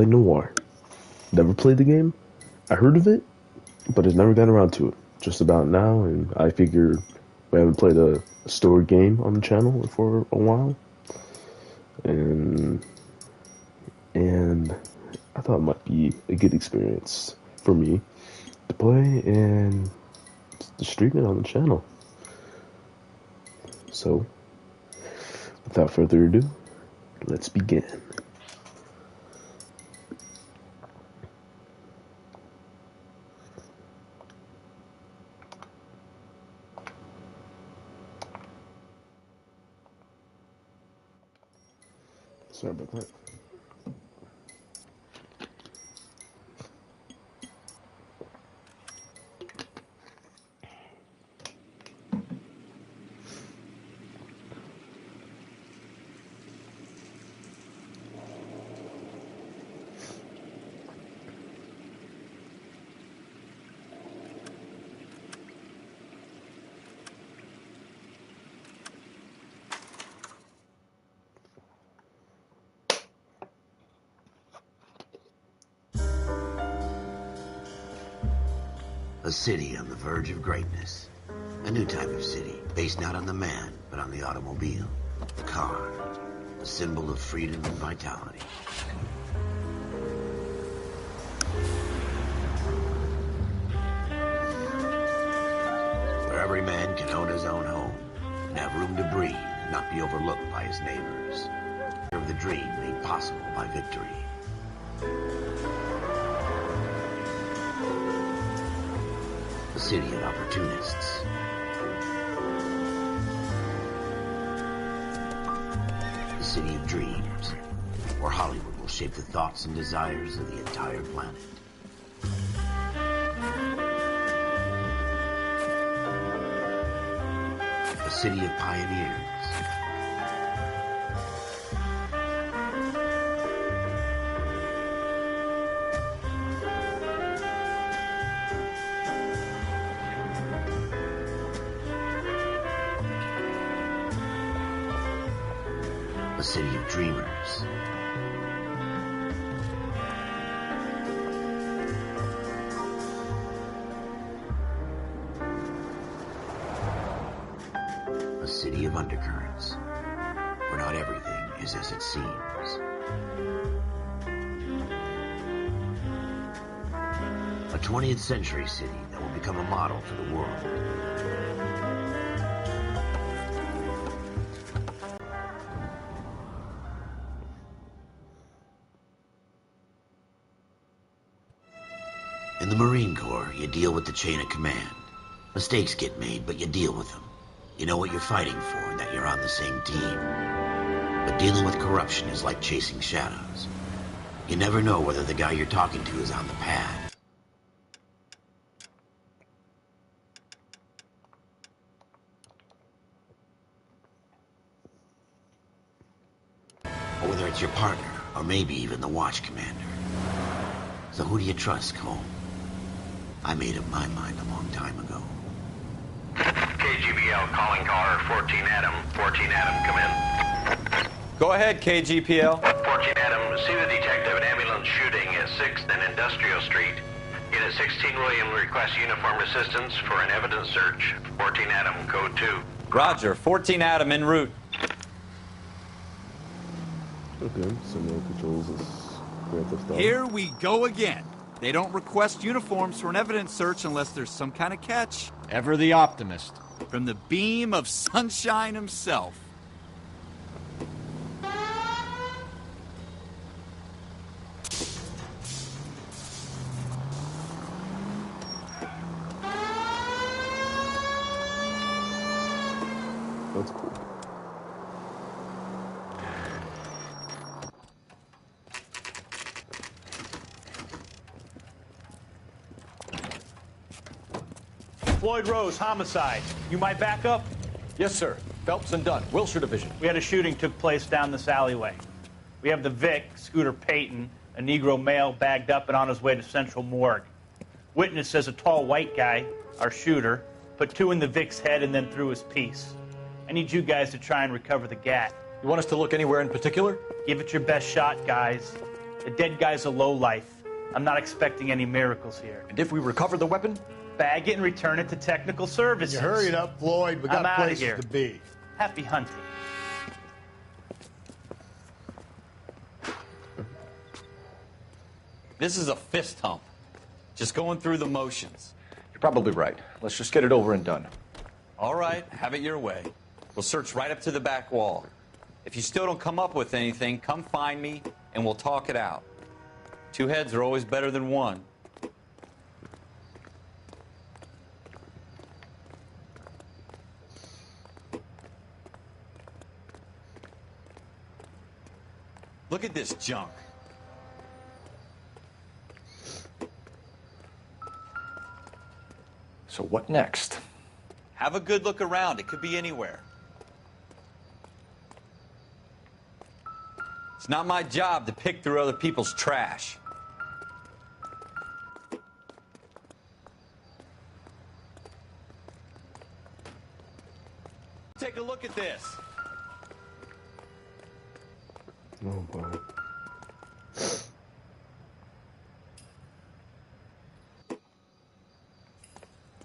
play Noire. Never played the game. I heard of it, but I've never got around to it. Just about now, and I figure we haven't played a story game on the channel for a while. And I thought it might be a good experience for me to play and to stream it on the channel. So, without further ado, let's begin. Sorry about that. A city on the verge of greatness. A new type of city, based not on the man, but on the automobile. The car. A symbol of freedom and vitality. Where every man can own his own home, and have room to breathe, and not be overlooked by his neighbors. Of the dream made possible by victory. A city of opportunists. A city of dreams, where Hollywood will shape the thoughts and desires of the entire planet. A city of pioneers. A city of dreamers. A city of undercurrents, where not everything is as it seems. A 20th century city that will become a model for the world. In the Marine Corps, you deal with the chain of command. Mistakes get made, but you deal with them. You know what you're fighting for and that you're on the same team. But dealing with corruption is like chasing shadows. You never know whether the guy you're talking to is on the pad. Or whether it's your partner, or maybe even the watch commander. So who do you trust, Cole? I made up my mind a long time ago. KGBL calling caller 14 Adam. 14 Adam, come in. Go ahead, KGPL. 14 Adam, see the detective at ambulance shooting at 6th and Industrial Street. Unit 16 William requests uniformed assistance for an evidence search. 14 Adam, code 2. Roger, 14 Adam en route. Okay, so no controls is Grand Theft Auto. Here we go again. They don't request uniforms for an evidence search unless there's some kind of catch. Ever the optimist. From the beam of sunshine himself. That's cool. Floyd Rose, homicide. You might back up? Yes, sir. Phelps and Dunn, Wilshire Division. We had a shooting took place down this alleyway. We have the Vic, Scooter Payton, a Negro male bagged up and on his way to Central Morgue. Witness says a tall white guy, our shooter, put two in the Vic's head and then threw his piece. I need you guys to try and recover the gat. You want us to look anywhere in particular? Give it your best shot, guys. The dead guy's a lowlife. I'm not expecting any miracles here. And if we recover the weapon? Bag it and return it to technical services. You hurry it up, Floyd. We got I'm outta places here. to be. Happy hunting. This is a fist hump. Just going through the motions. You're probably right. Let's just get it over and done. All right, have it your way. We'll search right up to the back wall. If you still don't come up with anything, come find me and we'll talk it out. Two heads are always better than one. Look at this junk. So what next? Have a good look around. It could be anywhere. It's not my job to pick through other people's trash. Take a look at this. Oh boy.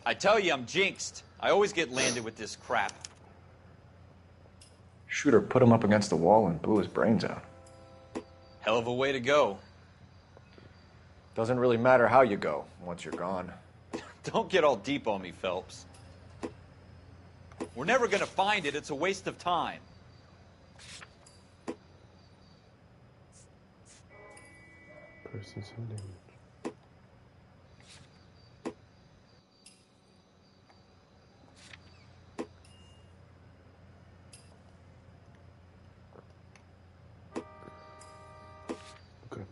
I tell you, I'm jinxed. I always get landed with this crap. Shooter put him up against the wall and blew his brains out. Hell of a way to go. Doesn't really matter how you go once you're gone. Don't get all deep on me, Phelps. We're never gonna find it. It's a waste of time. Person so damaged. Okay.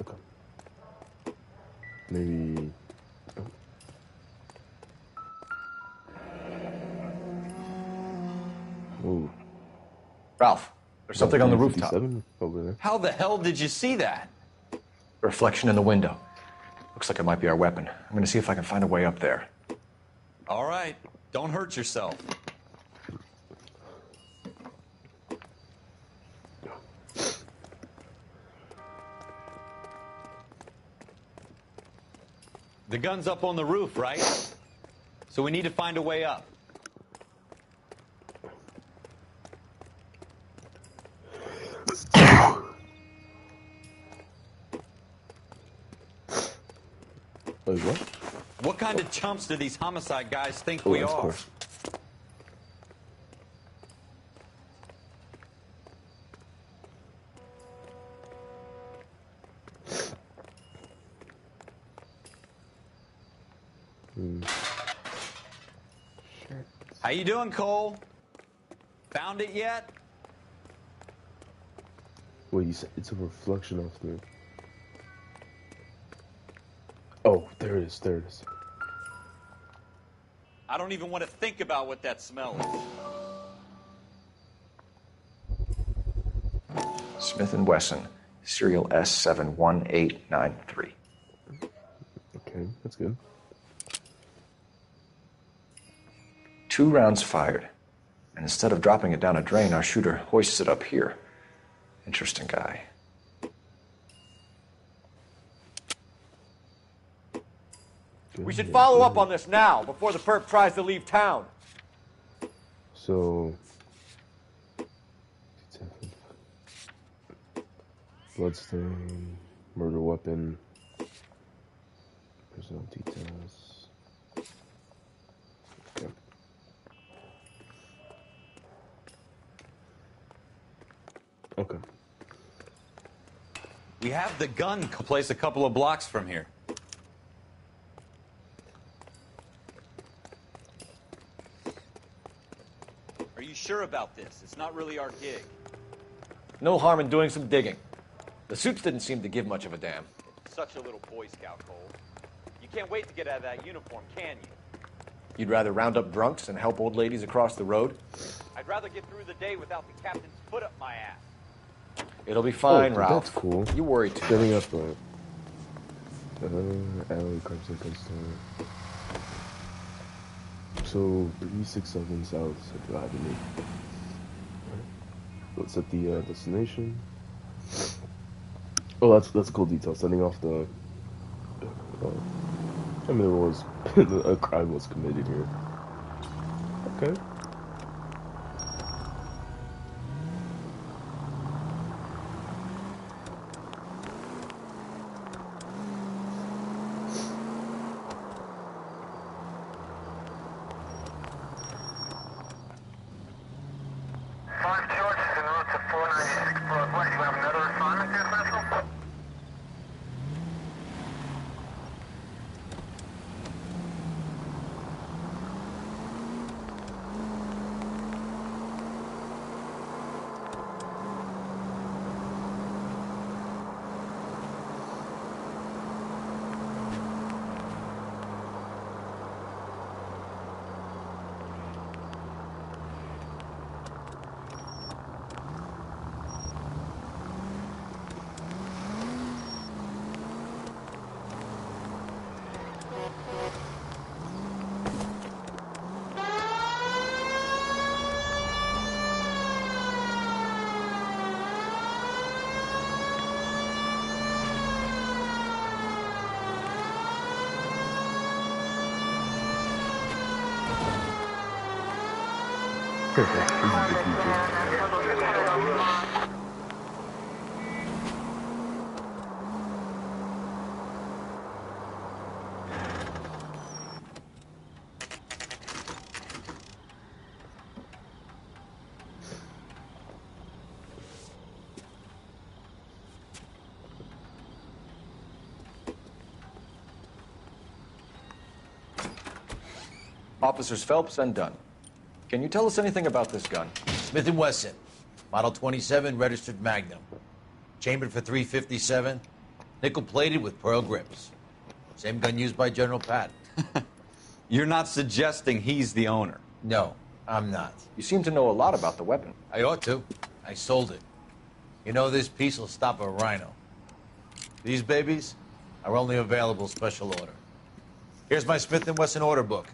Okay. Maybe. Oh. Ooh. Ralph, there's something on the rooftop. 57 over there. How the hell did you see that? Reflection in the window. Looks like it might be our weapon. I'm gonna see if I can find a way up there. All right. Don't hurt yourself. The gun's up on the roof, right? So we need to find a way up. Wait, what? What kind of chumps do these homicide guys think Oh, we of are? course. How you doing, Cole? Found it yet? Wait, you said it's a reflection off the. Oh, there it is. There it is. I don't even want to think about what that smell is. Smith & Wesson, serial S71893. Okay, that's good. 2 rounds fired. And instead of dropping it down a drain, our shooter hoists it up here. Interesting guy. We should follow up on this now, before the perp tries to leave town. So, bloodstain, murder weapon, personnel details. Okay. Okay. We have the gun placed a couple of blocks from here. Are you sure about this? It's not really our gig. No harm in doing some digging. The suits didn't seem to give much of a damn. Such a little Boy Scout, Cole. You can't wait to get out of that uniform, can you? You'd rather round up drunks and help old ladies across the road? I'd rather get through the day without the captain's foot up my ass. It'll be fine, Oh, Ralph. that's cool. You worry too Setting much. up a alley comes like a So 367 South Central Avenue. Let's set the destination. Oh, that's a cool detail. Setting off the. I mean, it was a crime was committed here. Okay. Perfect. This is the future. Officers Phelps and Dunn. Can you tell us anything about this gun? Smith & Wesson, Model 27, registered Magnum. Chambered for .357, nickel-plated with pearl grips. Same gun used by General Patton. You're not suggesting he's the owner? No, I'm not. You seem to know a lot about the weapon. I ought to. I sold it. You know, this piece will stop a rhino. These babies are only available special order. Here's my Smith & Wesson order book.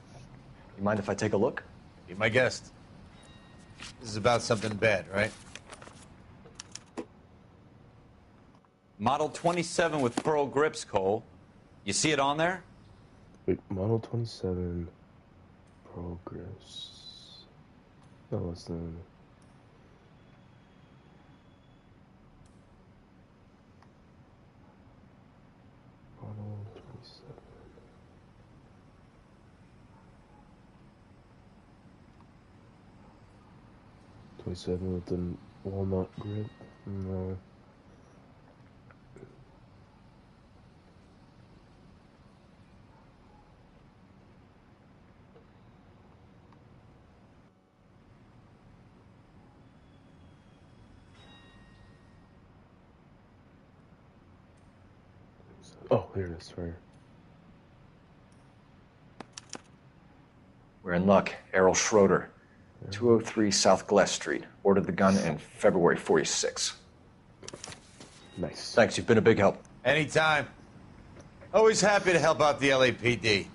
You mind if I take a look? Be my guest. This is about something bad, right? Model 27 with pearl grips, Cole. You see it on there? Wait, Model 27 progress. No, less than. Model 27. 27 with the walnut grip. No. Oh, here it is, right here. We're in luck. Errol Schroeder, 203 South Glass Street. Ordered the gun in February '46. Nice. Thanks, you've been a big help. Anytime. Always happy to help out the LAPD.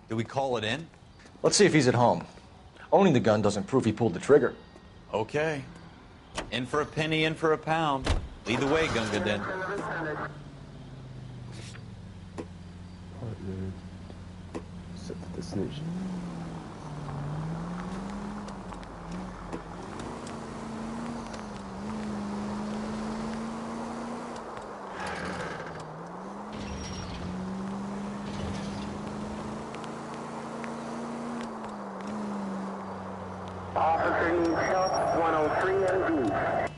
Do we call it in? Let's see if he's at home. Owning the gun doesn't prove he pulled the trigger. Okay. In for a penny, in for a pound. Lead the way, Gunga Din. Partner. Set the destination. Officer needs help, 103 MD.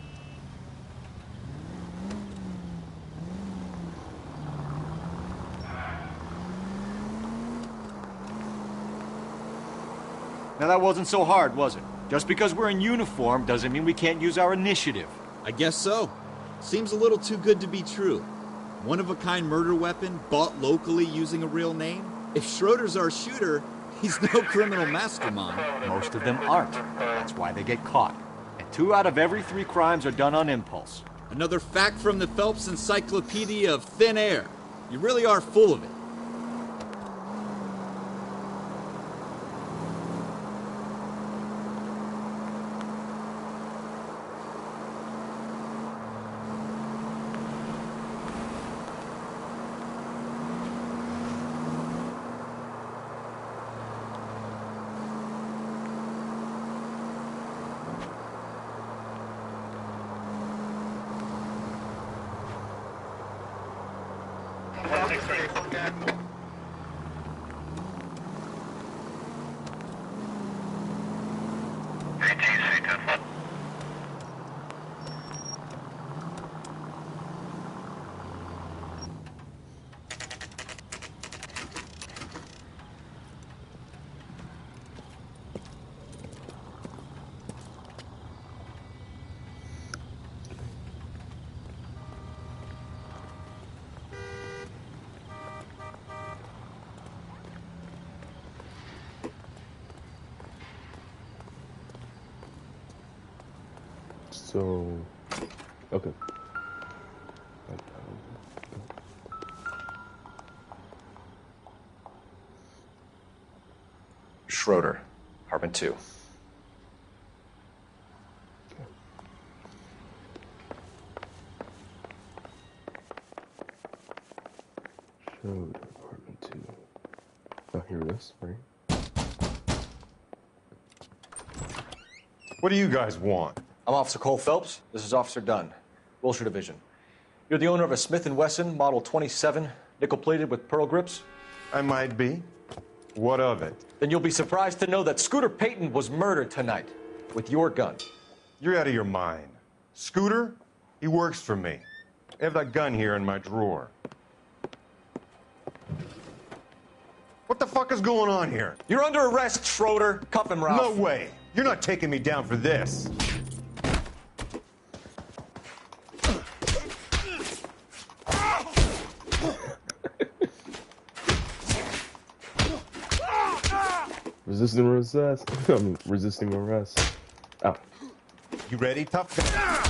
Now that wasn't so hard, was it? Just because we're in uniform doesn't mean we can't use our initiative. I guess so. Seems a little too good to be true. One-of-a-kind murder weapon bought locally using a real name? If Schroeder's our shooter, He's no criminal mastermind. Most of them aren't. That's why they get caught. And 2 out of every 3 crimes are done on impulse. Another fact from the Phelps Encyclopedia of Thin Air. You really are full of it. So, okay. Schroeder, apartment 2. Schroeder, apartment 2. Oh, here it is, right? What do you guys want? I'm Officer Cole Phelps. This is Officer Dunn, Wilshire Division. You're the owner of a Smith & Wesson Model 27, nickel-plated with pearl grips? I might be. What of it? Then you'll be surprised to know that Scooter Payton was murdered tonight with your gun. You're out of your mind. Scooter? He works for me. I have that gun here in my drawer. What the fuck is going on here? You're under arrest, Schroeder. Cuff him, Ralph. No way. You're not taking me down for this. Resisting arrest. Resisting arrest. Ow. You ready, tough guy?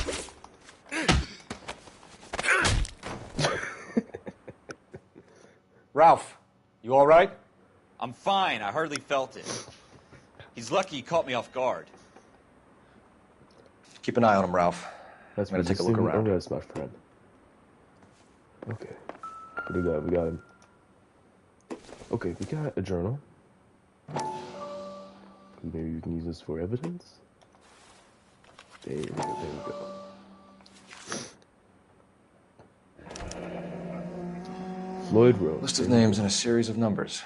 Ralph, you all right? I'm fine. I hardly felt it. He's lucky he caught me off guard. Keep an eye on him, Ralph. That's I'm gonna take a look around. arrest, my friend. Okay. What do we got? We got. Okay, we got a journal. Maybe you can use this for evidence. There we go. Floyd Rose. List of names and a series of numbers.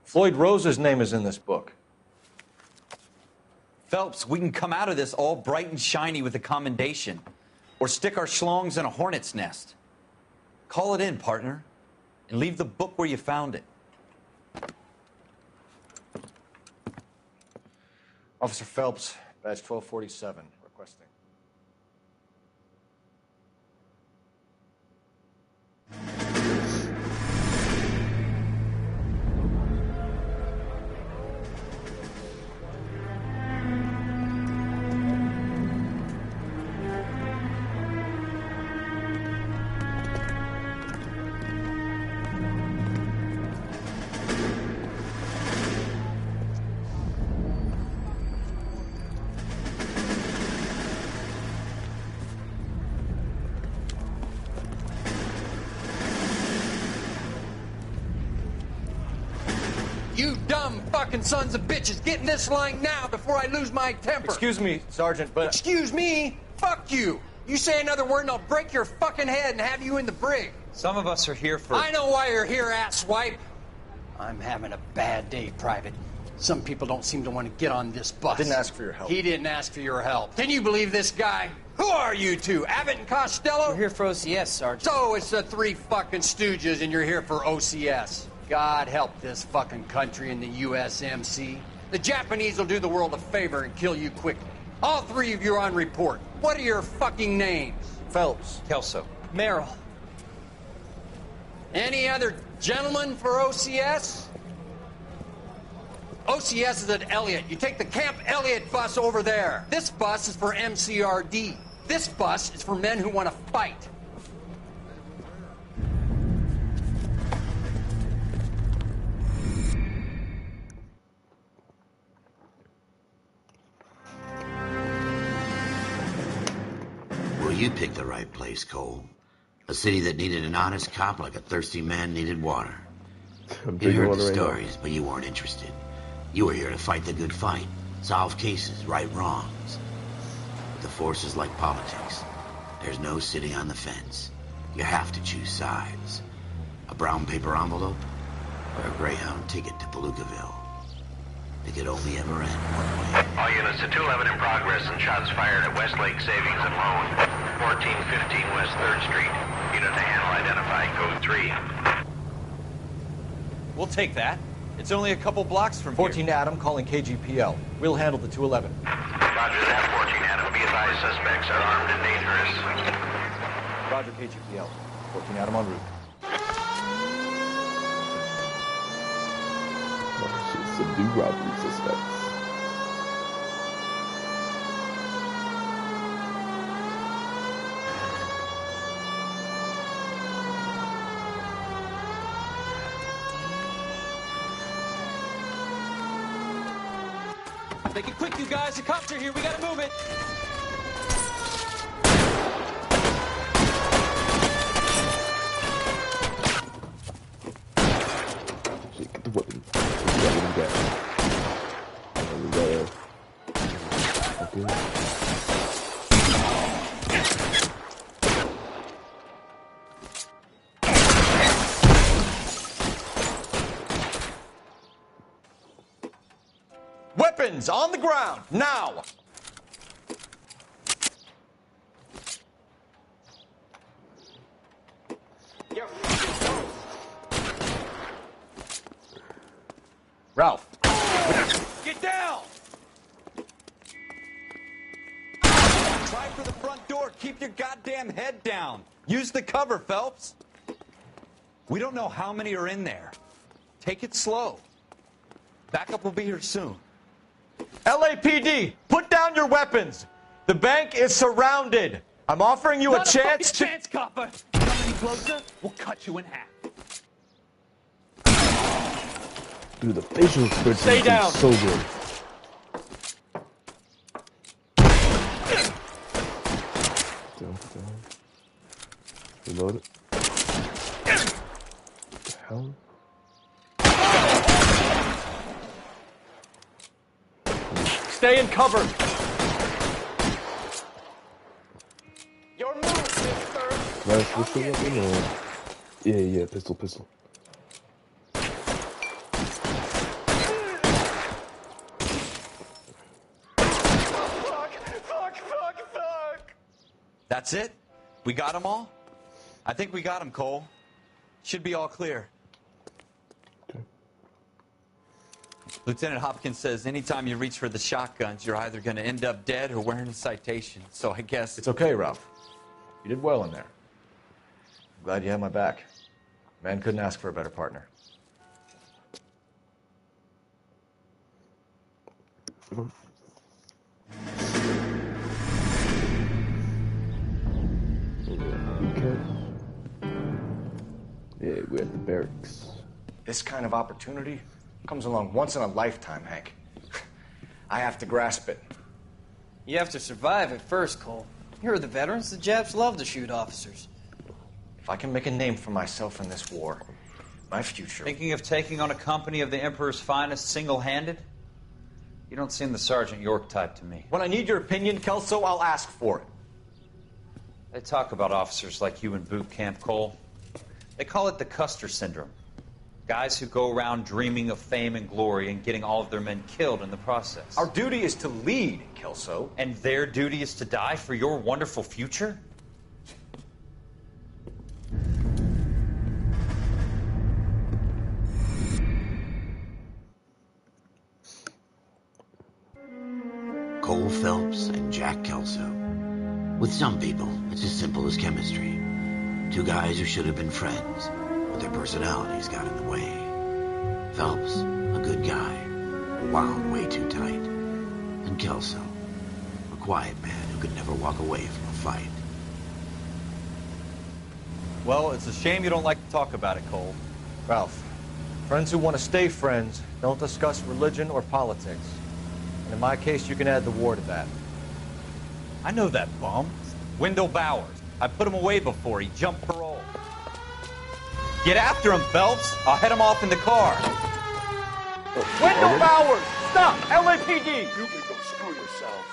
Floyd Rose's name is in this book. Phelps, we can come out of this all bright and shiny with a commendation. Or stick our schlongs in a hornet's nest. Call it in, partner. And leave the book where you found it. Officer Phelps, badge 1247, requesting. You dumb fucking sons of bitches, get in this line now before I lose my temper. Excuse me, Sergeant, but... Excuse me? Fuck you. You say another word and I'll break your fucking head and have you in the brig. Some of us are here for... I know why you're here, asswipe. I'm having a bad day, Private. Some people don't seem to want to get on this bus. I didn't ask for your help. He didn't ask for your help. Can you believe this guy? Who are you two? Abbott and Costello? We're here for OCS, Sergeant. So it's the 3 fucking stooges and you're here for OCS. God help this fucking country and the USMC. The Japanese will do the world a favor and kill you quickly. All 3 of you are on report. What are your fucking names? Phelps. Kelso. Merrill. Any other gentlemen for OCS? OCS is at Elliott. You take the Camp Elliott bus over there. This bus is for MCRD. This bus is for men who want to fight. Well, you picked the right place, Cole. A city that needed an honest cop like a thirsty man needed water. You heard the stories, but you weren't interested. You were here to fight the good fight, solve cases, right wrongs. But the force is like politics. There's no sitting on the fence. You have to choose sides. A brown paper envelope or a Greyhound ticket to Palookaville. It could only ever end one way. All units to 211 in progress and shots fired at Westlake Savings and Loan, 1415 West 3rd Street. Unit to handle identified, code 3. We'll take that. It's only a couple blocks from 14 Adam calling KGPL. We'll handle the 211. Roger that, 14 Adam. Be advised, suspects are armed and dangerous. Roger, KGPL. 14 Adam en route. Subdue robbery suspects. Make it quick, you guys. The cops are here. We gotta move it. Get the weapon. There we go. Okay. Weapons on the ground, now! Ralph. Get down! Try for the front door. Keep your goddamn head down. Use the cover, Phelps. We don't know how many are in there. Take it slow. Backup will be here soon. LAPD, put down your weapons. The bank is surrounded. I'm offering you a chance to... chance, copper. Come any closer, we'll cut you in half. Dude, the facial expression Stay down. is so good. Down. Reload it. What the hell? Stay in cover. Your move, mister. Nice, what's the weapon? Yeah, pistol. Fuck. That's it? We got them all? I think we got them, Cole. Should be all clear. Okay. Lieutenant Hopkins says anytime you reach for the shotguns, you're either going to end up dead or wearing a citation. So I guess... It's okay, Ralph. You did well in there. I'm glad you had my back. Man couldn't ask for a better partner. Yeah, we're at the barracks. This kind of opportunity comes along once in a lifetime, Hank. I have to grasp it. You have to survive at first, Cole. Here are the veterans. The Japs love to shoot officers. If I can make a name for myself in this war, my future... Thinking of taking on a company of the Emperor's finest single-handed? You don't seem the Sergeant York type to me. When I need your opinion, Kelso, I'll ask for it. They talk about officers like you in boot camp, Cole. They call it the Custer syndrome. Guys who go around dreaming of fame and glory and getting all of their men killed in the process. Our duty is to lead, Kelso. And their duty is to die for your wonderful future? Cole Phelps and Jack Kelso. With some people, it's as simple as chemistry. Two guys who should have been friends, but their personalities got in the way. Phelps, a good guy. wound way too tight. And Kelso, a quiet man who could never walk away from a fight. Well, it's a shame you don't like to talk about it, Cole. Ralph, friends who want to stay friends don't discuss religion or politics. And in my case, you can add the war to that. I know that bum. Wendell Bowers. I put him away before. He jumped parole. Get after him, Phelps. I'll head him off in the car. Wendell Bowers! Stop! LAPD! You can go screw yourselves.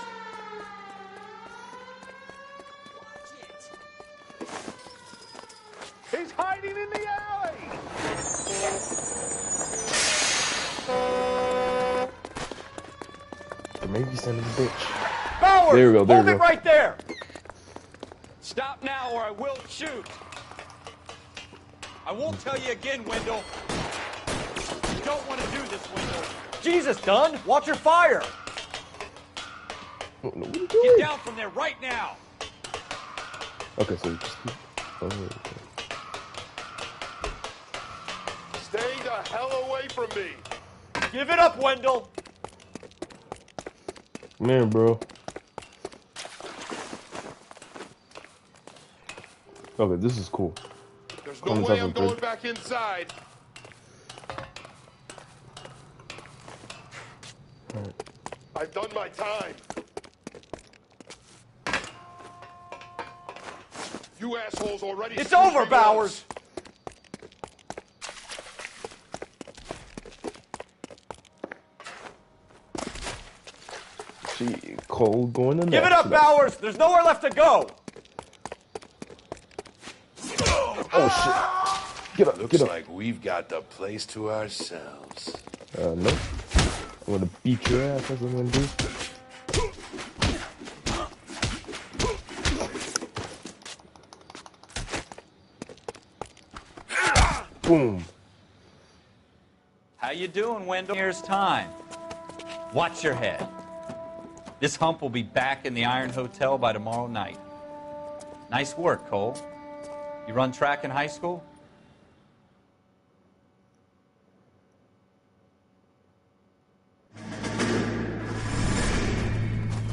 He's hiding in the alley! Or maybe send him a bitch. Bowers! There we go, there Hold we it go. right there! Stop now or I will shoot. I won't tell you again, Wendell. You don't want to do this, Wendell. Jesus, Dunn! Watch your fire! Oh, no, what are you Get doing? down from there right now. Okay, so just keep... Oh, okay. Stay the hell away from me! Give it up, Wendell! Man, bro. Okay, this is cool. There's no way I'm going back inside. Right. I've done my time. You assholes already... It's screwed over, me Bowers! See, Cole going in there. Give it up, Bowers! There's nowhere left to go! Oh, shit. Get up, Looks get up. like we've got the place to ourselves. No. I'm gonna beat your ass, that's what I'm gonna do. Boom. How you doing, Wendell? Here's time. Watch your head. This hump will be back in the Iron Hotel by tomorrow night. Nice work, Cole. You run track in high school?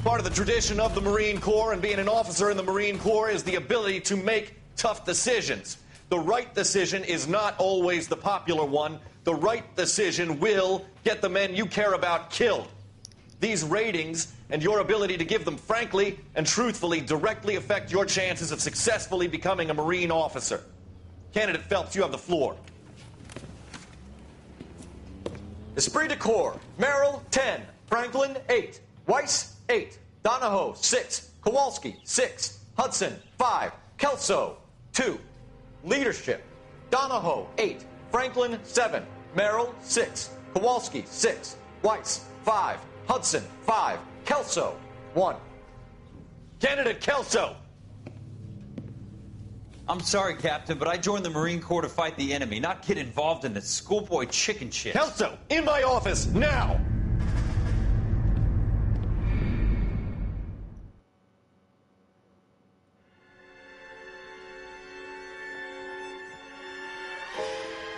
Part of the tradition of the Marine Corps and being an officer in the Marine Corps is the ability to make tough decisions. The right decision is not always the popular one. The right decision will get the men you care about killed. These ratings and your ability to give them frankly and truthfully directly affect your chances of successfully becoming a Marine officer. Candidate Phelps, you have the floor. Esprit de Corps, Merrill, 10. Franklin, 8. Weiss, 8. Donahoe, 6. Kowalski, 6. Hudson, 5. Kelso, 2. Leadership, Donahoe, 8. Franklin, 7. Merrill, 6. Kowalski, 6. Weiss, 5. Hudson, 5. Kelso, 1. Candidate Kelso! I'm sorry, Captain, but I joined the Marine Corps to fight the enemy, not get involved in this schoolboy chicken shit. Kelso, in my office, now!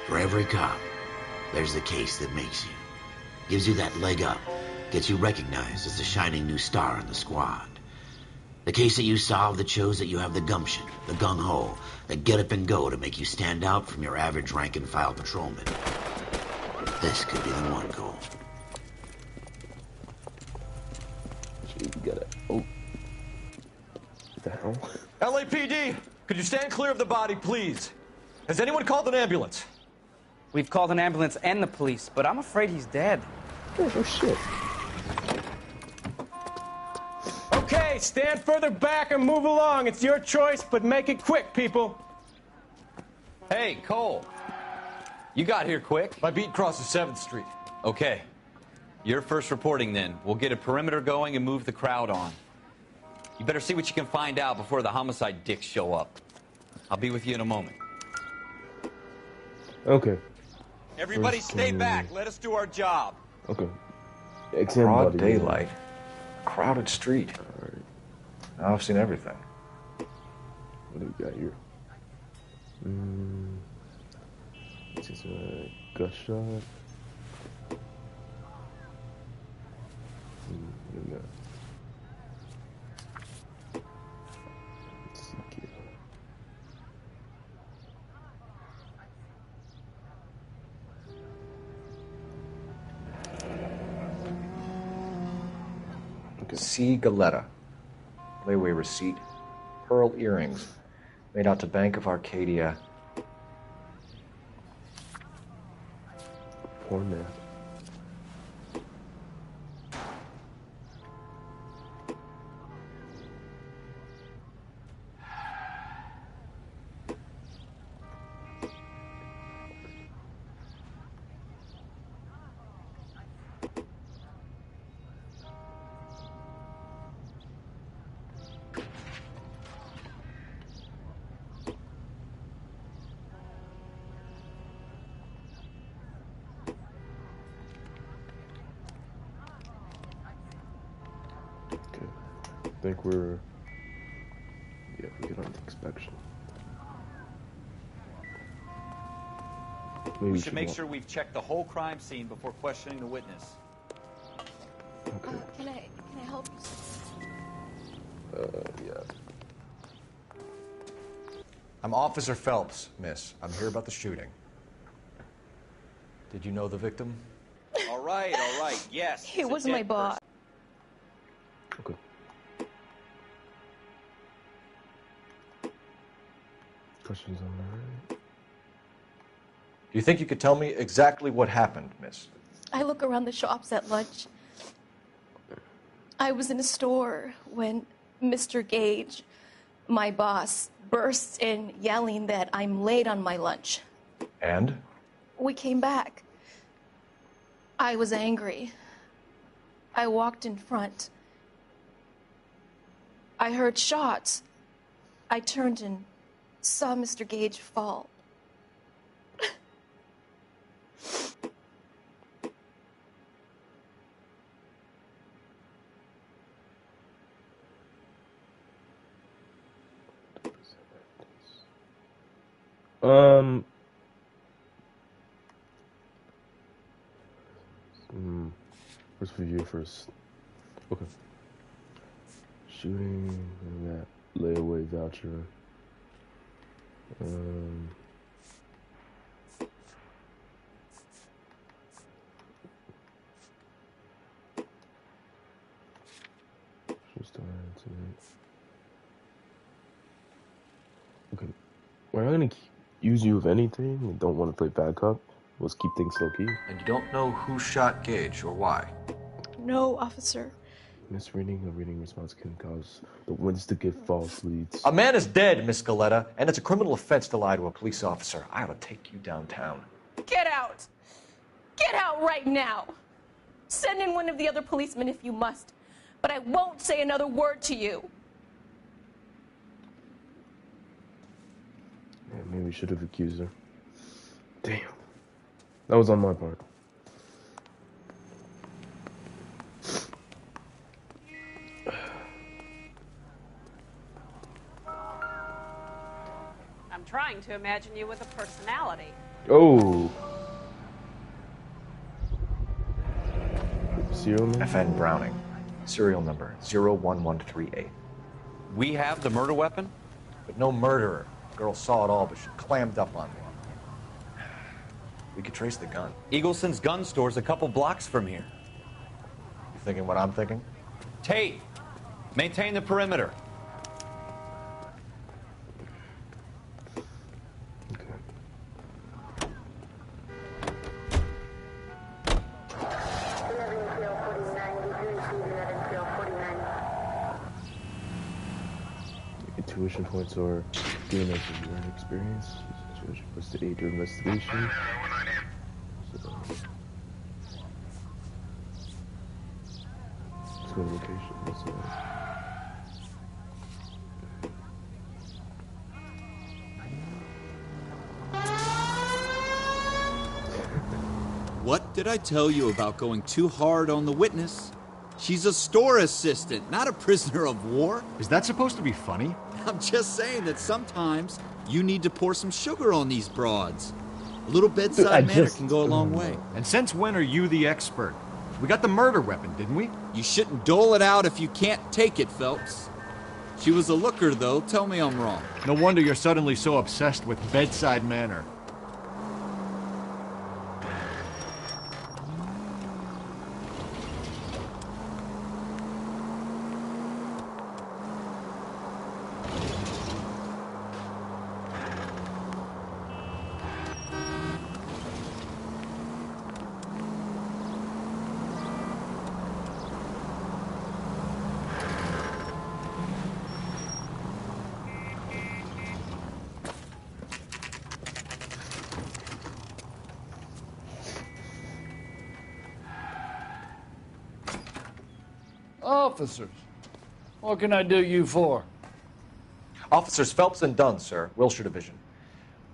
For every cop, there's the case that makes you. Gives you that leg up. Gets you recognized as the shining new star in the squad. The case that you solve that shows that you have the gumption, the gung-ho, the get up and go to make you stand out from your average rank-and-file patrolman. This could be the one, Cole. You gotta... Oh. What the hell? LAPD, could you stand clear of the body, please? Has anyone called an ambulance? We've called an ambulance and the police, but I'm afraid he's dead. Oh, shit. Okay, stand further back and move along. It's your choice, but make it quick, people. Hey, Cole. You got here quick. My beat crosses 7th Street. Okay. You're first reporting then. We'll get a perimeter going and move the crowd on. You better see what you can find out before the homicide dicks show up. I'll be with you in a moment. Okay. Everybody stay back. Let us do our job. Okay. Broad daylight. Crowded street. Now I've seen everything. What do we got here? This is a gunshot. C. Galetta. Layaway receipt. Pearl earrings. Made out to Bank of Arcadia. Poor man. I think we're... Yeah, we get on the inspection. Maybe We should make sure we've checked the whole crime scene before questioning the witness. Okay. Can I help you? Yeah. I'm Officer Phelps, miss. I'm here about the shooting. Did you know the victim? All right, yes. He was my boss. Okay. Questions on that? Do you think you could tell me exactly what happened, miss? I look around the shops at lunch. I was in a store when Mr. Gage, my boss, bursts in yelling that I'm late on my lunch. And? We came back. I was angry. I walked in front. I heard shots. I turned and saw Mr. Gage fall. Where's for you first? Okay. Shooting and that layaway voucher. Okay. We're not gonna use you of anything and don't want to play bad cop. Let's keep things low key. And you don't know who shot Gage or why? No, officer. Misreading or reading response can cause the witness to give false leads. A man is dead, Miss Galetta, and it's a criminal offense to lie to a police officer. I ought to take you downtown. Get out! Get out right now! Send in one of the other policemen if you must, but I won't say another word to you. Yeah, maybe we should have accused her. Damn. That was on my part. I'm trying to imagine you with a personality. Oh. Serial number? FN Browning. Serial number 01138. We have the murder weapon? But no murderer. The girl saw it all, but she clammed up on one. We could trace the gun. Eagleson's gun store's a couple blocks from here. You thinking what I'm thinking? Tate, maintain the perimeter. Intuition points or DNA from your experience. Intuition plus to aid your investigation. So, let's go to location. What did I tell you about going too hard on the witness? She's a store assistant, not a prisoner of war. Is that supposed to be funny? I'm just saying that sometimes you need to pour some sugar on these broads. A little bedside manner can go a long way. And since when are you the expert? We got the murder weapon, didn't we? You shouldn't dole it out if you can't take it, Phelps. She was a looker, though. Tell me I'm wrong. No wonder you're suddenly so obsessed with bedside manner. officers. What can I do you for? Officers Phelps and Dunn, sir, Wilshire Division.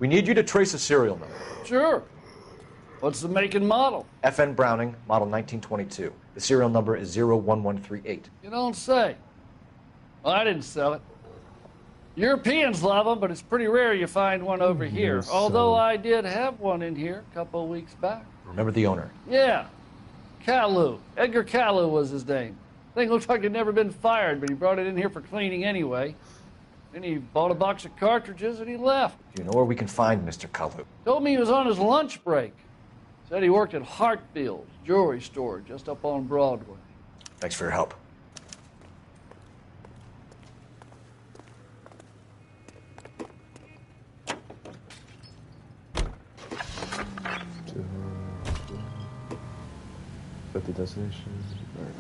We need you to trace a serial number. Sure. What's the make and model? FN Browning, model 1922. The serial number is 01138. You don't say. Well, I didn't sell it. Europeans love them, but it's pretty rare you find one over here. Yes, Although I did have one in here a couple of weeks back. Remember the owner? Yeah. Kalu. Edgar Kalu was his name. Thing looks like he'd never been fired, but he brought it in here for cleaning anyway. Then he bought a box of cartridges and he left. Do you know where we can find Mr. Kalu? Told me he was on his lunch break. Said he worked at Hartfield's jewelry store just up on Broadway. Thanks for your help. At the destination. All right.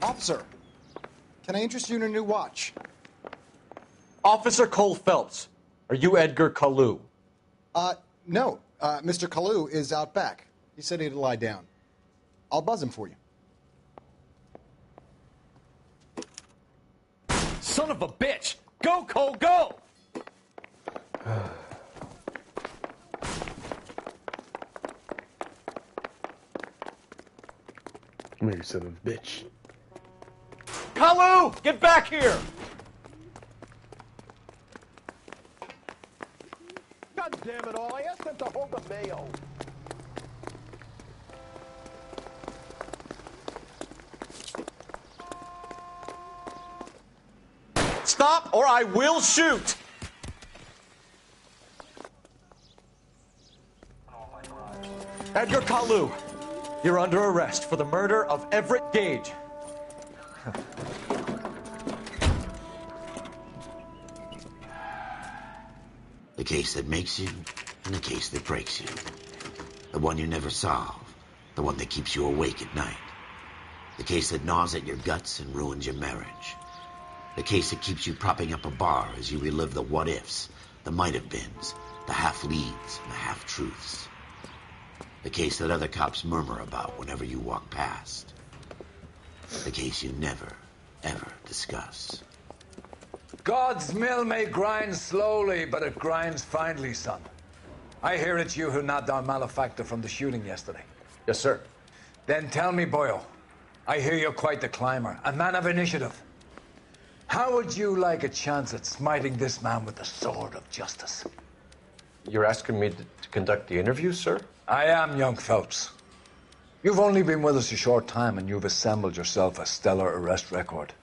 Officer, can I interest you in a new watch? Officer Cole Phelps, are you Edgar Kalu? No. Mr. Kalu is out back. He said he'd lie down. I'll buzz him for you. Son of a bitch! Go, Cole, go! Come here, you son of a bitch. Kalu! Get back here! God damn it all, I asked them to hold the mayo. Stop or I will shoot! Edgar Kalu, you're under arrest for the murder of Everett Gage. The case that makes you, and the case that breaks you. The one you never solve. The one that keeps you awake at night. The case that gnaws at your guts and ruins your marriage. The case that keeps you propping up a bar as you relive the what-ifs, the might-have-beens, the half-leads, and the half-truths. The case that other cops murmur about whenever you walk past. The case you never, ever discuss. God's mill may grind slowly, but it grinds finely, son. I hear it's you who nabbed our malefactor from the shooting yesterday. Yes, sir. Then tell me, Boyle, I hear you're quite the climber, a man of initiative. How would you like a chance at smiting this man with the sword of justice? You're asking me to conduct the interview, sir? I am, young Phelps. You've only been with us a short time, and you've assembled yourself a stellar arrest record.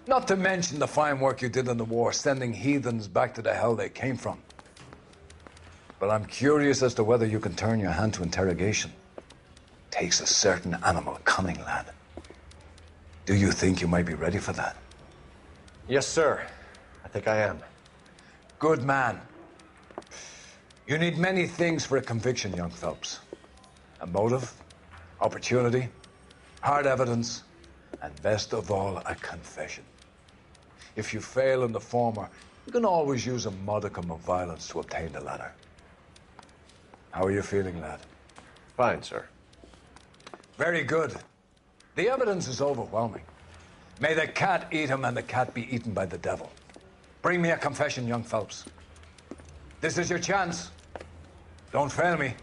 Not to mention the fine work you did in the war, sending heathens back to the hell they came from. But I'm curious as to whether you can turn your hand to interrogation. Takes a certain animal cunning, lad. Do you think you might be ready for that? Yes, sir. I think I am. Good man. You need many things for a conviction, young Phelps. A motive, opportunity, hard evidence, and best of all, a confession. If you fail in the former, you can always use a modicum of violence to obtain the latter. How are you feeling, lad? Fine, sir. Very good. The evidence is overwhelming. May the cat eat him and the cat be eaten by the devil. Bring me a confession, young Phelps. This is your chance. Don't fail me.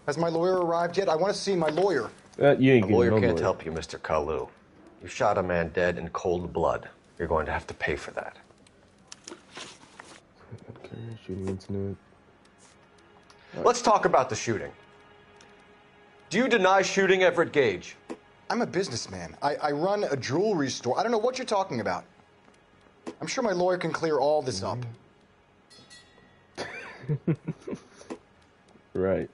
Has my lawyer arrived yet? I want to see my lawyer. You ain't a lawyer no can't lawyer. help you, Mr. Kalu. You shot a man dead in cold blood. You're going to have to pay for that. shooting incident. Let's talk about the shooting. Do you deny shooting Everett Gage? I'm a businessman. I run a jewelry store. I don't know what you're talking about. I'm sure my lawyer can clear all this up. Right.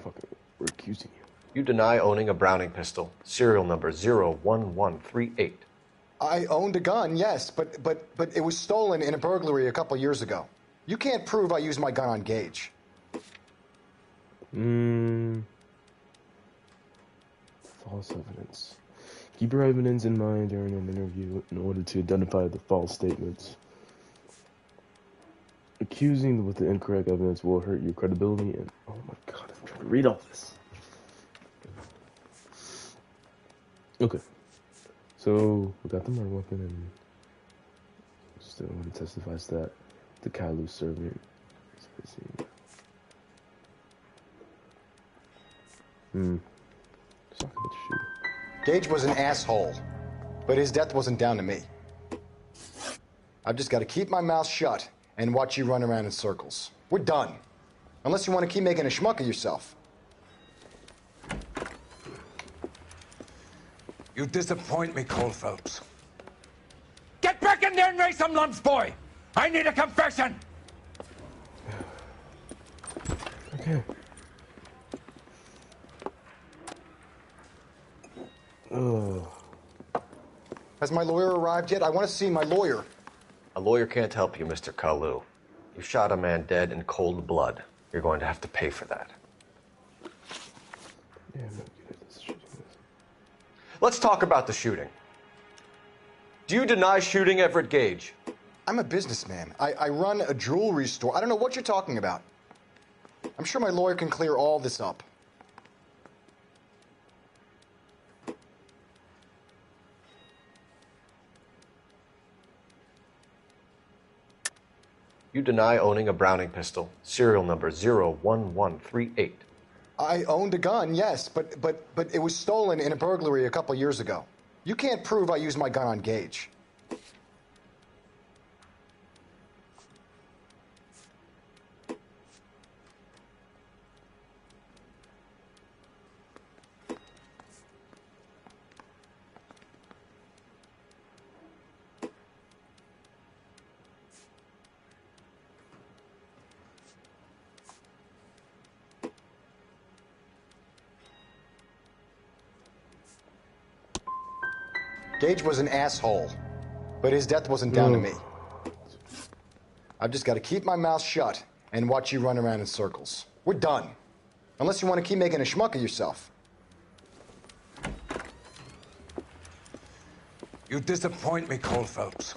Fucking, we're accusing you. You deny owning a Browning pistol, serial number 01138. I owned a gun, yes, but it was stolen in a burglary a couple years ago. You can't prove I used my gun on Gage. False evidence. Keep your evidence in mind during an interview in order to identify the false statements. Accusing with the incorrect evidence will hurt your credibility and... Oh my god, I'm trying to read all this. Okay. So, we got the murder weapon and... Still want to testify that the Kalu servant... Let's see. Let's talk about the shooter. Gage was an asshole, but his death wasn't down to me. I've just got to keep my mouth shut and watch you run around in circles. We're done. Unless you want to keep making a schmuck of yourself. You disappoint me, Cole Phelps. Get back in there and raise some lumps, boy! I need a confession! Okay. Has my lawyer arrived yet? I want to see my lawyer. A lawyer can't help you, Mr. Kalu. You shot a man dead in cold blood. You're going to have to pay for that. Yeah, I'm not good at this shooting. Let's talk about the shooting. Do you deny shooting Everett Gage? I'm a businessman. I run a jewelry store. I don't know what you're talking about. I'm sure my lawyer can clear all this up. You deny owning a Browning pistol, serial number 01138. I owned a gun, yes, but it was stolen in a burglary a couple years ago. You can't prove I used my gun on Gage. Gage was an asshole, but his death wasn't down to me. I've just got to keep my mouth shut and watch you run around in circles. We're done. Unless you want to keep making a schmuck of yourself. You disappoint me, Cole Phelps.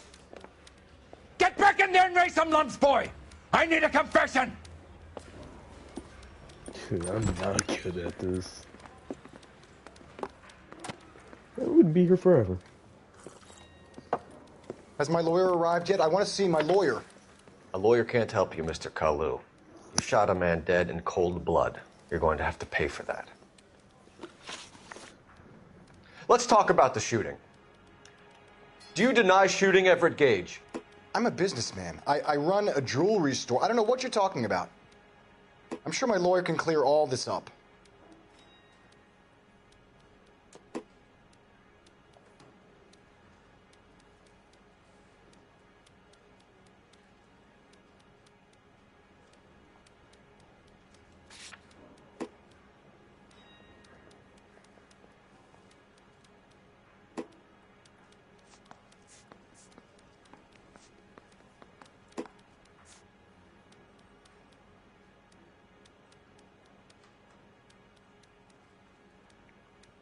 Get back in there and raise some lumps, boy! I need a confession! Dude, I'm not good at this. I would be here forever. Has my lawyer arrived yet? I want to see my lawyer. A lawyer can't help you, Mr. Kalu. You shot a man dead in cold blood. You're going to have to pay for that. Let's talk about the shooting. Do you deny shooting Everett Gage? I'm a businessman. I run a jewelry store. I don't know what you're talking about. I'm sure my lawyer can clear all this up.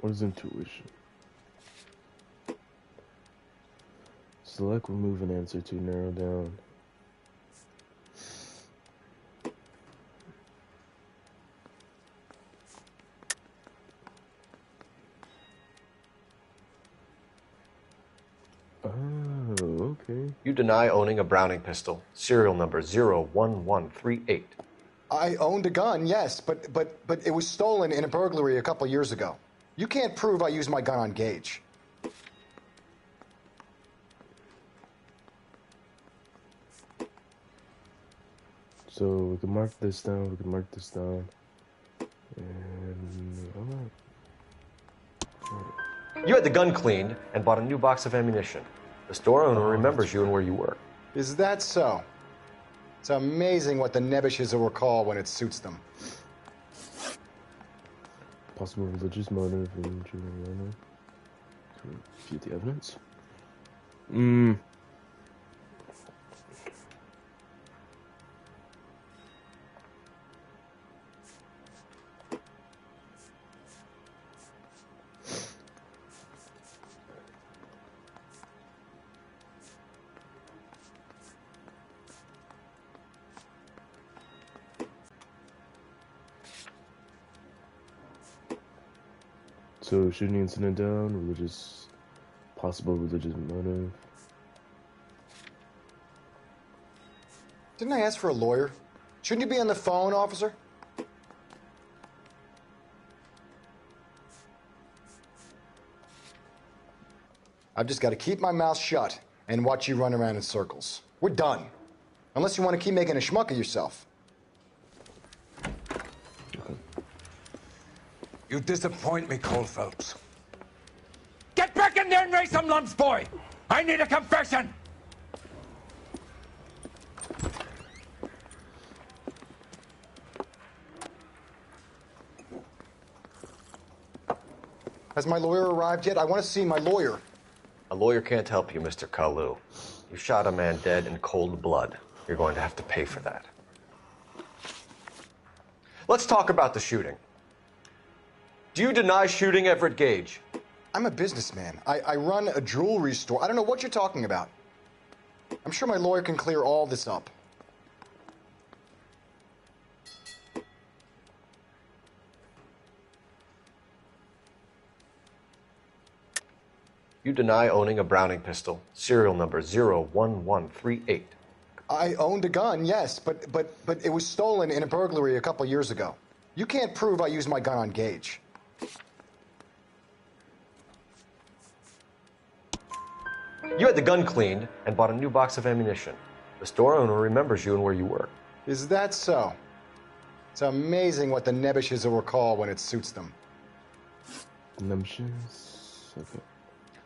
What is intuition? Select remove an answer to narrow down. Oh, okay. You deny owning a Browning pistol, serial number 01138. I owned a gun, yes, but it was stolen in a burglary a couple years ago. You can't prove I used my gun on Gage. So we can mark this down. We can mark this down. And You had the gun cleaned and bought a new box of ammunition. The store owner remembers you and where you work. Is that so? It's amazing what the nebbishes will recall when it suits them. possible religious motive in Juliana to refute the evidence. So, shooting incident down, possible religious motive. Didn't I ask for a lawyer? Shouldn't you be on the phone, officer? I've just got to keep my mouth shut and watch you run around in circles. We're done. Unless you want to keep making a schmuck of yourself. You disappoint me, Cole Phelps. Get back in there and raise some lumps, boy! I need a confession! Has my lawyer arrived yet? I want to see my lawyer. A lawyer can't help you, Mr. Kalu. You shot a man dead in cold blood. You're going to have to pay for that. Let's talk about the shooting. Do you deny shooting Everett Gage? I'm a businessman. I run a jewelry store. I don't know what you're talking about. I'm sure my lawyer can clear all this up. You deny owning a Browning pistol, serial number 01138. I owned a gun, yes, but it was stolen in a burglary a couple years ago. You can't prove I used my gun on Gage. You had the gun cleaned and bought a new box of ammunition. The store owner remembers you and where you work. Is that so? It's amazing what the nebbishes will recall when it suits them. Nebbishes? Okay.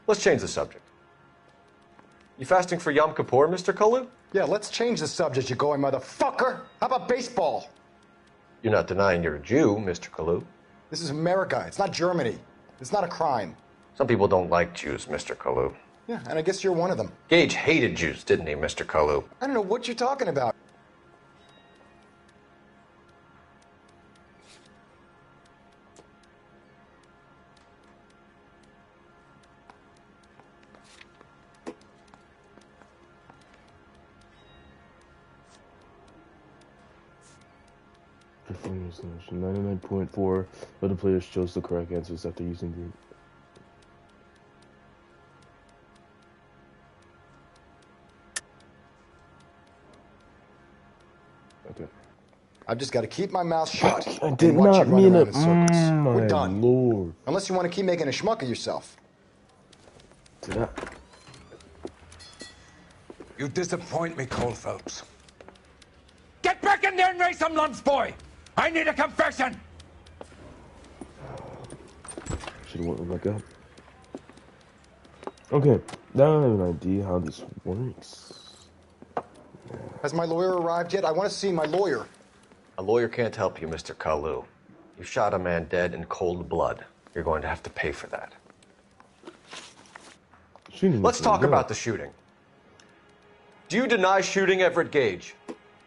Let's change the subject. You fasting for Yom Kippur, Mr. Kalu? Yeah, let's change the subject, you going motherfucker. How about baseball? You're not denying you're a Jew, Mr. Kalu. This is America. It's not Germany. It's not a crime. Some people don't like Jews, Mr. Kalu. Yeah, and I guess you're one of them. Gage hated Jews, didn't he, Mr. Kalu? I don't know what you're talking about. Performance solution 99.4, but the players chose the correct answers after using the. Okay. I've just got to keep my mouth shut. I and did watch not you run mean around it. in circles. We're My done. Lord. Unless you want to keep making a schmuck of yourself. Did I? You disappoint me, Cole Phelps. Get back in there and raise some lumps, boy! I need a confession! Should have went with my gut. Okay, now I have an idea how this works. Has my lawyer arrived yet? I want to see my lawyer. A lawyer can't help you, Mr. Kalu. You shot a man dead in cold blood. You're going to have to pay for that. Let's talk about the shooting. Do you deny shooting Everett Gage?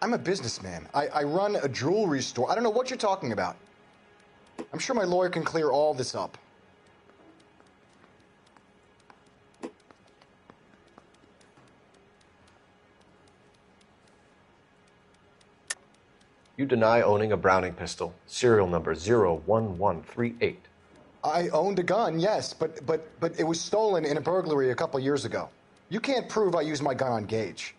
I'm a businessman. I run a jewelry store. I don't know what you're talking about. I'm sure my lawyer can clear all this up. You deny owning a Browning pistol, serial number 01138. I owned a gun, yes, but it was stolen in a burglary a couple years ago. You can't prove I used my gun on Gage.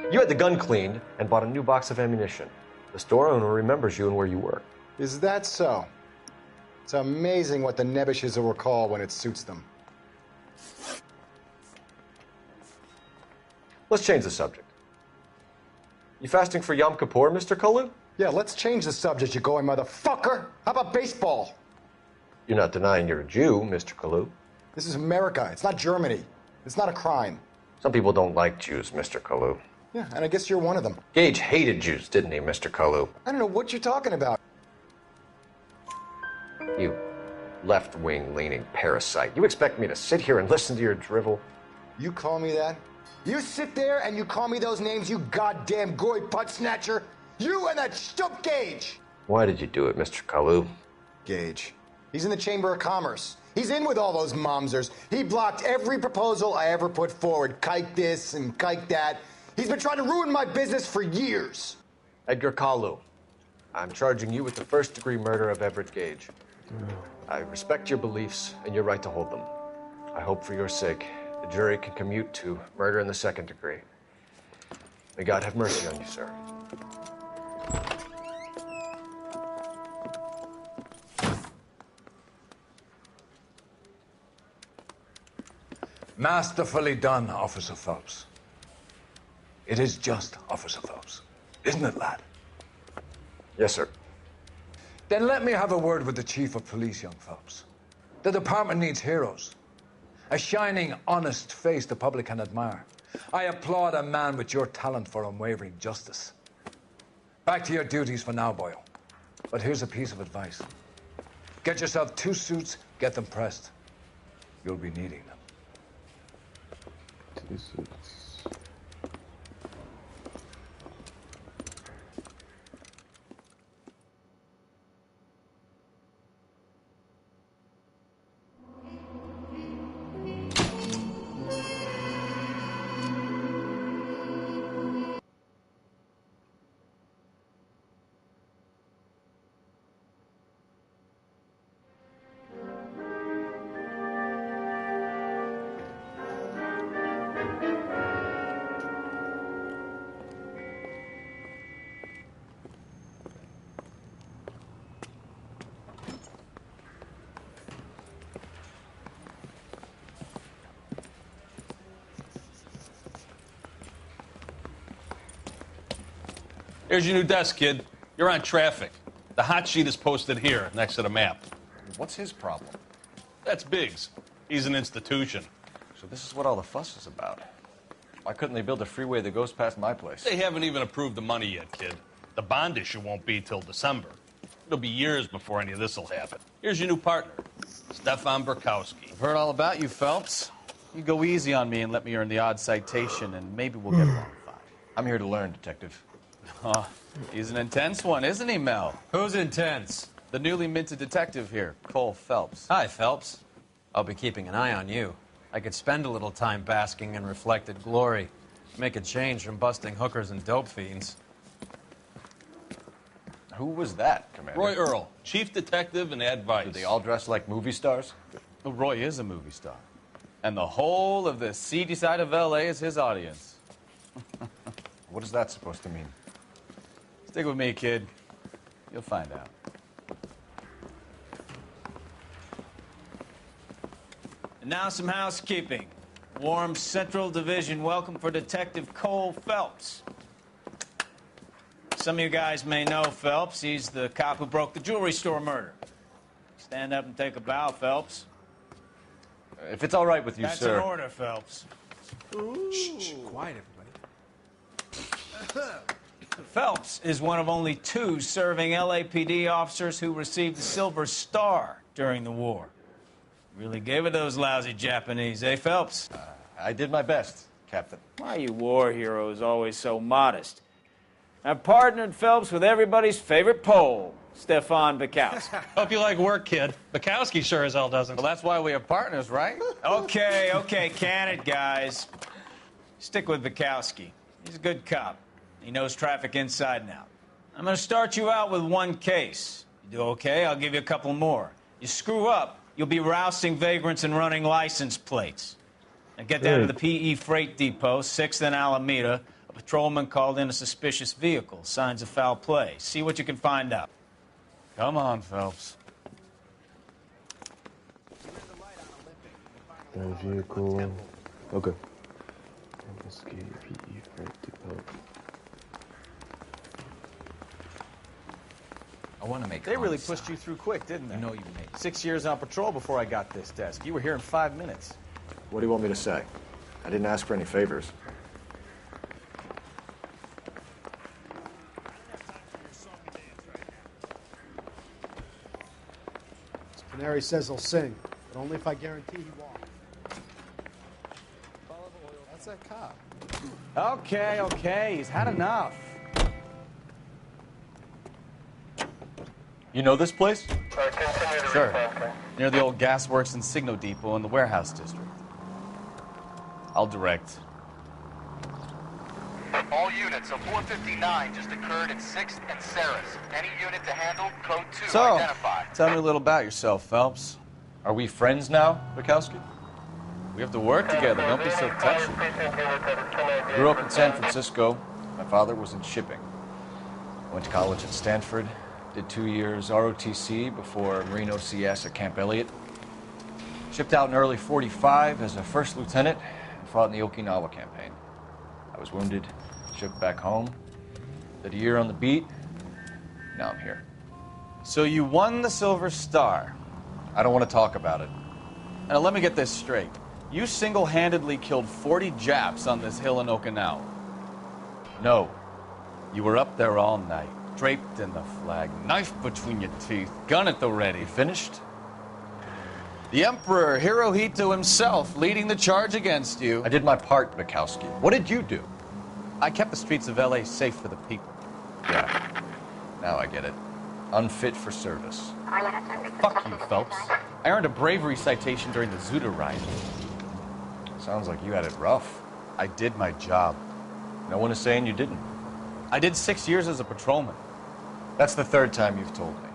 You had the gun cleaned and bought a new box of ammunition. The store owner remembers you and where you work. Is that so? It's amazing what the nebbishes will recall when it suits them. Let's change the subject. You fasting for Yom Kippur, Mr. Kalu? Yeah, let's change the subject, you going motherfucker. How about baseball? You're not denying you're a Jew, Mr. Kalu. This is America. It's not Germany. It's not a crime. Some people don't like Jews, Mr. Kalu. Yeah, and I guess you're one of them. Gage hated Jews, didn't he, Mr. Kalu? I don't know what you're talking about. You left-wing leaning parasite. You expect me to sit here and listen to your drivel? You call me that? You sit there and you call me those names, you goddamn goy putt snatcher? You and that stup Gage! Why did you do it, Mr. Kalu? Gage. He's in the Chamber of Commerce. He's in with all those momsers. He blocked every proposal I ever put forward. Kike this and kike that. He's been trying to ruin my business for years. Edgar Kalu, I'm charging you with the first-degree murder of Everett Gage. I respect your beliefs and your right to hold them. I hope for your sake the jury can commute to murder in the second degree. May God have mercy on you, sir. Masterfully done, Officer Phelps. It is just, Officer Phelps. Isn't it, lad? Yes, sir. Then let me have a word with the Chief of Police, young Phelps. The department needs heroes. A shining, honest face the public can admire. I applaud a man with your talent for unwavering justice. Back to your duties for now, Boyle. But here's a piece of advice. Get yourself 2 suits, get them pressed. You'll be needing them. 2 suits. Here's your new desk, kid. You're on traffic. The hot sheet is posted here, next to the map. What's his problem? That's Biggs. He's an institution. So this is what all the fuss is about. Why couldn't they build a freeway that goes past my place? They haven't even approved the money yet, kid. The bond issue won't be till December. It'll be years before any of this will happen. Here's your new partner, Stefan Burkowski. I've heard all about you, Phelps. You go easy on me and let me earn the odd citation, and maybe we'll get along fine. I'm here to learn, Detective. Oh, he's an intense one, isn't he, Mel? Who's intense? The newly minted detective here, Cole Phelps. Hi, Phelps. I'll be keeping an eye on you. I could spend a little time basking in reflected glory. Make a change from busting hookers and dope fiends. Who was that, Commander? Roy Earl, chief detective and advice. Do they all dress like movie stars? Well, Roy is a movie star. And the whole of the seedy side of L.A. is his audience. What is that supposed to mean? Stick with me, kid. You'll find out. And now some housekeeping. Warm Central Division welcome for Detective Cole Phelps. Some of you guys may know Phelps. He's the cop who broke the jewelry store murder. Stand up and take a bow, Phelps. If it's all right with you, That's sir. That's an order, Phelps. Shh, quiet, everybody. Phelps is one of only 2 serving LAPD officers who received the Silver Star during the war. Really gave it those lousy Japanese, eh, Phelps? I did my best, Captain. Why are you war heroes always so modest? I've partnered Phelps with everybody's favorite Pole, Stefan Bukowski. Hope you like work, kid. Bukowski sure as hell doesn't. Well, that's why we have partners, right? Okay, can it, guys. Stick with Bukowski. He's a good cop. He knows traffic inside and out. I'm going to start you out with 1 case. You do okay, I'll give you a couple more. You screw up, you'll be rousting vagrants and running license plates. Now get down to the PE Freight Depot, 6th and Alameda. A patrolman called in a suspicious vehicle. Signs of foul play. See what you can find out. Come on, Phelps. Vehicle. Okay. Investigate PE. I want to make They really homicide. pushed you through quick, didn't they? You know you made. 6 years on patrol before I got this desk. You were here in 5 minutes. What do you want me to say? I didn't ask for any favors. Canary says he'll sing, but only if I guarantee he won't. That's that cop. Okay, he's had enough. You know this place? Sure. Near the old gas works and Signal Depot in the warehouse district. I'll direct. All units, a 459 just occurred at 6th and Saris. Any unit to handle, code 2, So, identify. tell me a little about yourself, Phelps. Are we friends now, Bukowski? We have to work together. Don't be so touchy. Grew up in San Francisco. My father was in shipping. Went to college at Stanford. Did 2 years ROTC before Marine OCS at Camp Elliott. Shipped out in early '45 as a first lieutenant and fought in the Okinawa campaign. I was wounded, shipped back home, did a year on the beat. Now I'm here. So you won the Silver Star. I don't want to talk about it. Now let me get this straight. You single-handedly killed 40 Japs on this hill in Okinawa. No. You were up there all night, draped in the flag, knife between your teeth, gun at the ready. Finished? The Emperor Hirohito himself leading the charge against you. I did my part, Bukowski. What did you do? I kept the streets of L.A. safe for the people. Yeah. Now I get it. Unfit for service. Fuck you, Phelps. I earned a bravery citation during the Zuda riot. Sounds like you had it rough. I did my job. No one is saying you didn't. I did 6 years as a patrolman. That's the third time you've told me.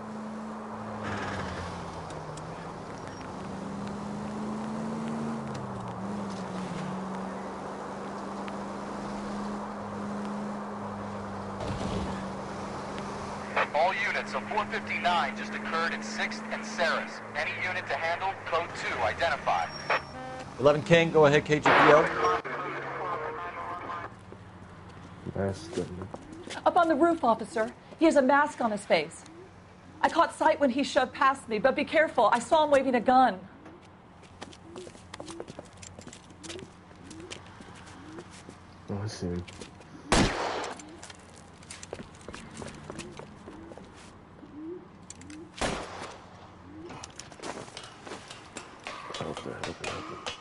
All units, a 459 just occurred at 6th and Saris. Any unit to handle, code 2, identify. 11 King, go ahead, KGPO. Up on the roof, officer. He has a mask on his face. I caught sight when he shoved past me, but be careful. I saw him waving a gun. Oh, I see him.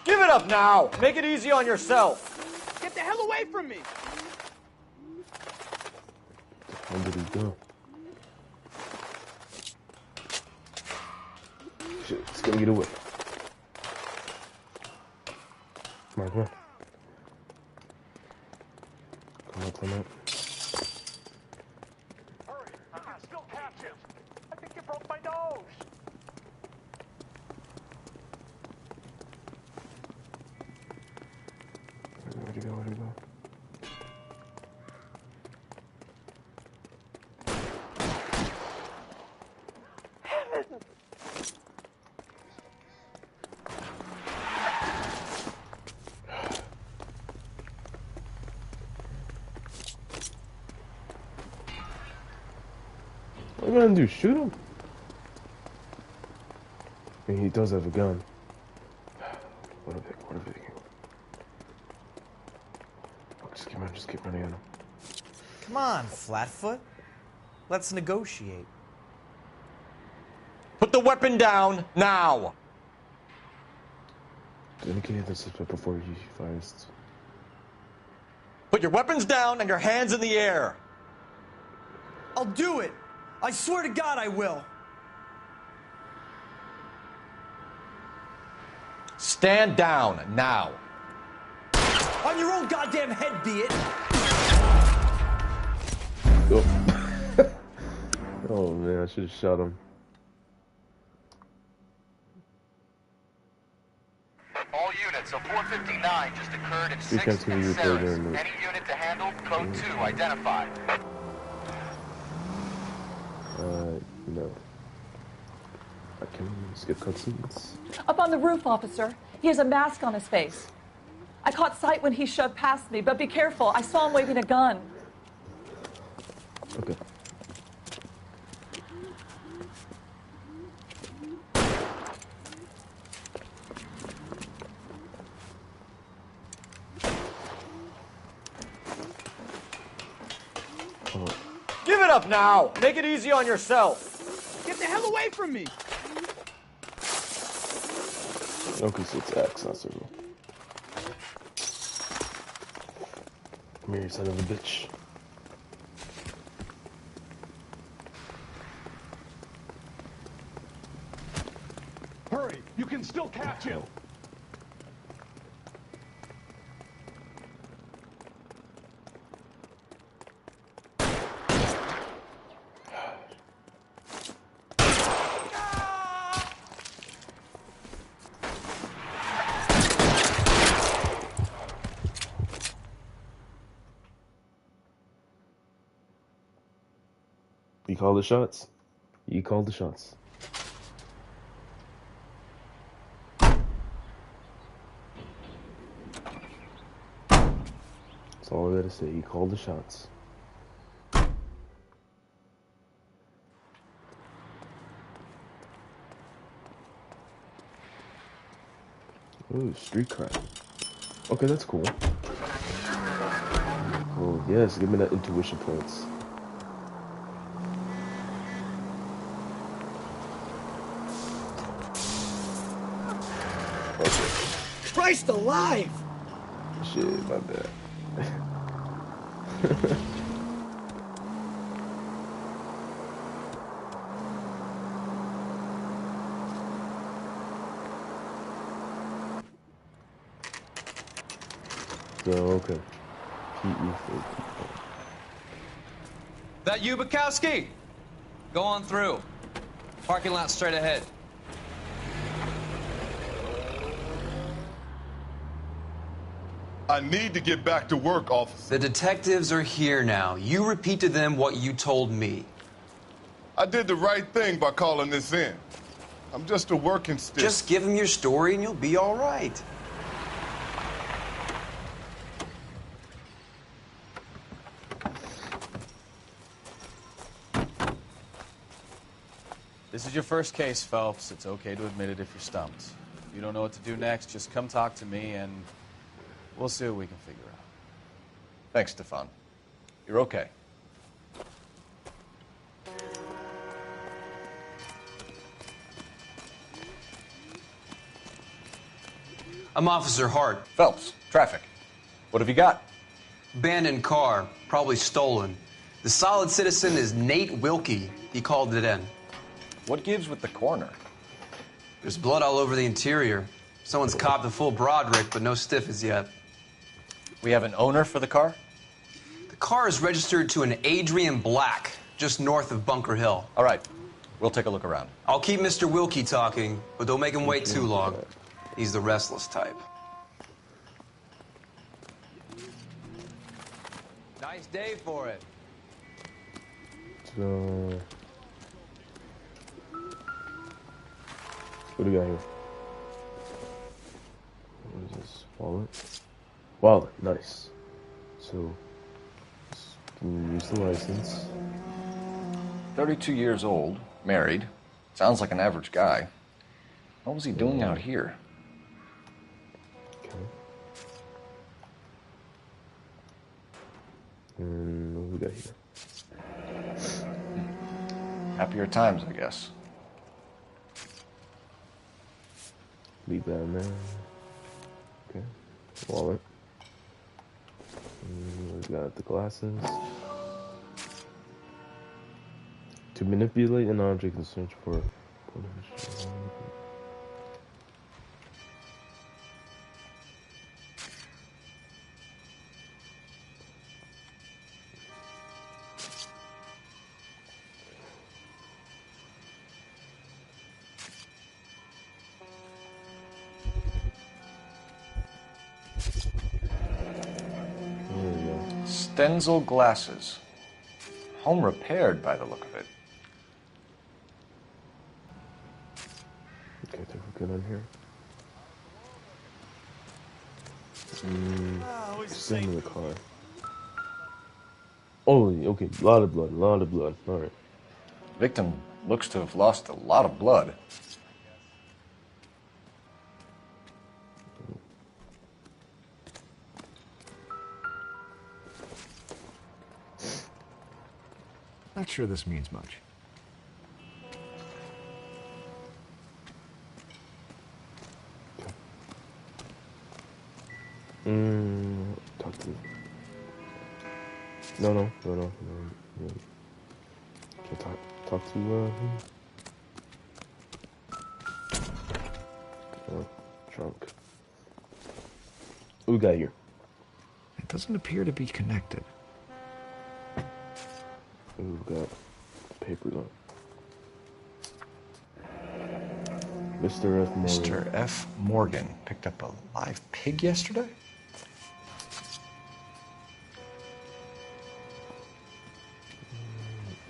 Give it up now! Make it easy on yourself! Get the hell away from me! Where did he go? Shit, it's gonna get away. Come on, come on. Come on, come on. Hurry, I can still catch him. I think you broke my nose. Where'd he go? Where'd he go? What are you gonna do? Shoot him? I mean, he does have a gun. What a big, what a big. Just keep running at him. Come on, Flatfoot. Let's negotiate. Put the weapon down, now! Indicate the suspect before he fires. Put your weapons down and your hands in the air! I'll do it! I swear to God I will! Stand down, now! On your own goddamn head, be it! Oh, oh man, I should have shot him. All units, a 459 just occurred at We can't 6th see and you Saris. there, no. Any unit to handle, code 2, identify. No. I can skip cutscenes. Up on the roof, officer. He has a mask on his face. I caught sight when he shoved past me, but be careful. I saw him waving a gun. Okay. Give it up now! Make it easy on yourself! Get the hell away from me! Okay, so it's X, not circle. Come here, son of a bitch. Hurry! You can still catch him! You call the shots. You call the shots. That's all I gotta say. You called the shots. Ooh, street crime. Okay, that's cool. Oh, yes, give me that intuition points. Okay. Christ alive! Shit, my bad. So, okay. That you, Bukowski? Go on through. Parking lot straight ahead. I need to get back to work, officer. The detectives are here now. You repeat to them what you told me. I did the right thing by calling this in. I'm just a working stick. Just give them your story and you'll be all right. This is your first case, Phelps. It's okay to admit it if you're stumped. If you don't know what to do next, just come talk to me and we'll see what we can figure out. Thanks, Stefan. You're okay. I'm Officer Hart. Phelps, traffic. What have you got? Abandoned car, probably stolen. The solid citizen is Nate Wilkie. He called it in. What gives with the corner? There's blood all over the interior. Someone's copped the full Broderick, but no stiff as yet. We have an owner for the car? The car is registered to an Adrian Black, just north of Bunker Hill. All right. We'll take a look around. I'll keep Mr. Wilkie talking, but don't make him wait too long. He's the restless type. Nice day for it. So, what do we got here? What is this? Wallet? Wallet, nice. So, use the license. 32 years old, married. Sounds like an average guy. What was he doing out here? Okay. And what do we got here? Happier times, I guess. Leave that in there. Okay. Wallet. And we got the glasses. To manipulate an object and search for. Stenzel glasses. Home repaired by the look of it. Okay, I think we're good on here. Still in the car. Oh, okay. A lot of blood. A lot of blood. All right. Victim looks to have lost a lot of blood. Not sure this means much. Talk to me. No. Can't talk to him. Oh, drunk. What we got here? It doesn't appear to be connected. We've got papers on. Mr. F. Morgan. Mr. F. Morgan picked up a live pig yesterday?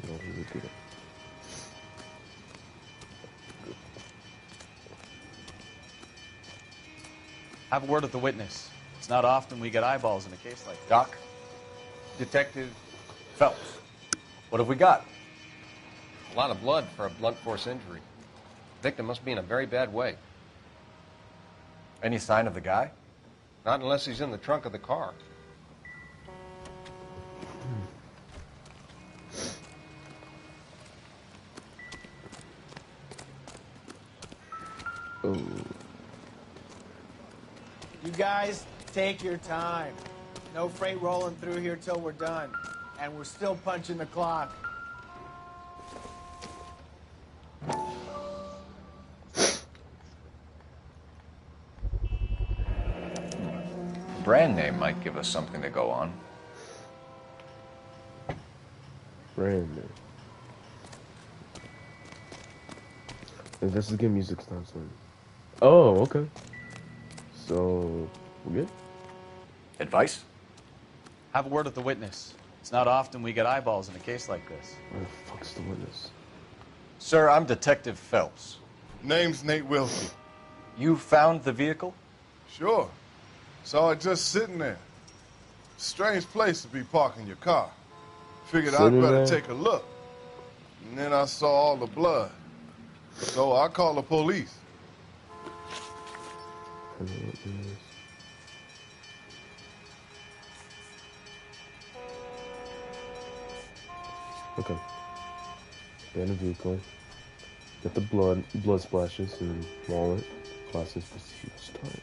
No, he didn't. Have a word with the witness. It's not often we get eyeballs in a case like this. Doc? Detective Phelps. What have we got? A lot of blood for a blunt force injury. Victim must be in a very bad way. Any sign of the guy? Not unless he's in the trunk of the car. Oh. You guys, take your time. No freight rolling through here till we're done. And we're still punching the clock. Brand name might give us something to go on. Brand name. Investigate music stop sign. Oh, okay. So, we good? Advice? Have a word with the witness. It's not often we get eyeballs in a case like this. Where the fuck's the witness? Sir, I'm Detective Phelps. Name's Nate Wilkie. You found the vehicle? Sure. Saw it just sitting there. Strange place to be parking your car. Figured I'd better take a look. And then I saw all the blood. So I called the police. Okay. Ban the vehicle. Get the blood splashes and wallet. Classes perceived start.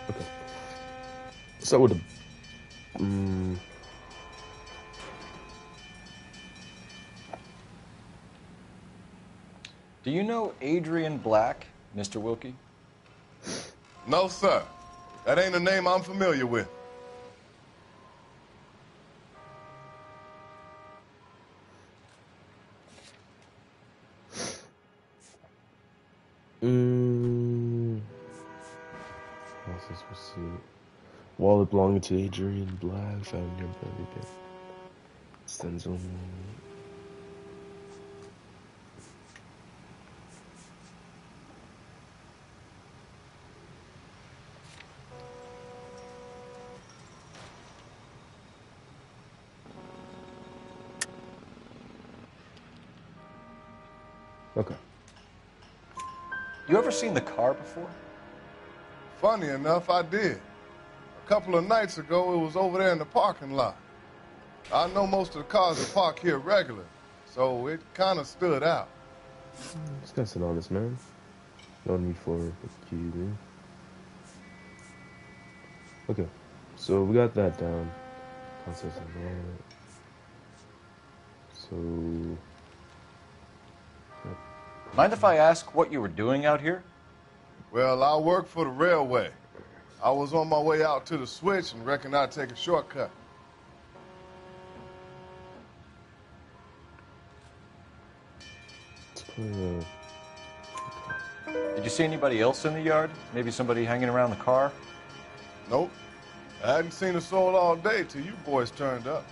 Okay. Start with the Do you know Adrian Black, Mr. Wilkie? No, sir. That ain't a name I'm familiar with. Classes perceived. Wallet belonging to Adrian Black found near belly bit. Extends on. Okay. You ever seen the car before? Funny enough, I did. A couple of nights ago, it was over there in the parking lot. I know most of the cars are parked here regular, so it kind of stood out. This guy's an honest man. No need for accusing. Okay, so we got that down. Concepts of that. So. Mind if I ask what you were doing out here? Well, I work for the railway. I was on my way out to the switch and reckoned I'd take a shortcut. Did you see anybody else in the yard? Maybe somebody hanging around the car? Nope. I hadn't seen a soul all day till you boys turned up.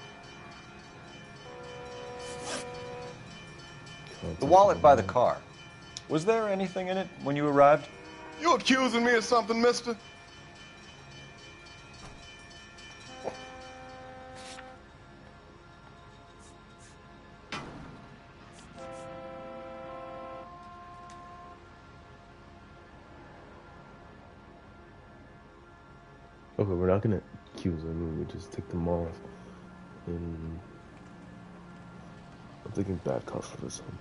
The wallet by the car. Was there anything in it when you arrived? You accusing me of something, mister? Okay, we're not gonna accuse them. We just take them off. And I'm thinking bad cops for this one.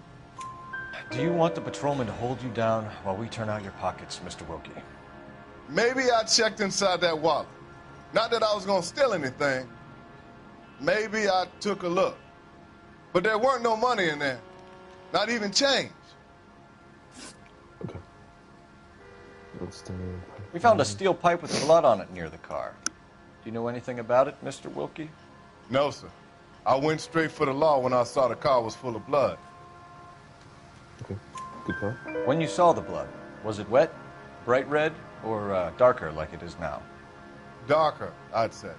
Do you want the patrolman to hold you down while we turn out your pockets, Mr. Wilkie? Maybe I checked inside that wallet. Not that I was gonna steal anything. Maybe I took a look. But there weren't no money in there. Not even change. Okay. Let's do... We found a steel pipe with blood on it near the car. Do you know anything about it, Mr. Wilkie? No, sir. I went straight for the law when I saw the car was full of blood. Okay. Good call. When you saw the blood, was it wet, bright red, or darker like it is now? Darker, I'd say.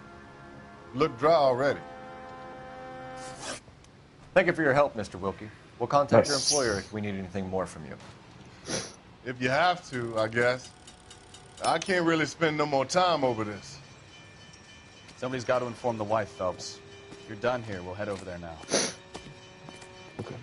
Looked dry already. Thank you for your help, Mr. Wilkie. We'll contact your Yes. employer if we need anything more from you. If you have to, I guess. I can't really spend no more time over this. Somebody's got to inform the wife, Phelps. If you're done here, we'll head over there now. Okay.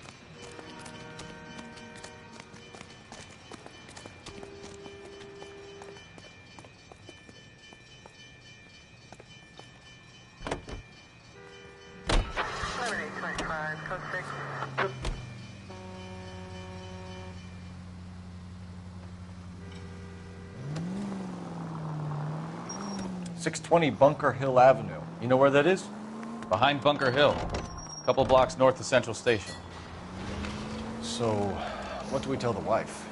.620 Bunker Hill Avenue. You know where that is? Behind Bunker Hill, a couple blocks north of Central Station. So, what do we tell the wife?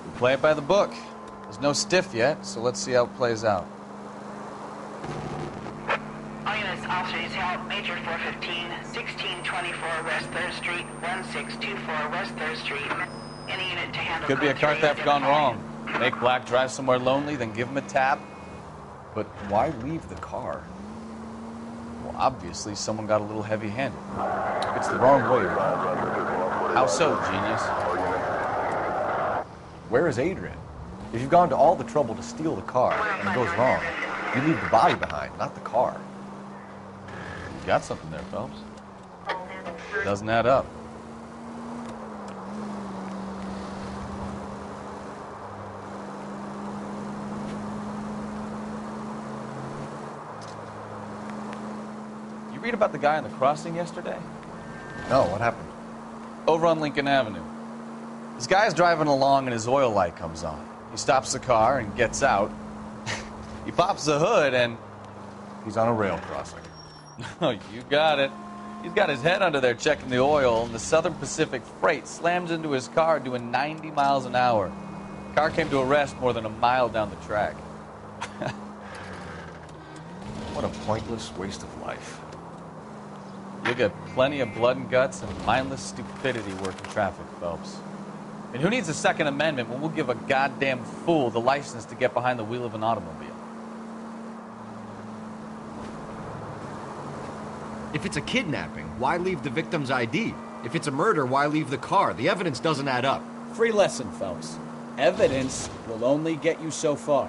We play it by the book. There's no stiff yet, so let's see how it plays out. All units, officers help. Major 415, 1624 West 3rd Street, 1624 West 3rd Street. Any unit to handle. Could be a code car 3, theft gone identify. wrong. Make Black drive somewhere lonely, then give him a tab. But why leave the car? Well, obviously, someone got a little heavy-handed. It's the wrong way, Rob. How so, genius? Where is Adrian? If you've gone to all the trouble to steal the car and it goes wrong, you leave the body behind, not the car. You got something there, Phelps. Doesn't add up. You read about the guy on the crossing yesterday? No, what happened? Over on Lincoln Avenue. This guy's driving along and his oil light comes on. He stops the car and gets out. He pops the hood and... He's on a rail crossing. Oh, you got it. He's got his head under there checking the oil, and the Southern Pacific Freight slams into his car doing 90 miles an hour. Car came to a rest more than a mile down the track. What a pointless waste of life. You'll get plenty of blood and guts and mindless stupidity working traffic, Phelps. And who needs a Second Amendment when we'll give a goddamn fool the license to get behind the wheel of an automobile? If it's a kidnapping, why leave the victim's ID? If it's a murder, why leave the car? The evidence doesn't add up. Free lesson, Phelps. Evidence will only get you so far.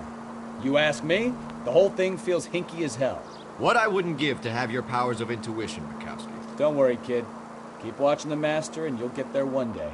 You ask me, the whole thing feels hinky as hell. What I wouldn't give to have your powers of intuition, Bukowski. Don't worry, kid. Keep watching the master and you'll get there one day.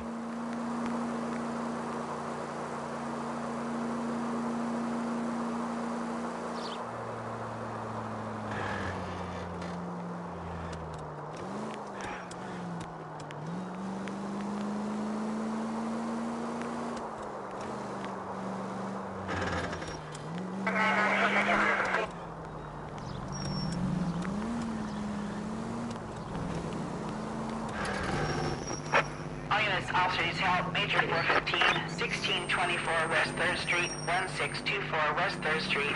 All units, officers help. Major 415, 1624 West 3rd Street, 1624 West 3rd Street.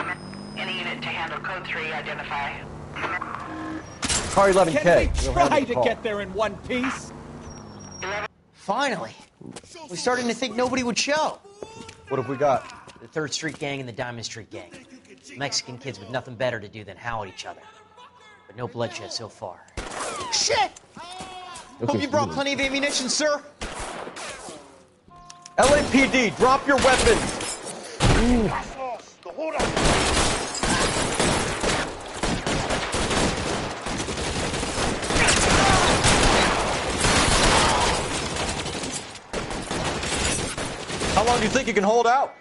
Any unit to handle code 3, identify. Car 11K. Can we We'll try handle the to call. get there in one piece? Finally. We're starting to think nobody would show. What have we got? The 3rd Street Gang and the Diamond Street Gang. Mexican kids with nothing better to do than howl at each other. But no bloodshed so far. Shit! Hope you brought plenty of ammunition, sir. LAPD, drop your weapons! How long do you think you can hold out?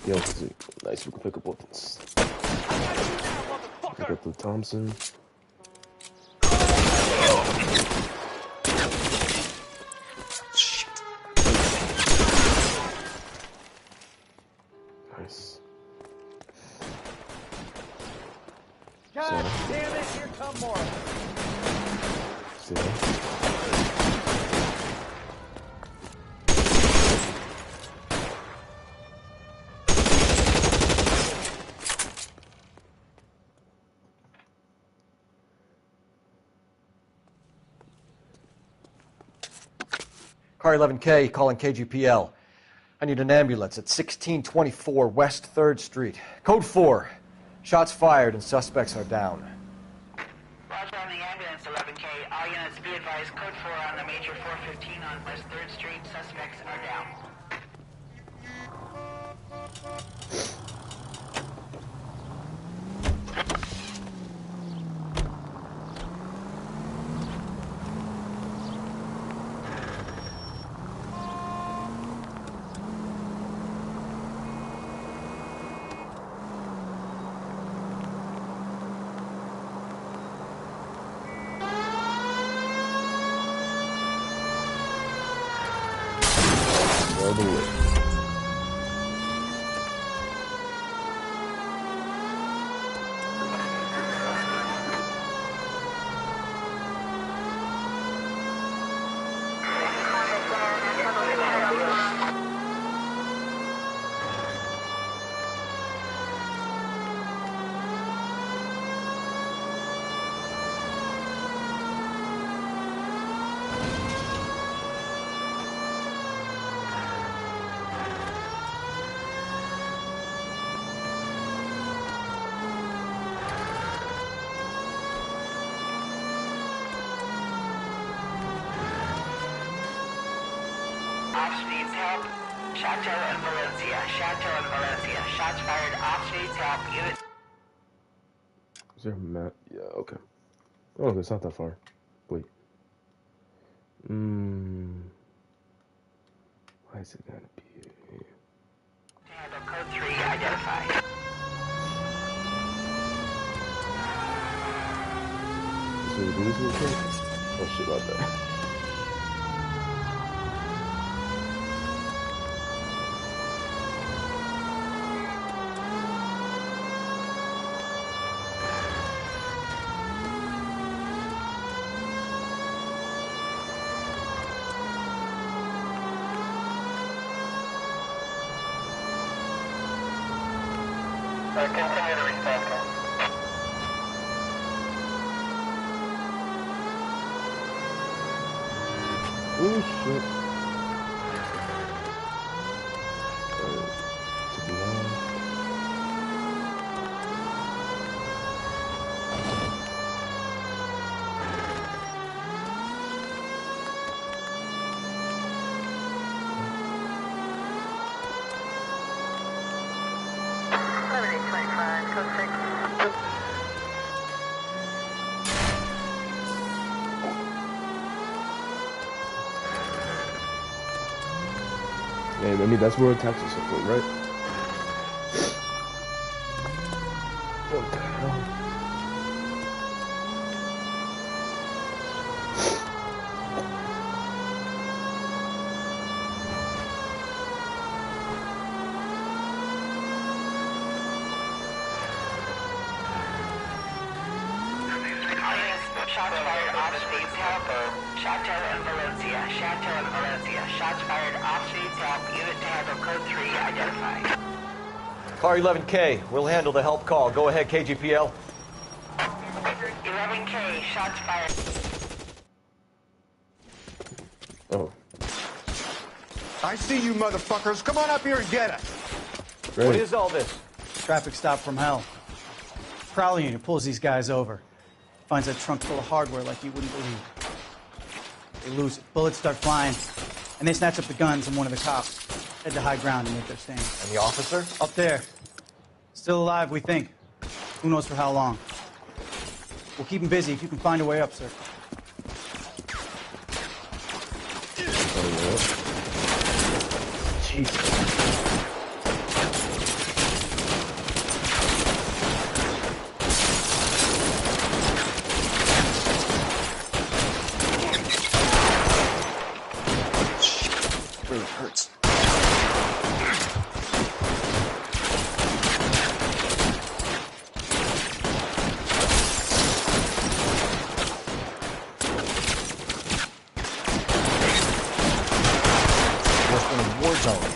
Yo, nice, we can pick up weapons. Pick up the Thompson. Nice. God damn it, here come more. See that? Car 11K calling KGPL. I need an ambulance at 1624 West 3rd Street. Code 4. Shots fired and suspects are down. Roger on the ambulance, 11K. All units be advised, code 4 on the major 415 on West 3rd Street. Suspects are down. All the way. Ops needs help. Chateau and Valencia. Chateau and Valencia. Shots fired. Ops needs help. Unit. Is there a map? Yeah, okay. Oh, it's not that far. Wait. Why is it gotta be here? Handle code 3 identified. So we do this real quick? Oh shit, about that. Continue to respond. Oh shit. To the left. And I mean, that's where attacks are support, right? What the hell? Shots fired off speeds help. Chateau and Valencia. Chateau and Valencia. Shots fired off speeds help. Unit to handle code 3 identified. Car 11K, we'll handle the help call. Go ahead, KGPL. 11K. Shots fired. Oh. I see you motherfuckers. Come on up here and get us. Great. What is all this? Traffic stop from hell. Prowler unit pulls these guys over. Finds a trunk full of hardware like you wouldn't believe. They lose it. Bullets start flying. And they snatch up the guns and one of the cops. Head to high ground and make their stand. And the officer? Up there. Still alive, we think. Who knows for how long. We'll keep him busy if you can find a way up, sir. Jesus. hurts. Worse than a war zone.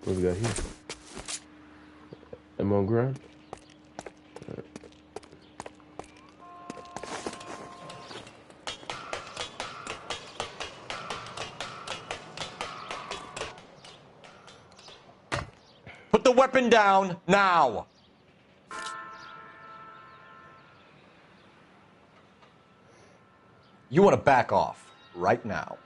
What we got here? Am I on ground? Put the weapon down now. You want to back off right now.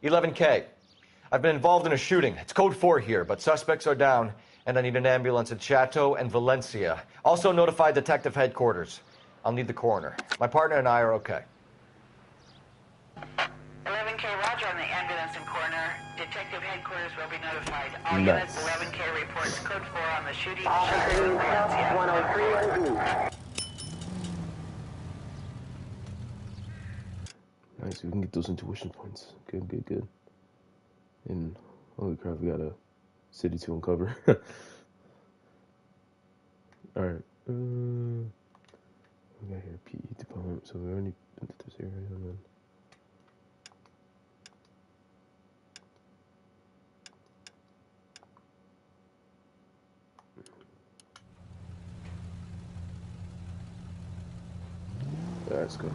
"11K. I've been involved in a shooting. It's code 4 here, but suspects are down, and I need an ambulance at Chateau and Valencia. Also notify detective headquarters. I'll need the coroner. My partner and I are okay." 11K, roger on the ambulance and coroner. Detective headquarters will be notified. All units, 11K reports code 4 on the shooting. Chateau, Valencia. Nice, we can get those intuition points. Good, good, good. And holy crap, we got a city to uncover. Alright. We got here PE department, so we already been to this area and then. That's good.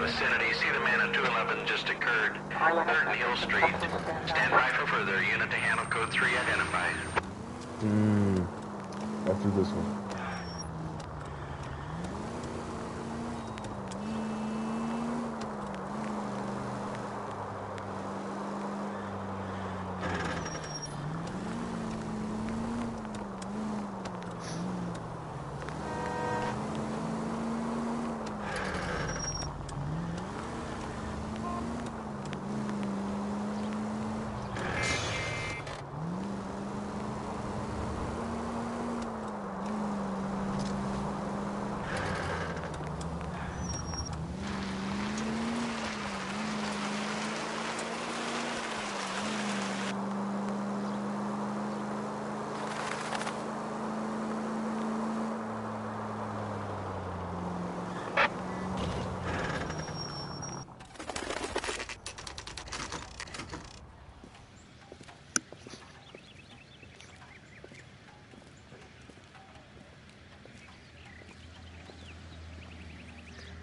Vicinity, see the man at 211 just occurred. 3rd Neal Street. Stand by for further. Unit to handle code 3 identified. After this one.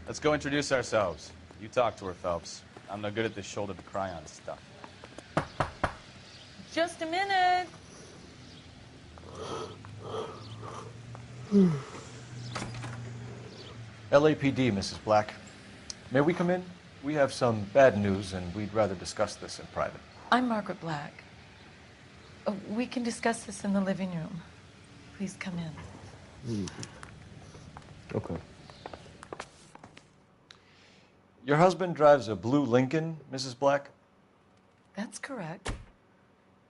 Let's go introduce ourselves. You talk to her, Phelps. I'm no good at this shoulder to cry on stuff. Just a minute. LAPD, Mrs. Black. May we come in? We have some bad news, and we'd rather discuss this in private. I'm Margaret Black. We can discuss this in the living room. Please come in. Okay. Your husband drives a blue Lincoln, Mrs. Black? That's correct.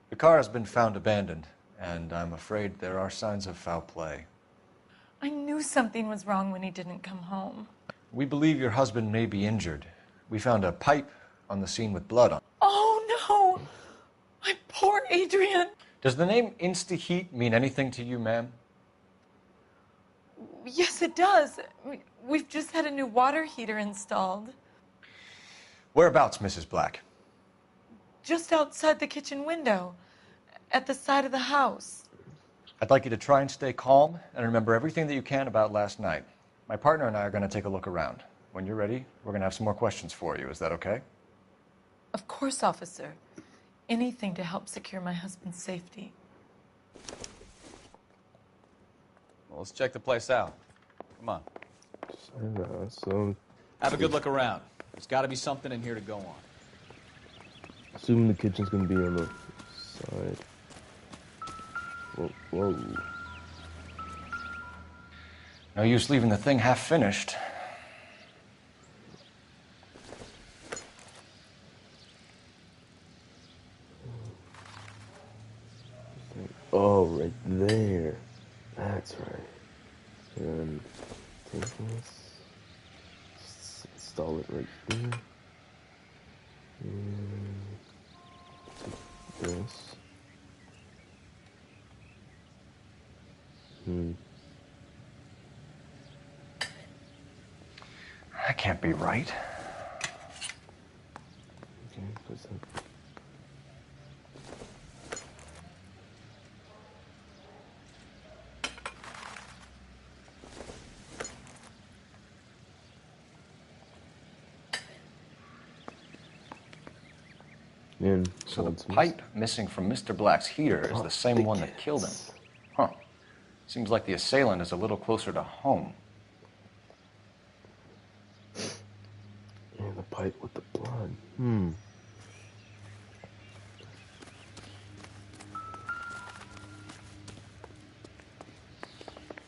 The car has been found abandoned, and I'm afraid there are signs of foul play. I knew something was wrong when he didn't come home. We believe your husband may be injured. We found a pipe on the scene with blood on it. Oh, no! My poor Adrian! Does the name Insta-Heat mean anything to you, ma'am? Yes, it does. We've just had a new water heater installed. Whereabouts, Mrs. Black? Just outside the kitchen window, at the side of the house. I'd like you to try and stay calm and remember everything that you can about last night. My partner and I are going to take a look around. When you're ready, we're going to have some more questions for you. Is that okay? Of course, officer. Anything to help secure my husband's safety. Well, let's check the place out. Come on. So, Have a good look around. There's got to be something in here to go on. assuming the kitchen's gonna be on the side. Whoa. No use leaving the thing half finished. Oh, right there. That's right. And take this. Install it right there. And take this. That can't be right. Okay, what's that? And so the pipe missing from Mr. Black's heater is the same one that killed him. Huh. Seems like the assailant is a little closer to home. And the pipe with the blood.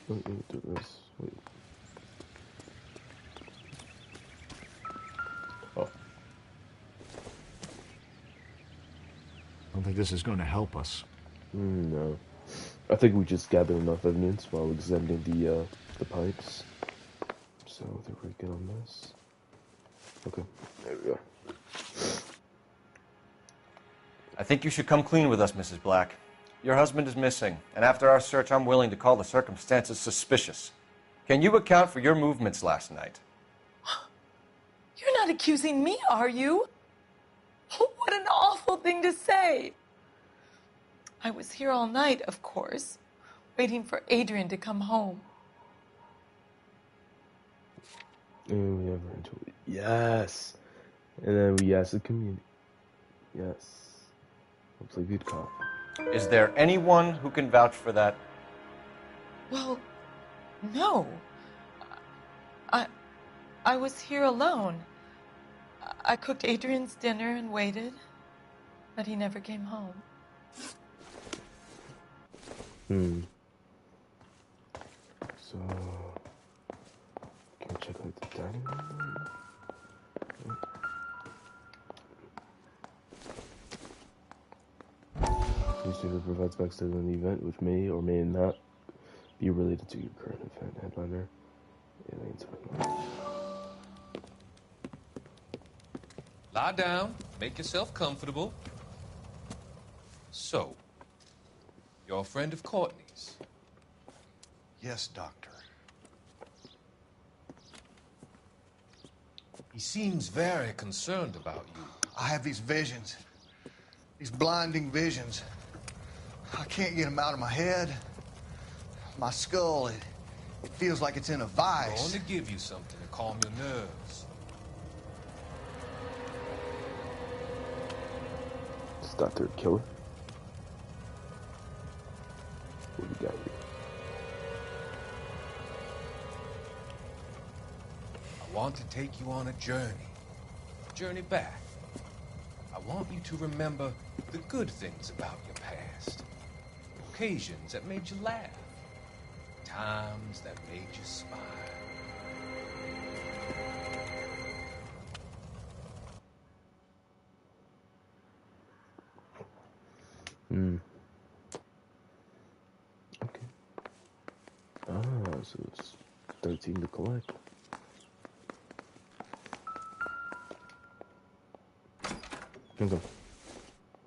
Let me do this. Wait. I don't think this is going to help us. No. I think we just gathered enough evidence while examining the pipes. So they're pretty good on this. Okay, there we go. I think you should come clean with us, Mrs. Black. Your husband is missing, and after our search, I'm willing to call the circumstances suspicious. Can you account for your movements last night? You're not accusing me, are you? What an awful thing to say. I was here all night, of course, waiting for Adrian to come home. And we have her into it. Yes. And then we asked the community. Yes. Looks like a good cop. Is there anyone who can vouch for that? Well, no. I was here alone. I cooked Adrian's dinner and waited, but he never came home. So, can we check out the dining room? Newspaper provides backstory on the event, which may or may not be related to your current event. Headliner. Aliens. Lie down. Make yourself comfortable. So, you're a friend of Courtney's? Yes, Doctor. He seems very concerned about you. I have these visions. These blinding visions. I can't get them out of my head. My skull, it feels like it's in a I'm vice. going to give you something to calm your nerves. Is that third killer? What do we got here? I want to take you on a journey back. I want you to remember the good things about your past. Occasions that made you laugh, Times that made you smile. Okay. Ah, so it's 13 to collect. Okay.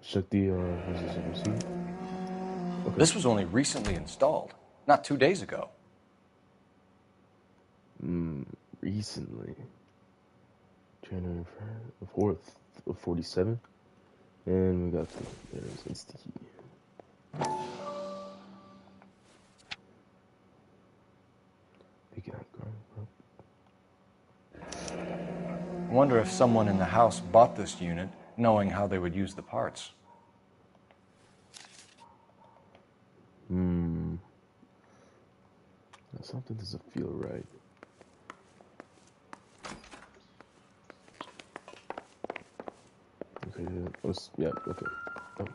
Check the receipt. Okay. This was only recently installed, not 2 days ago. Recently. January 4th of 47. And we got there's the key. I wonder if someone in the house bought this unit knowing how they would use the parts. Something doesn't feel right. Okay, yeah, okay. Oh.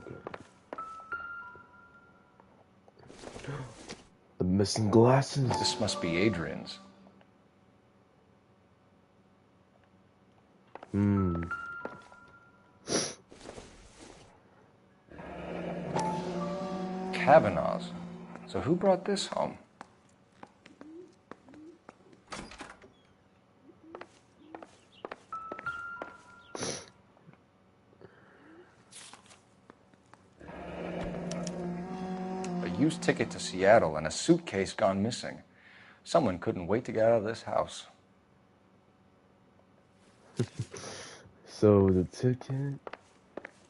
Okay. The missing glasses. This must be Adrian's. Kavanaugh's. So who brought this home? A used ticket to Seattle and a suitcase gone missing. Someone couldn't wait to get out of this house. So the ticket,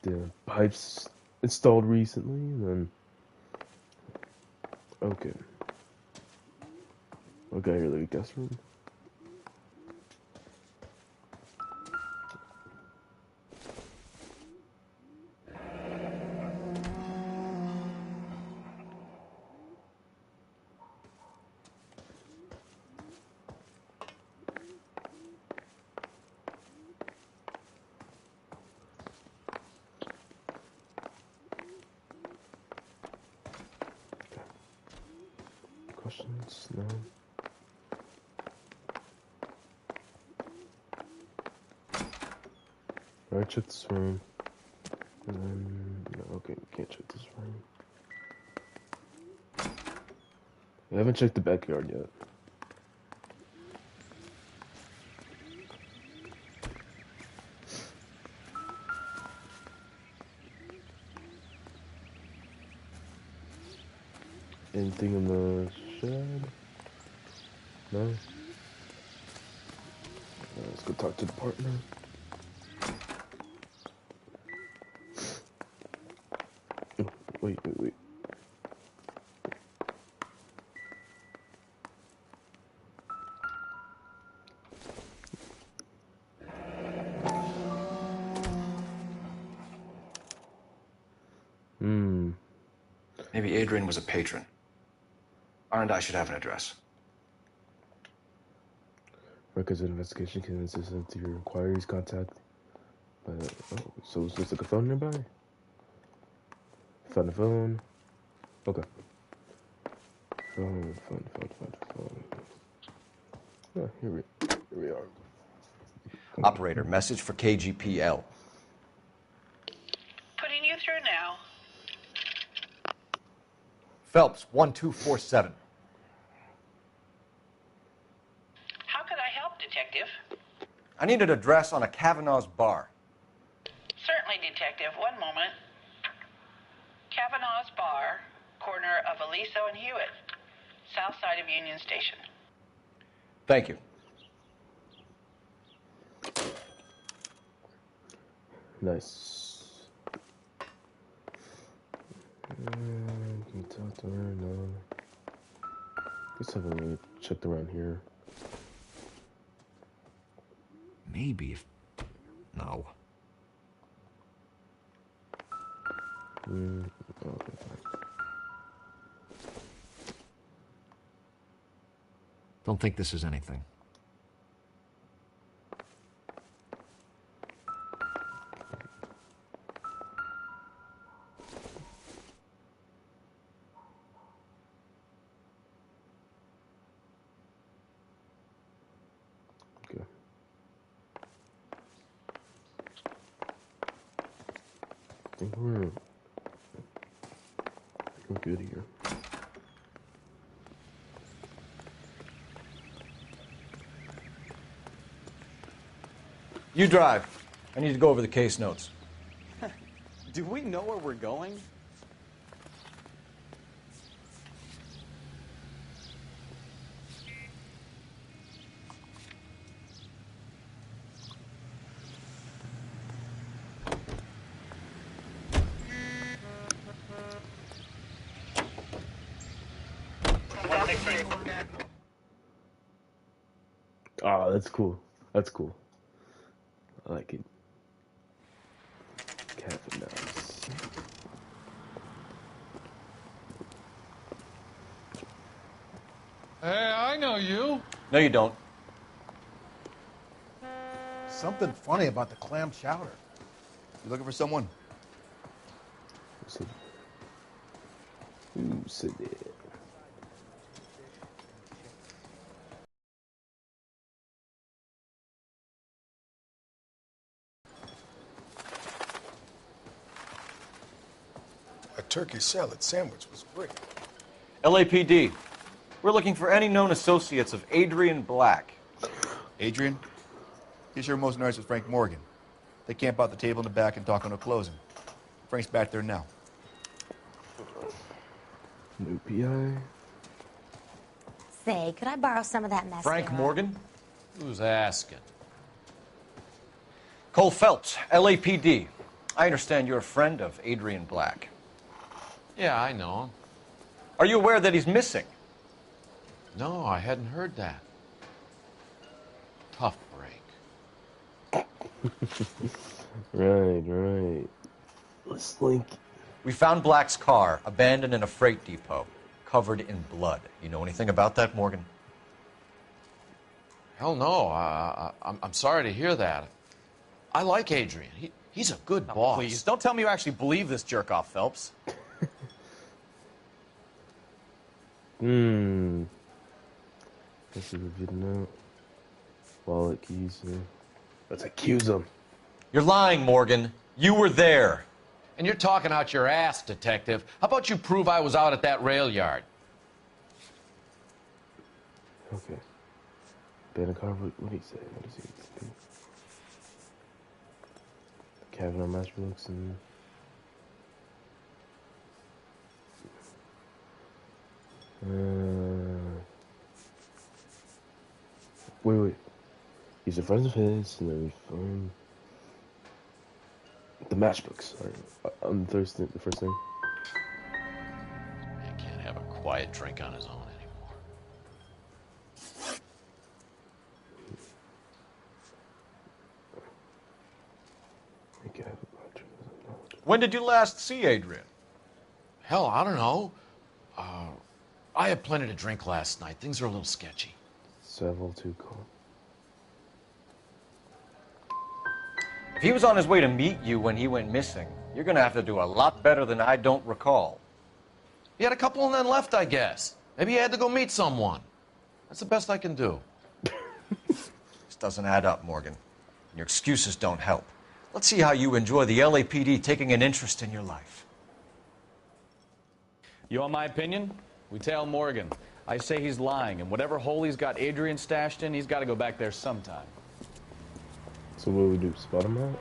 the pipes installed recently, and then okay. Okay, here the guest room. Questions? No. Alright, check this room. And then, no, okay, we can't check this room. We haven't checked the backyard yet. Anything in the shed? No? Let's go talk to the partner. Oh, wait. Maybe Adrian was a patron. R&I should have an address. Records of investigation can assist to your inquiries. Contact. So it's just like a phone nearby? Found a phone. Okay. Phone. Oh, here we are. Operator, message for KGPL. Putting you through now. Phelps, 1247. How could I help, Detective? I need an address on a Kavanaugh's bar. Certainly, Detective. One moment. Kavanaugh's Bar, corner of Aliso and Hewitt, south side of Union Station. Thank you. Nice. Can you talk to her? No. Guess I haven't really checked around here. Maybe if... No. Okay, fine. Don't think this is anything. think we're good here. You drive. I need to go over the case notes. Do we know where we're going? Oh, that's cool. That's cool. I like it. Cafe Mouse. Hey, I know you. No, you don't. Something funny about the clam chowder. You looking for someone? Who said that? A turkey salad sandwich was great. LAPD. We're looking for any known associates of Adrian Black. Adrian? He's here most nights with Frank Morgan. They camp out the table in the back and talk on a closing. Frank's back there now. No PI. Say, could I borrow some of that mascara? Frank Morgan? Who's asking? Cole Phelps, LAPD. I understand you're a friend of Adrian Black. Yeah, I know him. Are you aware that he's missing? No, I hadn't heard that. Tough break. Right. Let's link. We found Black's car abandoned in a freight depot, covered in blood. You know anything about that, Morgan? Hell no. I'm sorry to hear that. I like Adrian. He's a good boss. Please, don't tell me you actually believe this jerk-off, Phelps. This is a good note. Wallet, keys. Let's accuse him. You're lying, Morgan. You were there. And you're talking out your ass, detective. How about you prove I was out at that rail yard? Okay. Abandoned car, what did he say? What does he say? Kavanaugh matchbooks and... Wait. He's a friend of his, and then we found the matchbooks. On the first thing. Man can't have a quiet drink on his own anymore. When did you last see Adrian? Hell, I don't know. I had plenty to drink last night. Things are a little sketchy. Several too cold. If he was on his way to meet you when he went missing, you're going to have to do a lot better than I don't recall. He had a couple and then left, I guess. Maybe he had to go meet someone. That's the best I can do. This doesn't add up, Morgan. Your excuses don't help. Let's see how you enjoy the LAPD taking an interest in your life. You want my opinion? We tail Morgan. I say he's lying, and whatever hole he's got Adrian stashed in, he's got to go back there sometime. So what do we do? Spot him out?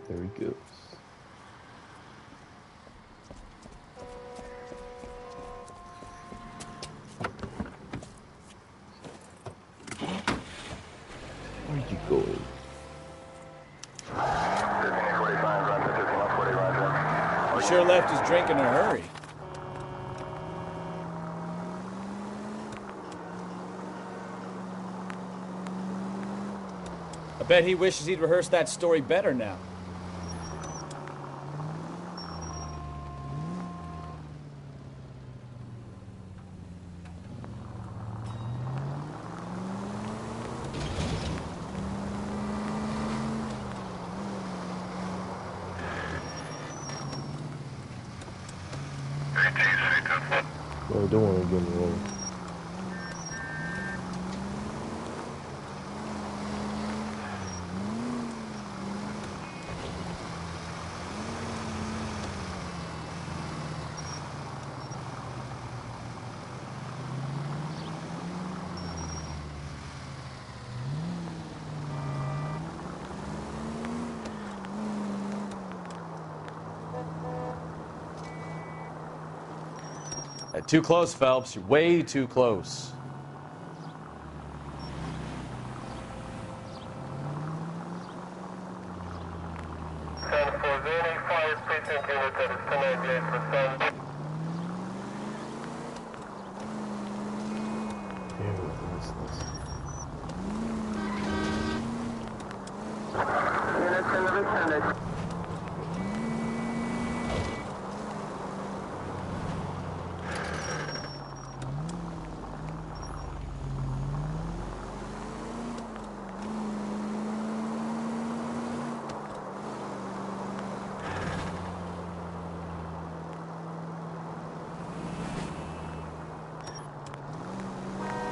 There he goes. Where are you going? He sure left his drink in a hurry. I bet he wishes he'd rehearsed that story better now. Well, I don't want to get in the roll. Too close, Phelps. You're way too close.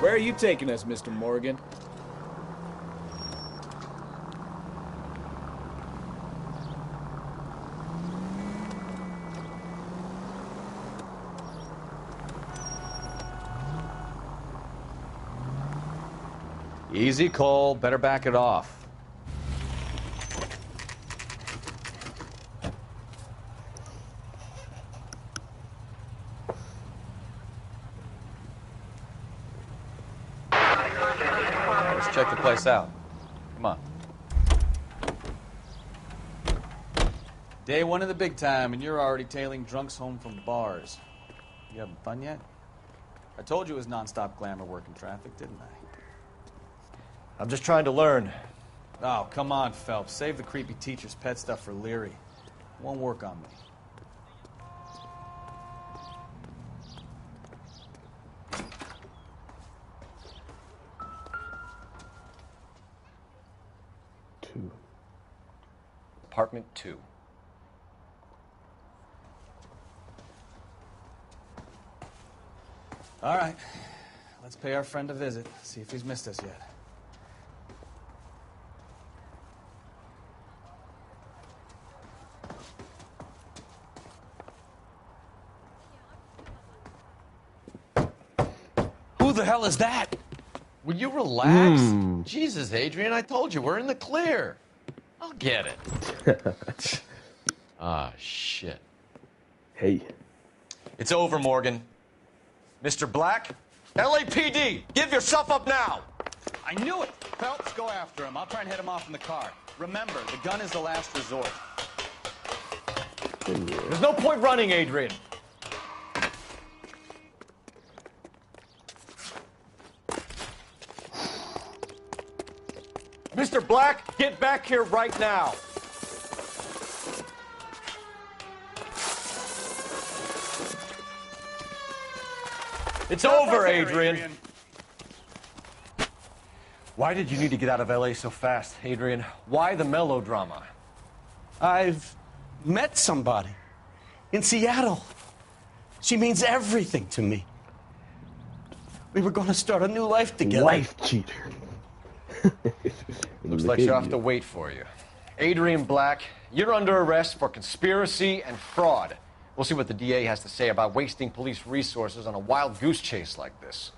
Where are you taking us, Mr. Morgan? Easy, Cole. Better back it off. Let's check the place out. Come on. Day one of the big time, and you're already tailing drunks home from bars. You having fun yet? I told you it was nonstop glamour work in traffic, didn't I? I'm just trying to learn. Oh, come on, Phelps. Save the creepy teacher's pet stuff for Leary. It won't work on me. Apartment 2. All right. Let's pay our friend a visit. See if he's missed us yet. Who the hell is that? Will you relax? Jesus, Adrian, I told you, we're in the clear. I'll get it. Ah, shit. Hey. It's over, Morgan. Mr. Black, LAPD, give yourself up now! I knew it! Phelps, go after him. I'll try and head him off in the car. Remember, the gun is the last resort. There's no point running, Adrian. Mr. Black, get back here right now. It's over, Adrian. Why did you need to get out of LA so fast, Adrian? Why the melodrama? I've met somebody in Seattle. She means everything to me. We were going to start a new life together. Wife cheater. Looks like she'll have to wait for you. Adrian Black, you're under arrest for conspiracy and fraud. We'll see what the DA has to say about wasting police resources on a wild goose chase like this.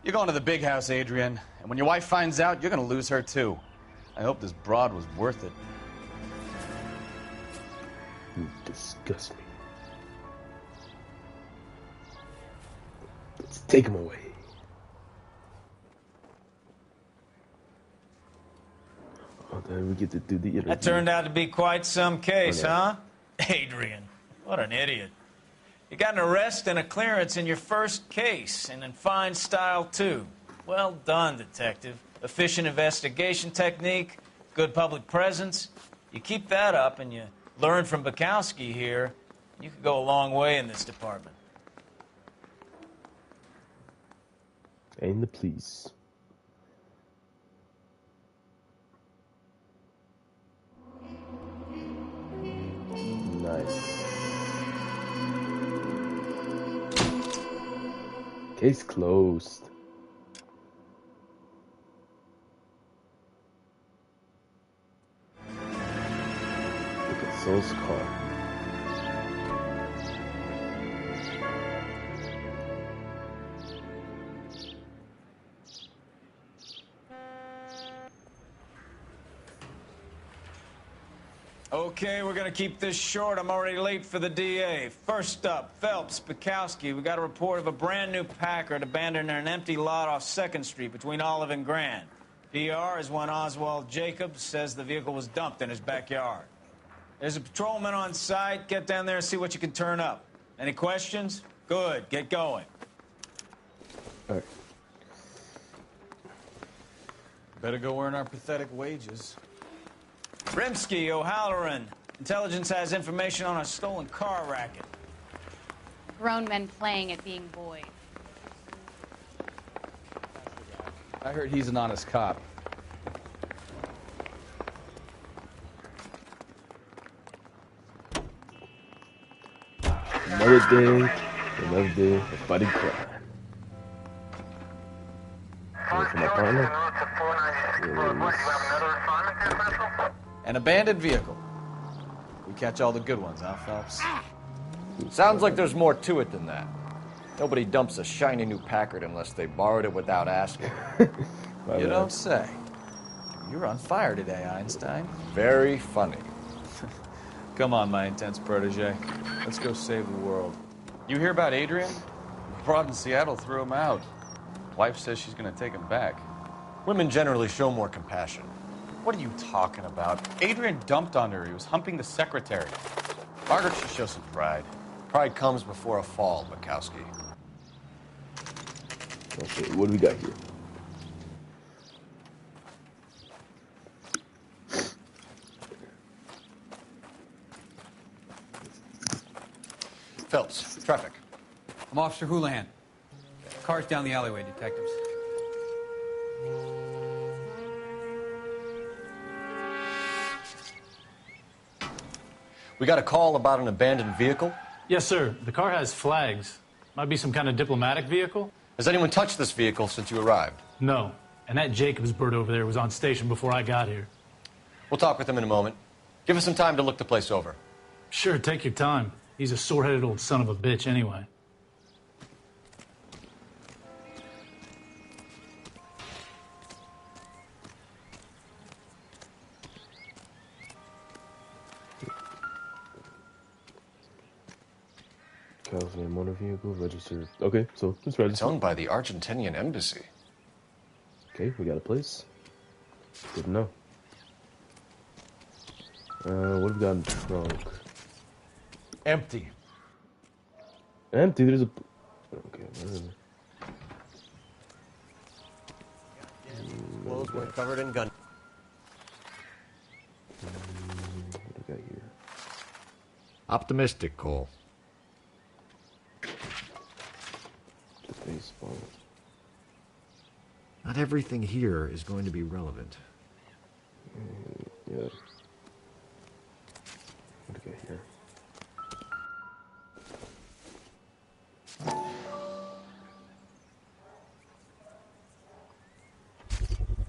You're going to the big house, Adrian. And when your wife finds out, you're going to lose her, too. I hope this broad was worth it. You disgust me. Let's take him away. Oh, then we get to do the interview. That turned out to be quite some case, huh? Adrian, what an idiot. You got an arrest and a clearance in your first case, and in fine style, too. Well done, detective. Efficient investigation technique, good public presence. You keep that up and you learn from Bukowski here, you could go a long way in this department. And the police. Nice. Case closed. Look at Soul's car. Okay, we're gonna keep this short. I'm already late for the DA. First up, Phelps, Bukowski. We got a report of a brand new Packard abandoned in an empty lot off 2nd Street between Olive and Grand. PR is one Oswald Jacobs says the vehicle was dumped in his backyard. There's a patrolman on site. Get down there and see what you can turn up. Any questions? Good. Get going. All right. Better go earn our pathetic wages. Rimsky, O'Halloran. Intelligence has information on a stolen car racket. Grown men playing at being boys. I heard he's an honest cop. Another day of fighting crime. And for my partner, An abandoned vehicle. We catch all the good ones, huh, Phelps? Sounds like there's more to it than that. Nobody dumps a shiny new Packard unless they borrowed it without asking. You don't say. You're on fire today, Einstein. Very funny. Come on, my intense protege. Let's go save the world. You hear about Adrian? Broad in Seattle threw him out. Wife says she's gonna take him back. Women generally show more compassion. What are you talking about? Adrian dumped on her. He was humping the secretary. Margaret should show some pride. Pride comes before a fall, Bukowski. Okay, what do we got here? Phelps, traffic. I'm Officer Houlihan. Car's down the alleyway, detectives. We got a call about an abandoned vehicle? Yes, sir. The car has flags. Might be some kind of diplomatic vehicle. Has anyone touched this vehicle since you arrived? No. And that Jacobs bird over there was on station before I got here. We'll talk with him in a moment. Give us some time to look the place over. Sure, take your time. He's a sore-headed old son of a bitch anyway. California motor vehicle registered. Okay, so it's registered. It's owned by the Argentinian embassy. Okay, we got a place. Good to know. What have we got in the trunk? Empty. Empty? There's a... Okay, whatever. Clothes were covered in gun. What do we got here? Optimistic, Cole. The baseball. Not everything here is going to be relevant. Yeah. What do we got here?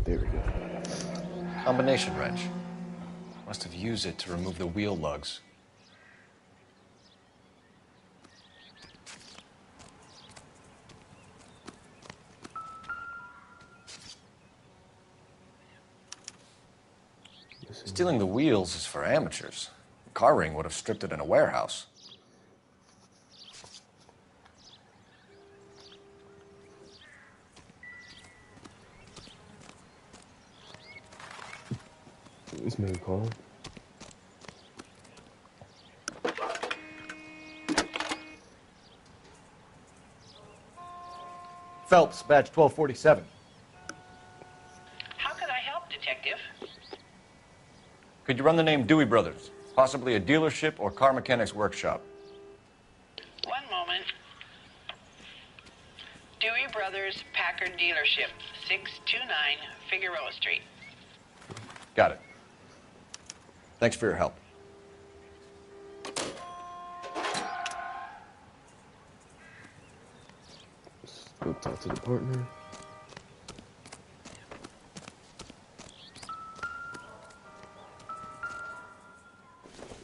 There we go. Combination wrench. Must have used it to remove the wheel lugs. Stealing the wheels is for amateurs. The car ring would have stripped it in a warehouse. Let's make a call. Phelps, badge 1247. How can I help, Detective? Could you run the name Dewey Brothers? Possibly a dealership or car mechanics workshop. One moment. Dewey Brothers Packard Dealership, 629 Figueroa Street. Got it. Thanks for your help. Let's Go talk to the partner.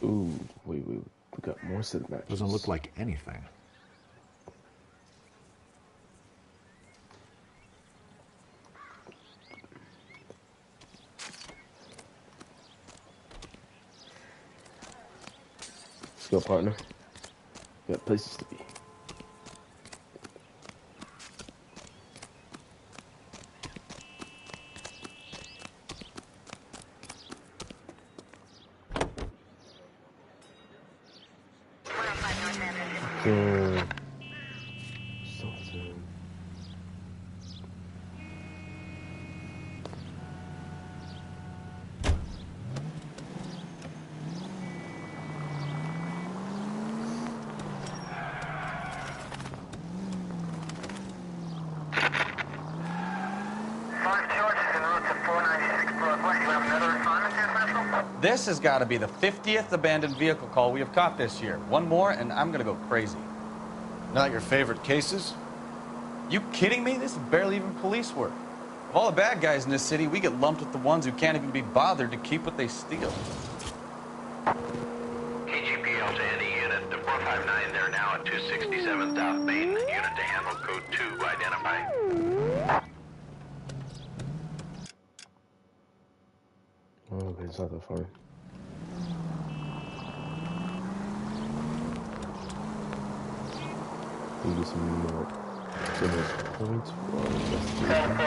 Ooh, wait. We got more set matches. Doesn't look like anything. Let's go, partner. We got places to be. Something. This has got to be the 50th abandoned vehicle call we have caught this year. One more, and I'm going to go crazy. Not your favorite cases? You kidding me? This is barely even police work. Of all the bad guys in this city, we get lumped with the ones who can't even be bothered to keep what they steal. KGPL to any unit. The 459, they're now at 267 South Main. Unit to handle code 2. Identify. Oh, okay, it's not that far. We get some more points for our investigation.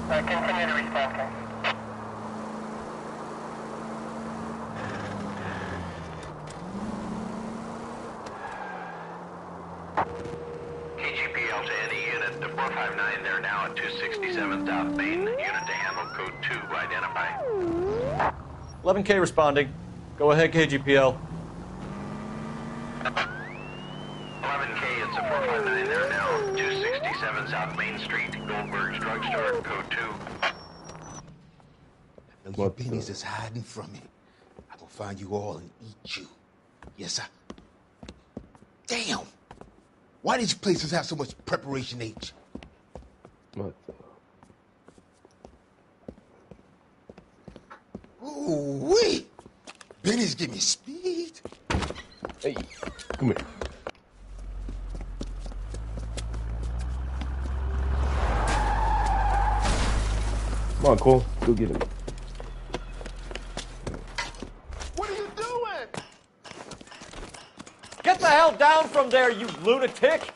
Continue to respond, Ken. KGPL to any unit. The 459, they're now at 267 South Main. Unit to handle code 2. Identify. 11K responding. Go ahead, KGPL. 11K, it's a 459, they're now 267 South Main Street, Goldberg's Drugstore, code 2. Now you Benny's is hiding from me. I'm gonna find you all and eat you. Yes, sir. Damn! Why these places have so much preparation H? What the? Ooh wee! Benny's give me speed. Hey, come here. Come on, Cole. Go get him. What are you doing? Get the hell down from there, you lunatic!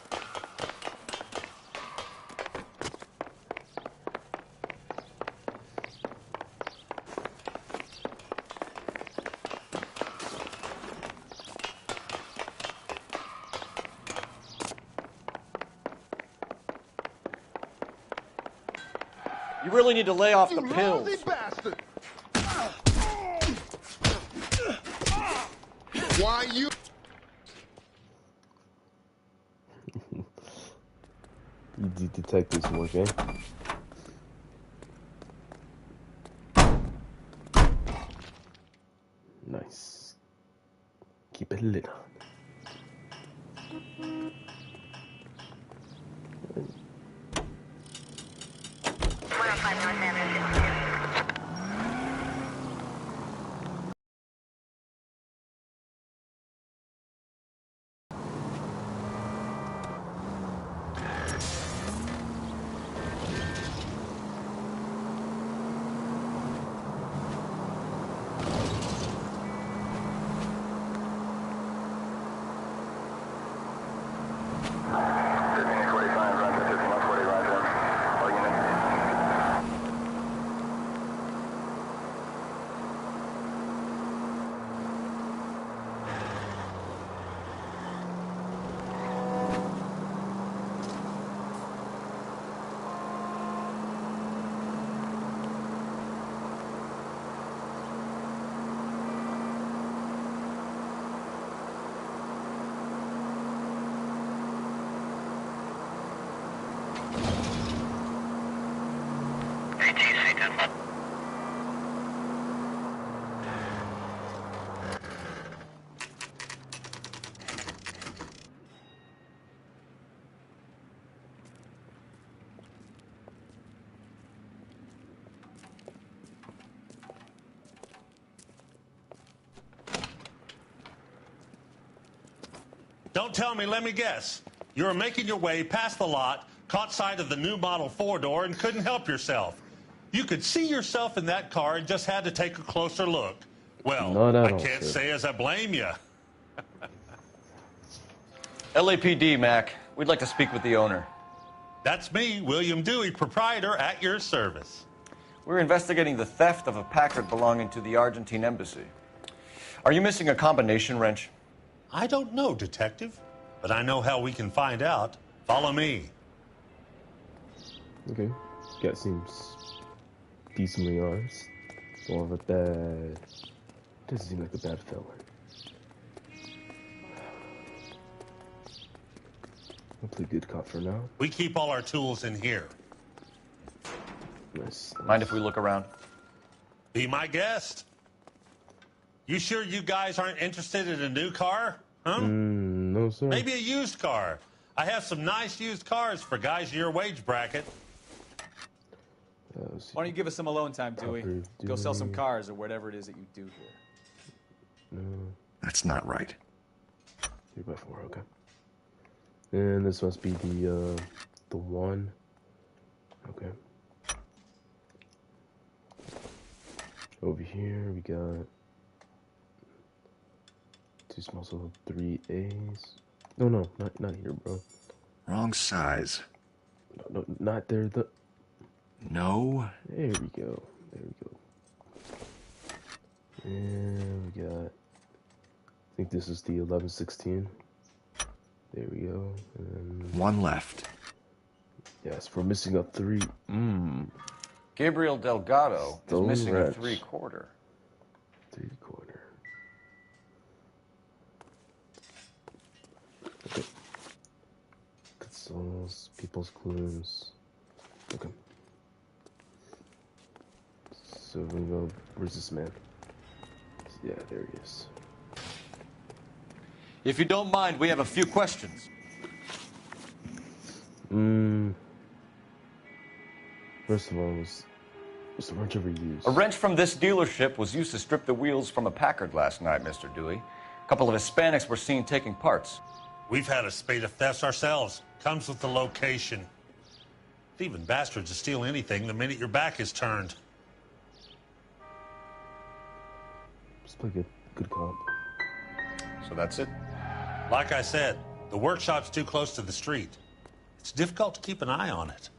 You really need to lay off the pills. Lousy bastard! Why you? You detectives work, eh? Nice. Keep it lit on. ATC 10. Don't tell me, let me guess. You were making your way past the lot, caught sight of the new model 4-door, and couldn't help yourself. You could see yourself in that car and just had to take a closer look. Well, Not at I all, can't sir. say as I blame you. LAPD, Mac. We'd like to speak with the owner. That's me, William Dewey, proprietor, at your service. We're investigating the theft of a Packard belonging to the Argentine embassy. Are you missing a combination wrench? I don't know, Detective, but I know how we can find out. Follow me. Okay. Guy seems decently honest. More of a bad. Doesn't seem like a bad fella. I'll play good cop for now. We keep all our tools in here. Nice. Mind if we look around? Be my guest. You sure you guys aren't interested in a new car? Huh? No, sir. Maybe a used car. I have some nice used cars for guys in your wage bracket. Why don't you give us some alone time, Dewey? Go sell some cars or whatever it is that you do here. No. That's not right. 3x4, okay. And this must be the one. Okay. Over here we got 2 small, so 3 A's. No, not here, bro. Wrong size. No, not there. No. There we go. And we got. I think this is the 1116. There we go. And one left. Yes, we're missing a 3. Gabriel Delgado is Stone missing wrench. a 3/4. 3/4. Okay. Consoles, people's clues. Okay. So we go. Where's this man? Yeah, there he is. If you don't mind, we have a few questions. First of all, was the wrench ever used? A wrench from this dealership was used to strip the wheels from a Packard last night, Mr. Dewey. A couple of Hispanics were seen taking parts. We've had a spate of thefts ourselves. Comes with the location. Thieving bastards to steal anything the minute your back is turned. Just play good cop. So that's it? Like I said, the workshop's too close to the street. It's difficult to keep an eye on it.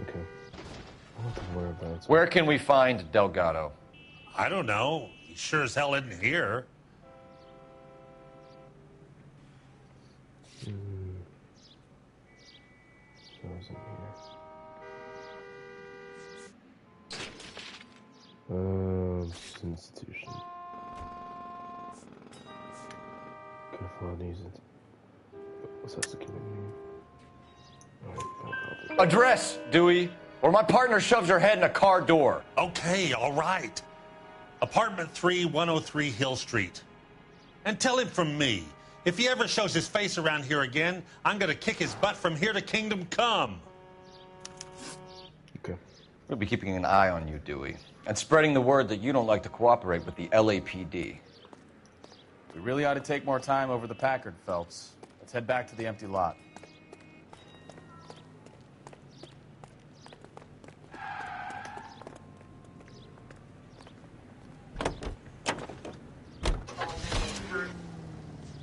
Okay. I don't have to worry about it. Where can we find Delgado? I don't know. He sure as hell isn't here. Shows in here. Institution. Careful these. What's that security? Address, Dewey, or my partner shoves her head in a car door. Okay, all right. Apartment 3, 103 Hill Street. And tell him from me, if he ever shows his face around here again, I'm gonna kick his butt from here to Kingdom Come. Okay. We'll be keeping an eye on you, Dewey, and spreading the word that you don't like to cooperate with the LAPD. We really ought to take more time over the Packard, Phelps. Let's head back to the empty lot.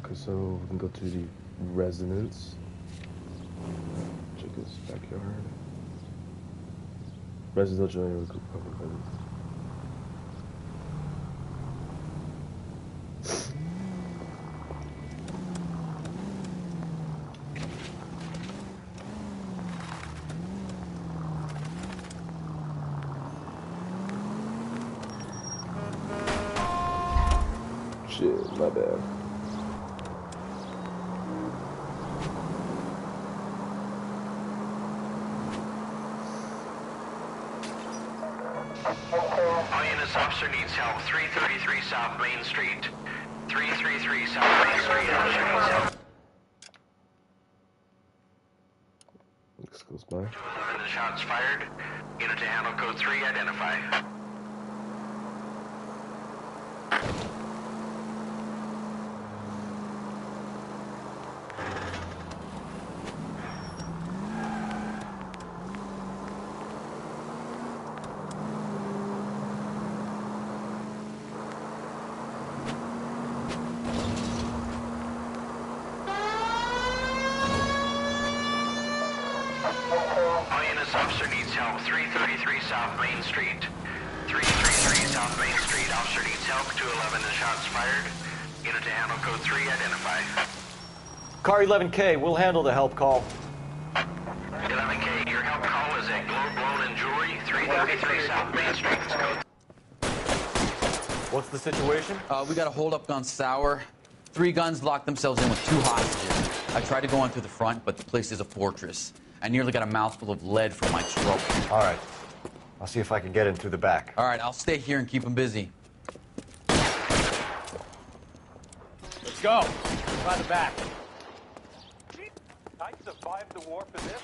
Okay, so we can go to the residence. Check his backyard. Residential area with public residence. Shit, my bad. All units, officer needs help. 333 South Main Street. 333 South Main Street, officer needs help. Looks goes by. 11 shots fired. Unit to handle code 3, identify. All units, officer needs help. 333 South Main Street. 333 South Main Street, officer needs help. 211 shots fired. Unit to handle code 3, identify. Car 11K, we'll handle the help call. 11K, your help call is at Globe Loan and Jewelry, 333 South Main Street. It's code. What's the situation? We got a hold-up gone sour. 3 guns locked themselves in with 2 hostages. I tried to go in through the front, but the place is a fortress. I nearly got a mouthful of lead from my stroke. All right. I'll see if I can get in through the back. All right, I'll stay here and keep them busy. Let's go. By the back. I survived the war for this.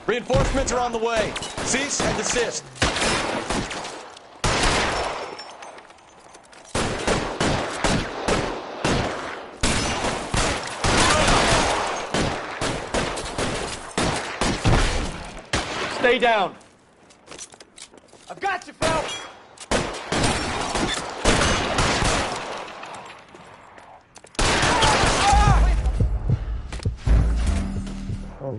Reinforcements are on the way. Cease and desist. Stay down. I've got you, Phelps. Oh.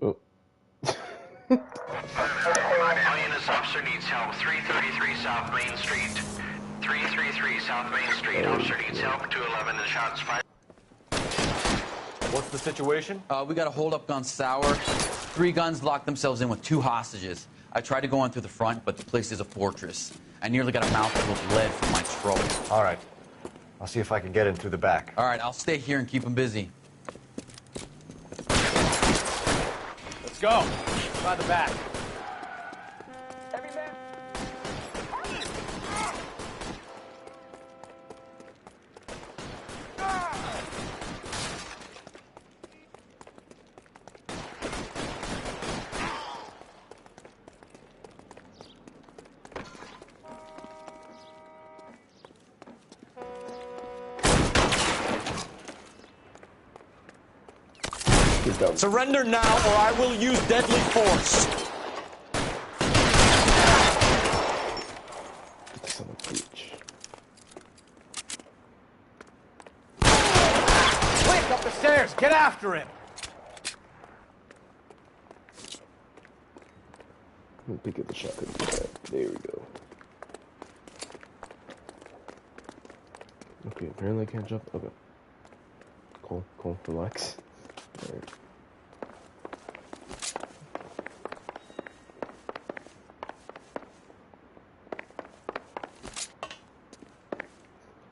Oh. All units, officer needs help. 333 South Main Street. 333 South Main Street, officer needs help. 211 shots fired. What's the situation? We got a hold-up gone sour. 3 guns locked themselves in with 2 hostages. I tried to go in through the front, but the place is a fortress. I nearly got a mouthful of lead from my stroke. All right. I'll see if I can get in through the back. All right, I'll stay here and keep them busy. Let's go. By the back. Surrender now, or I will use deadly force. Son of a bitch. Quick, up the stairs. Get after him. Let me pick up the shotgun. There we go. Okay, apparently I can't jump. Okay. Cool, relax. Alright.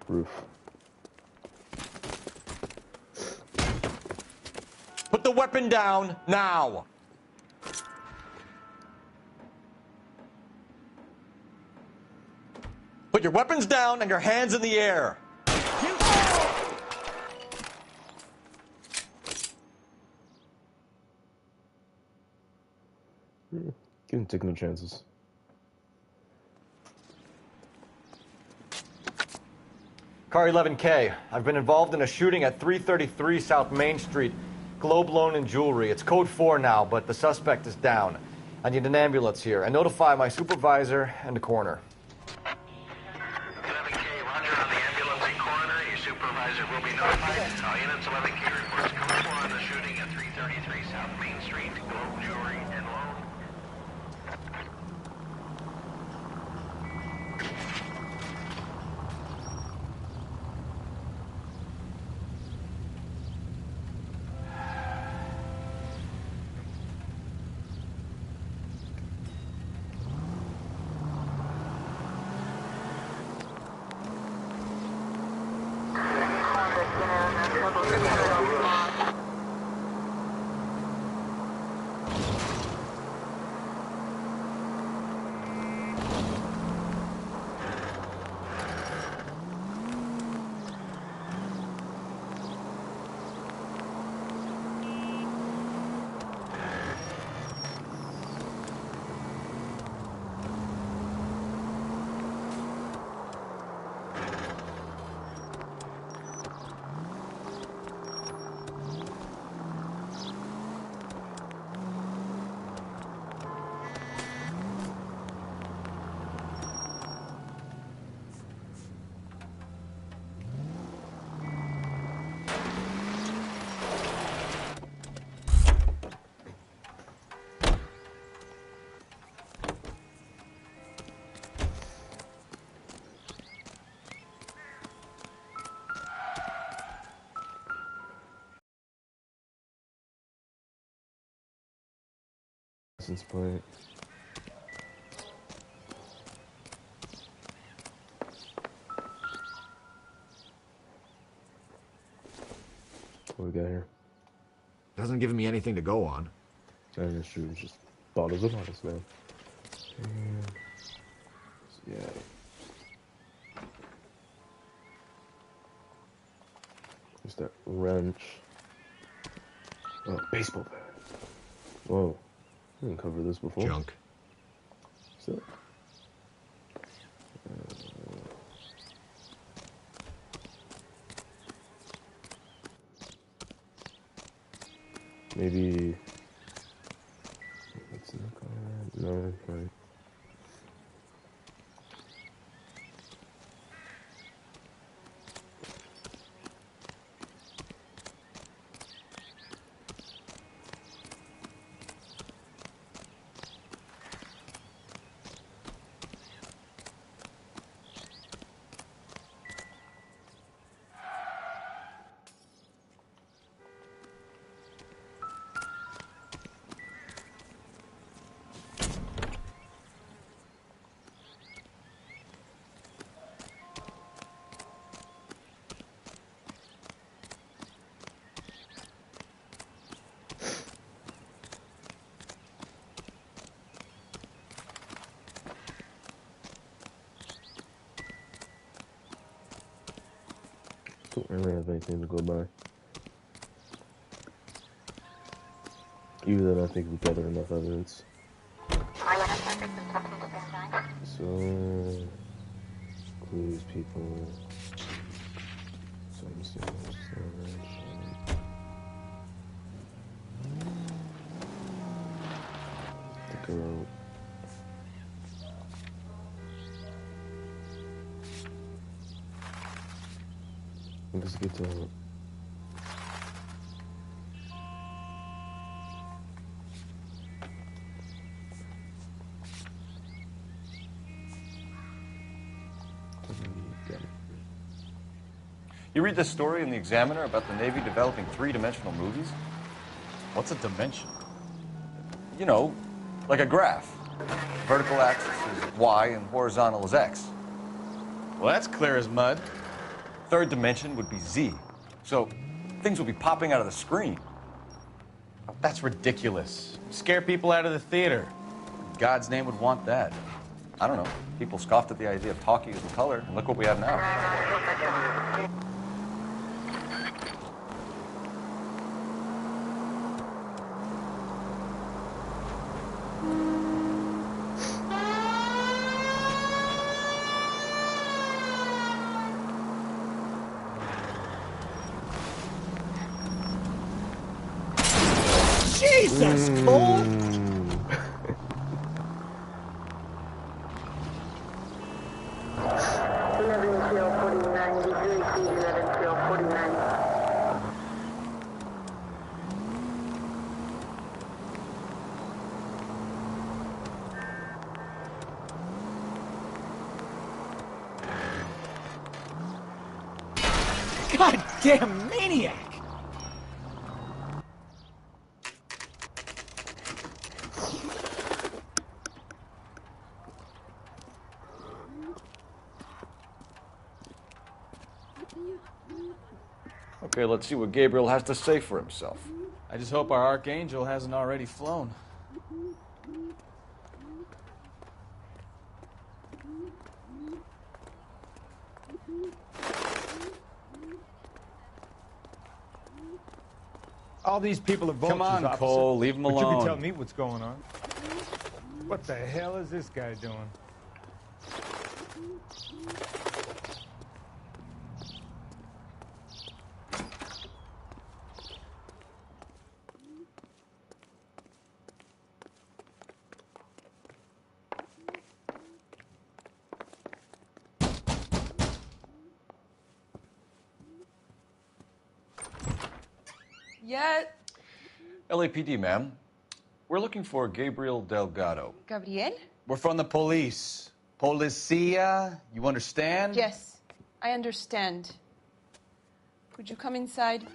Roof. Put the weapon down now. Put your weapons down and your hands in the air. Give him take no chances. Car 11K, I've been involved in a shooting at 333 South Main Street, Globe Loan and Jewelry. It's code 4 now, but the suspect is down. I need an ambulance here, and notify my supervisor and the coroner. 11K, roger on the ambulance and coroner. Your supervisor will be notified. Units 11K reports code 4 on the shooting at 333 South Main Street. Gold jewelry and loan. License plate. What we got here? Hasn't given me anything to go on. That's true. It's just bottles of bottles, man. And, yeah. There's that wrench. Oh, baseball bat. Whoa. I didn't cover this before. Junk. So, maybe. What's in the car? No, right. Don't really have anything to go by. Even then, I think we gather enough evidence. So, clues, people, some storage. The girl. Let's get to it. You read this story in the Examiner about the Navy developing three-dimensional movies? What's a dimension? You know, like a graph. Vertical axis is Y and horizontal is X. Well, that's clear as mud. Third dimension would be Z. So things will be popping out of the screen. That's ridiculous. Scare people out of the theater. In God's name would want that. I don't know. People scoffed at the idea of talkie as a color, and look what we have now. Jesus, fool! 11 till 49 degrees, 11 till 49. goddamn maniac! Okay, let's see what Gabriel has to say for himself. I just hope our Archangel hasn't already flown. All these people are vultures, Come on, officer. Cole, leave him But you alone. can tell me what's going on. What the hell is this guy doing? Yeah, LAPD, ma'am. We're looking for Gabriel Delgado. Gabriel? We're from the police. Policia, you understand? Yes, I understand. Could you come inside?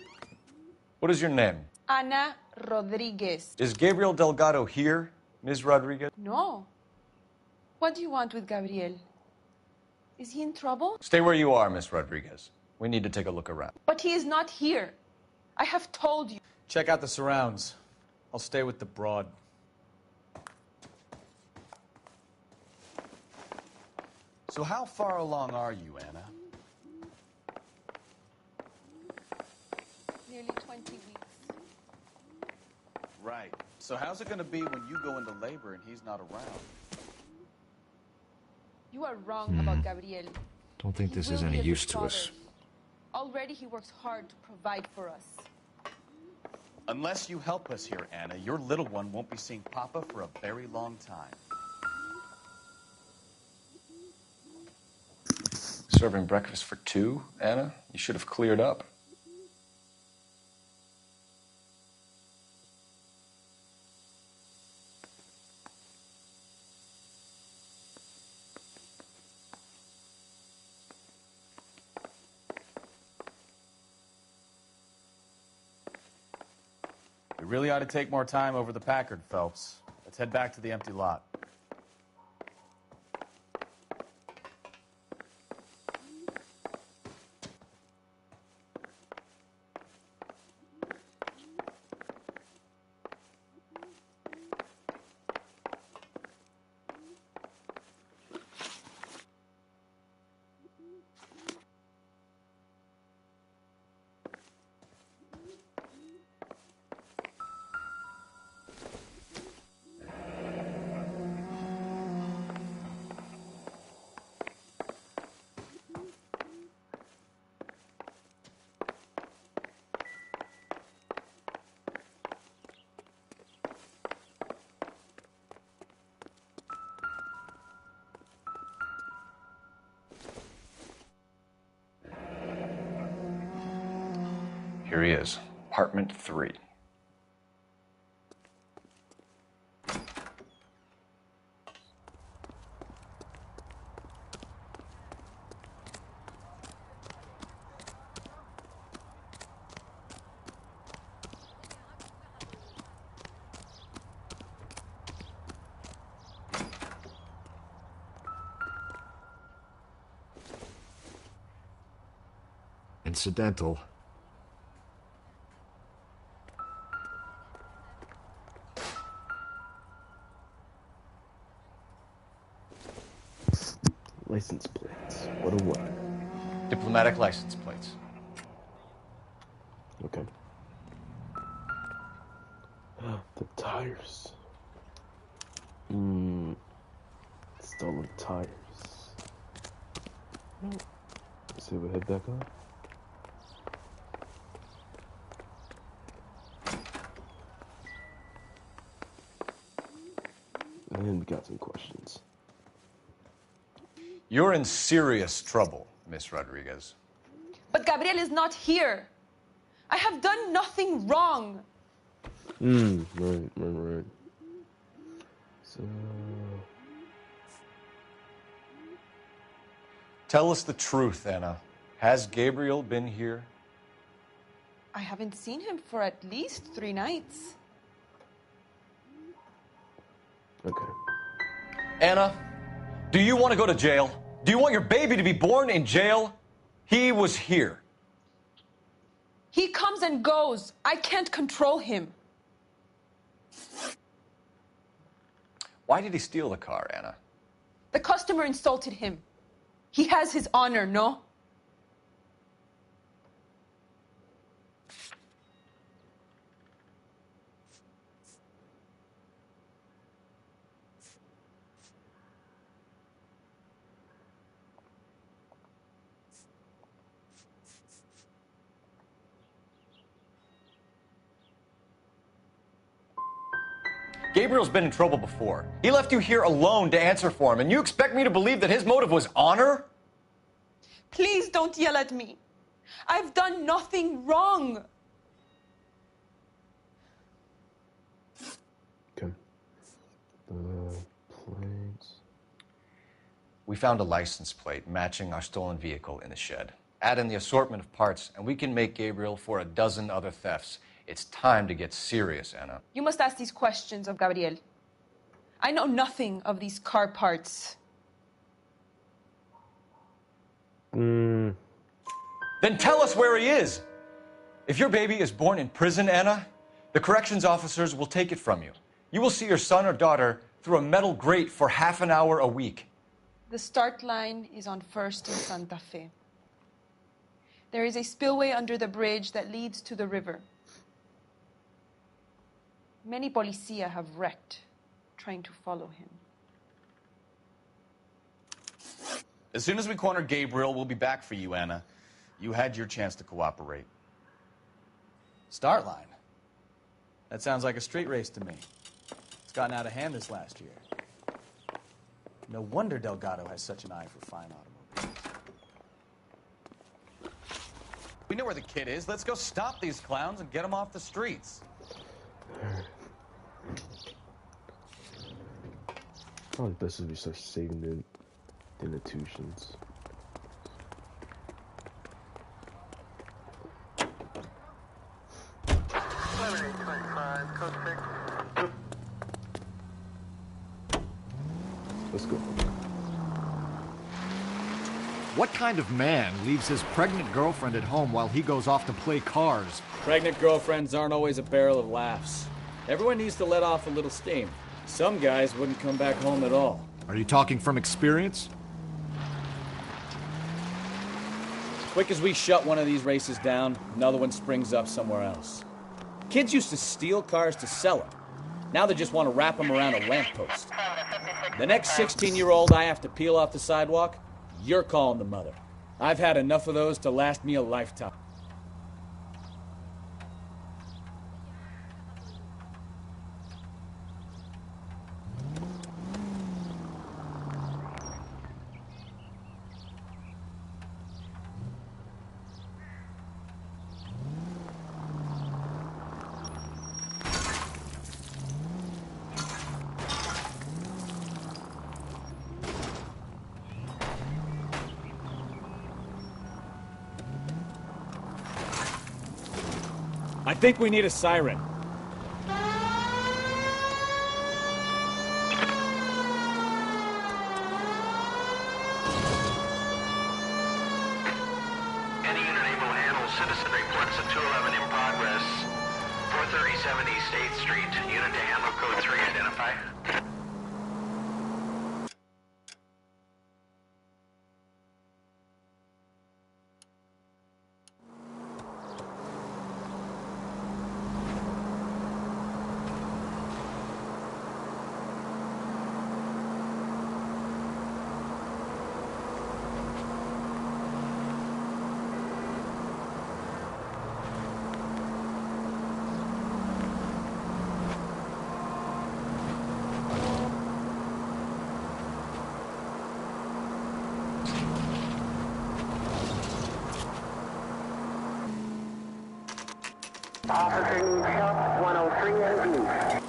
What is your name? Ana Rodriguez. Is Gabriel Delgado here, Ms. Rodriguez? No. What do you want with Gabriel? Is he in trouble? Stay where you are, Ms. Rodriguez. We need to take a look around. But he is not here. I have told you. Check out the surrounds. I'll stay with the broad. So how far along are you, Anna? Nearly 20 weeks. Right. So how's it going to be when you go into labor and he's not around? You are wrong about Gabriel. Don't think He this will is be any a good use to father. us. Already he works hard to provide for us. Unless you help us here, Anna, your little one won't be seeing Papa for a very long time. Serving breakfast for two, Anna? You should have cleared up. We really ought to take more time over the Packard, Phelps. Let's head back to the empty lot. Here he is, apartment 3. Incidental. License plates. What a what? Diplomatic license plates. Okay. The tires. Stolen tires. Let's see if we head back up. And we got some questions. You're in serious trouble, Miss Rodriguez. But Gabriel is not here. I have done nothing wrong. Right. So... Tell us the truth, Anna. Has Gabriel been here? I haven't seen him for at least 3 nights. Okay. Anna, do you want to go to jail? Do you want your baby to be born in jail? He was here. He comes and goes. I can't control him. Why did he steal the car, Anna? The customer insulted him. He has his honor, no? Gabriel's been in trouble before. He left you here alone to answer for him, and you expect me to believe that his motive was honor? Please don't yell at me. I've done nothing wrong. Okay. Plates. We found a license plate matching our stolen vehicle in the shed. Add in the assortment of parts, and we can make Gabriel for a dozen other thefts. It's time to get serious, Anna. You must ask these questions of Gabriel. I know nothing of these car parts. Then tell us where he is. If your baby is born in prison, Anna, the corrections officers will take it from you. You will see your son or daughter through a metal grate for half an hour a week. The start line is on 1st and Santa Fe. There is a spillway under the bridge that leads to the river. Many policia have wrecked trying to follow him. As soon as we corner Gabriel, we'll be back for you, Anna. You had your chance to cooperate. Start line. That sounds like a street race to me. It's gotten out of hand this last year. No wonder Delgado has such an eye for fine automobiles. We know where the kid is. Let's go stop these clowns and get them off the streets. Probably best if we start saving the institutions. Let's go. What kind of man leaves his pregnant girlfriend at home while he goes off to play cars? Pregnant girlfriends aren't always a barrel of laughs. Everyone needs to let off a little steam. Some guys wouldn't come back home at all. Are you talking from experience? Quick as we shut one of these races down, another one springs up somewhere else. Kids used to steal cars to sell them. Now they just want to wrap them around a lamppost. The next 16-year-old I have to peel off the sidewalk, you're calling the mother. I've had enough of those to last me a lifetime. I think we need a siren. Any unit able to handle citizen reports at 211 in progress. 437 East 8th Street. Unit to handle code 3 identify. Officer needs help, 103 and east.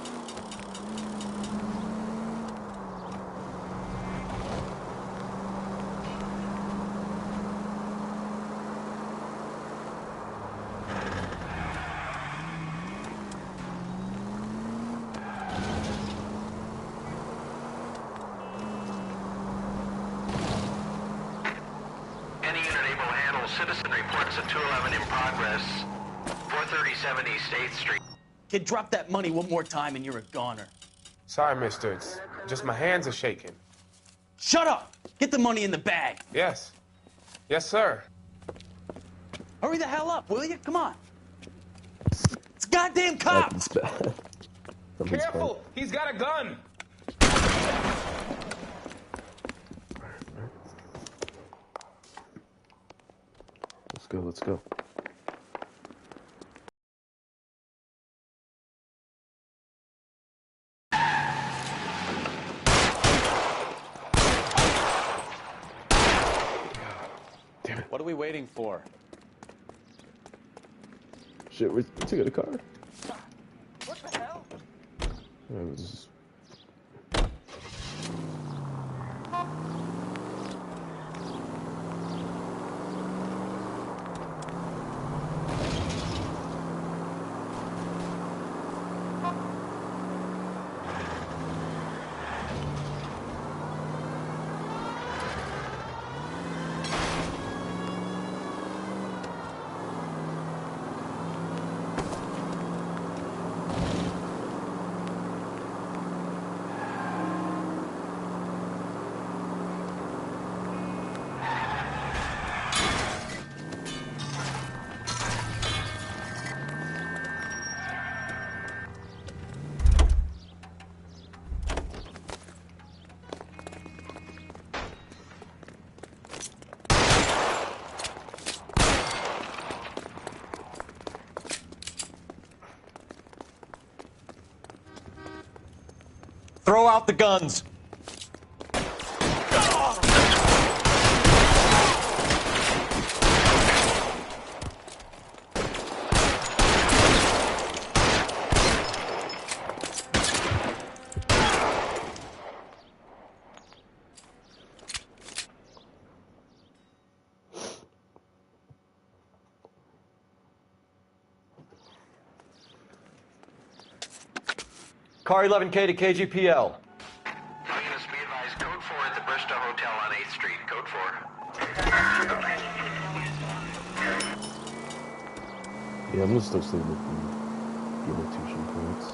Control, citizen reports a 211 in progress. 437 East 8th Street. Kid, drop that money one more time and you're a goner. Sorry, mister. It's just my hands are shaking. Shut up! Get the money in the bag. Yes. Yes, sir. Hurry the hell up, will you? Come on. It's a goddamn cop! That's bad. Careful! He's got a gun! Let's go, let's go. Damn it. What are we waiting for? Shit, where's he got a car? What the hell? It was... Throw out the guns. Car 11K to KGPL. All units be advised, code 4 at the Bristol Hotel on 8th Street. Code 4. Yeah, I'm gonna still stay with the annotation points.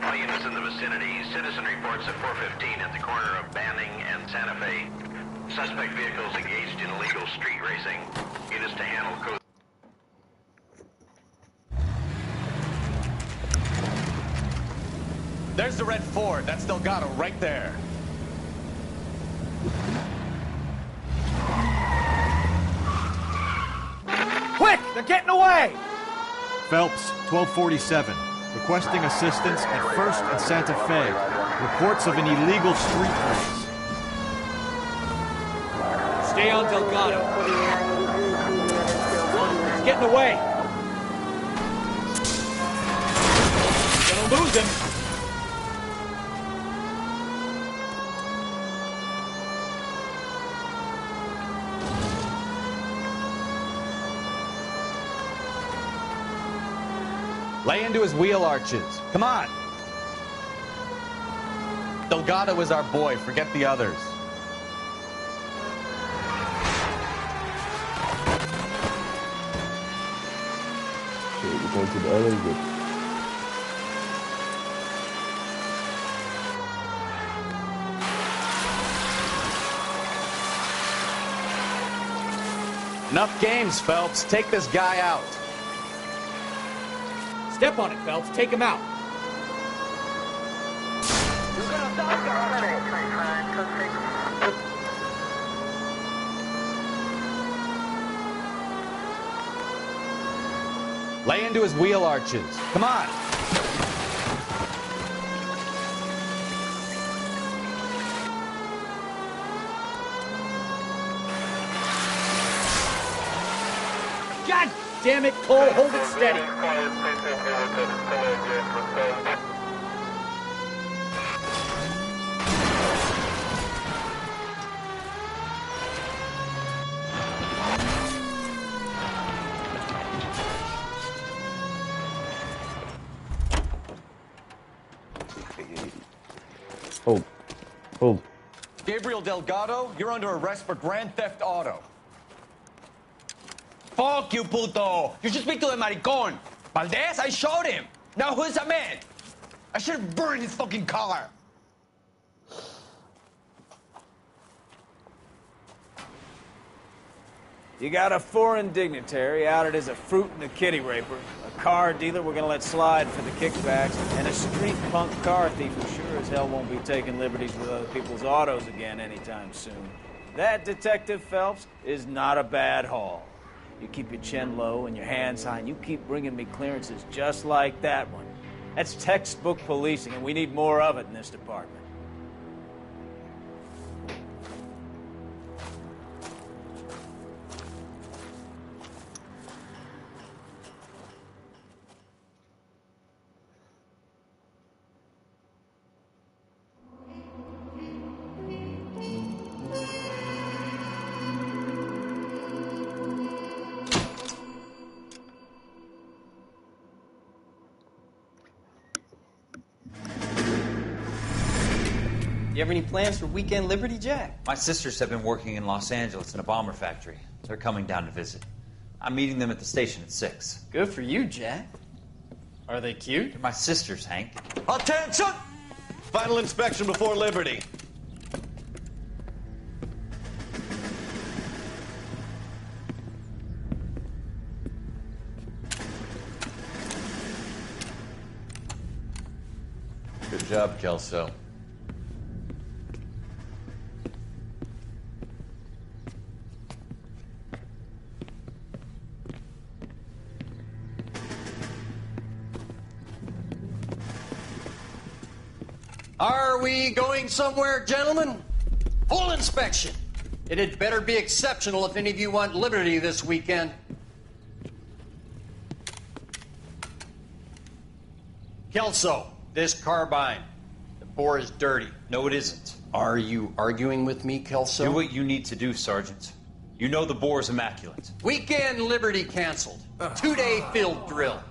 All units in the vicinity. Citizen reports at 415 at the corner of Banning and Santa Fe. Suspect vehicles engaged in illegal street racing. Units to handle code. There's the red Ford. That's Delgado right there. Quick! They're getting away! Phelps, 1247. Requesting assistance at 1st and Santa Fe. Reports of an illegal street race. Stay on Delgado. He's getting away. Gonna lose him. Lay into his wheel arches. Come on. Delgado is our boy. Forget the others. Okay, we're going to the LA good. Enough games, Phelps. Take this guy out. Step on it, Phelps. Take him out. Lay into his wheel arches. Come on. God damn it, Cole. Hold it steady. Hold. Gabriel Delgado, you're under arrest for grand theft auto. Fuck you, puto! You should speak to the maricón. Valdez, I showed him. Now who's the man? I should have burned his fucking car. You got a foreign dignitary outed as a fruit and a kitty raper, a car dealer we're gonna let slide for the kickbacks, and a street punk car thief who sure as hell won't be taking liberties with other people's autos again anytime soon. That, Detective Phelps, is not a bad haul. You keep your chin low and your hands high, and you keep bringing me clearances just like that one. That's textbook policing, and we need more of it in this department. You have any plans for weekend Liberty, Jack? My sisters have been working in Los Angeles in a bomber factory. They're coming down to visit. I'm meeting them at the station at 6. Good for you, Jack. Are they cute? They're my sisters, Hank. Attention! Final inspection before Liberty. Good job, Kelso. Are we going somewhere, gentlemen? Full inspection. It had better be exceptional if any of you want liberty this weekend. Kelso, this carbine. The bore is dirty. No, it isn't. Are you arguing with me, Kelso? Do what you need to do, Sergeant. You know the bore is immaculate. Weekend liberty canceled. 2-day field drill.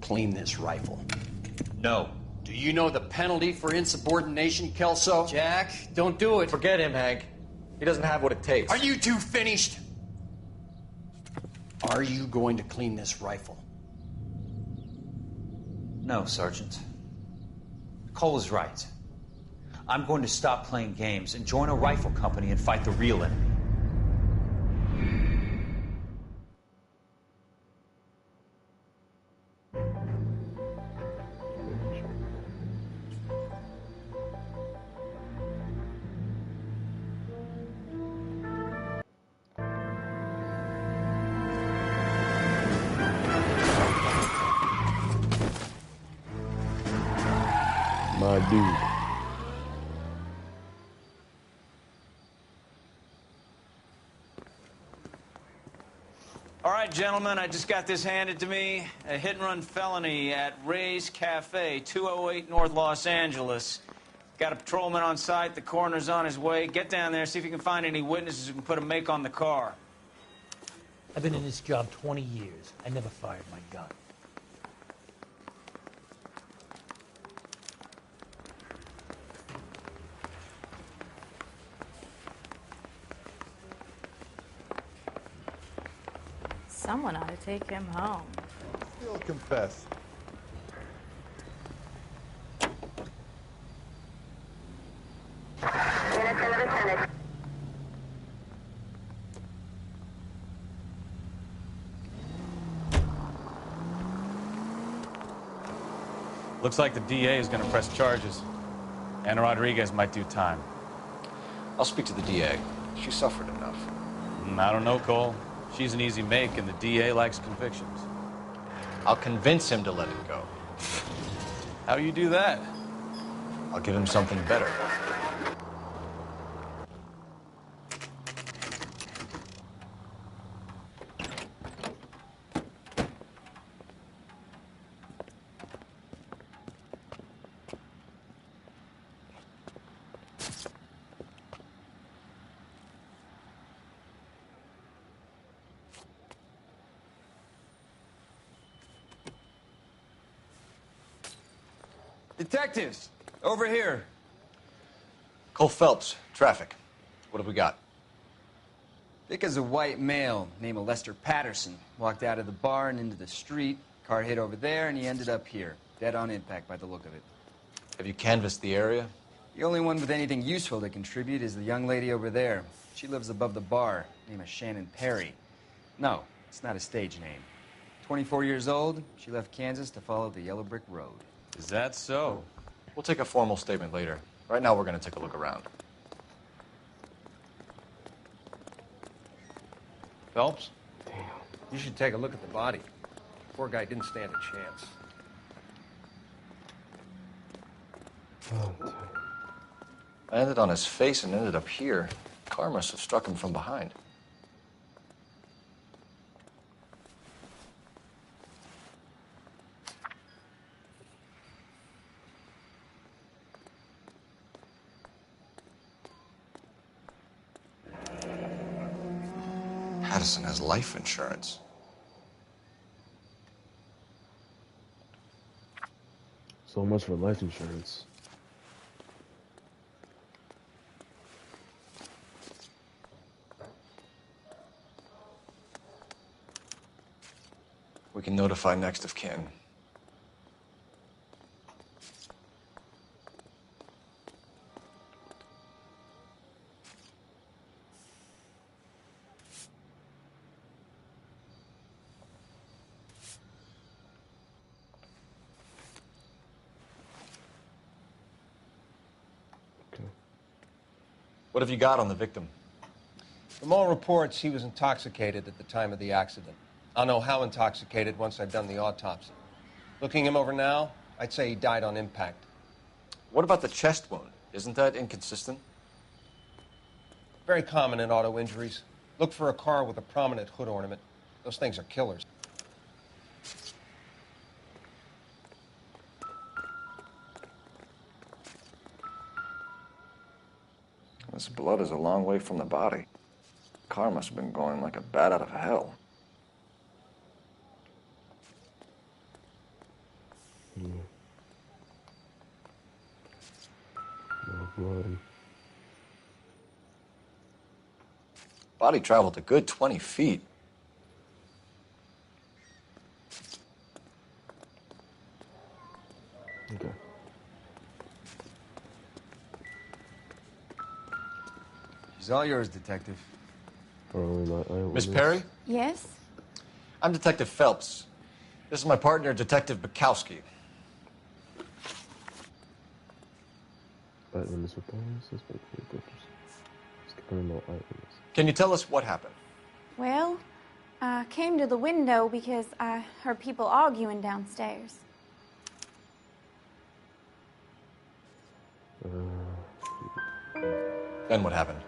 Clean this rifle. No. Do you know the penalty for insubordination, Kelso? Jack, don't do it. Forget him, Hank. He doesn't have what it takes. Are you two finished? Are you going to clean this rifle? No, Sergeant. Cole is right. I'm going to stop playing games and join a rifle company and fight the real enemy. My dude. All right, gentlemen, I just got this handed to me. A hit-and-run felony at Ray's Cafe, 208 North Los Angeles. Got a patrolman on site. The coroner's on his way. Get down there, see if you can find any witnesses who can put a make on the car. I've been in this job 20 years. I never fired my gun. Someone ought to take him home. He'll confess. Looks like the DA is going to press charges. Anna Rodriguez might do time. I'll speak to the DA. She suffered enough. I don't know, Cole. She's an easy make, and the DA likes convictions. I'll convince him to let it go. How do you do that? I'll give him something better. Detectives, over here. Cole Phelps, traffic. What have we got? Thick as a white male, name of Lester Patterson. Walked out of the bar and into the street. Car hit over there, and he ended up here. Dead on impact by the look of it. Have you canvassed the area? The only one with anything useful to contribute is the young lady over there. She lives above the bar. Name is Shannon Perry. No, it's not a stage name. 24 years old, she left Kansas to follow the Yellow Brick Road. Is that so? We'll take a formal statement later. Right now, we're going to take a look around. Phelps? Damn. You should take a look at the body. Poor guy didn't stand a chance. I landed on his face and ended up here. Car must have struck him from behind. Patterson has life insurance. So much for life insurance. We can notify next of kin. What have you got on the victim? From all reports, he was intoxicated at the time of the accident. I'll know how intoxicated once I've done the autopsy. Looking him over now, I'd say he died on impact. What about the chest wound? Isn't that inconsistent? Very common in auto injuries. Look for a car with a prominent hood ornament. Those things are killers. This blood is a long way from the body. Car must have been going like a bat out of hell. No blood. Body traveled a good 20 feet. Okay. She's all yours, Detective. Miss Perry? Yes? I'm Detective Phelps. This is my partner, Detective Bukowski. Can you tell us what happened? Well, I came to the window because I heard people arguing downstairs. Then what happened?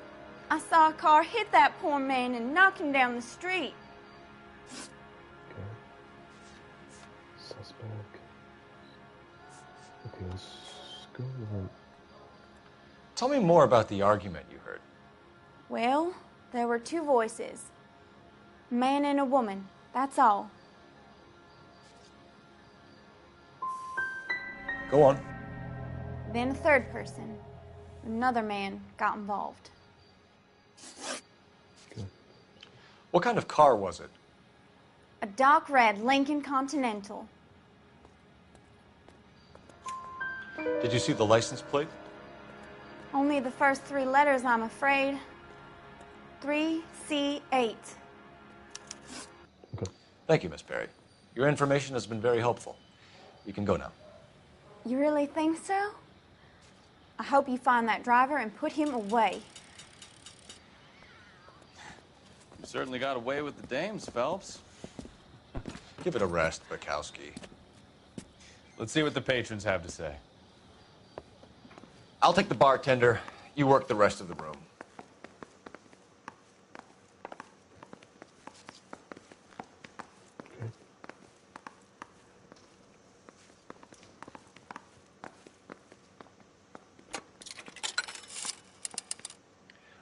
I saw a car hit that poor man and knock him down the street. Okay. Suspect. Okay, let's go on. Tell me more about the argument you heard. Well, there were two voices. A man and a woman. That's all. Go on. Then a third person. Another man got involved. What kind of car was it? A dark red Lincoln Continental. Did you see the license plate? Only the first three letters, I'm afraid. 3C8. Thank you, Miss Perry. Your information has been very helpful. You can go now. You really think so? I hope you find that driver and put him away. You certainly got away with the dames, Phelps. Give it a rest, Bukowski. Let's see what the patrons have to say. I'll take the bartender. You work the rest of the room.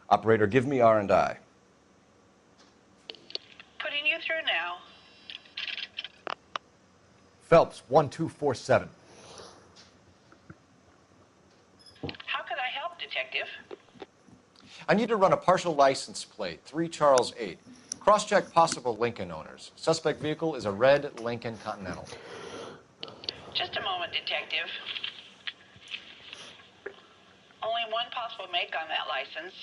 Operator, give me R&I. Putting you through now. Phelps, 1247. How could I help, Detective? I need to run a partial license plate, 3 Charles 8. Cross-check possible Lincoln owners. Suspect vehicle is a red Lincoln Continental. Just a moment, Detective. Only one possible make on that license.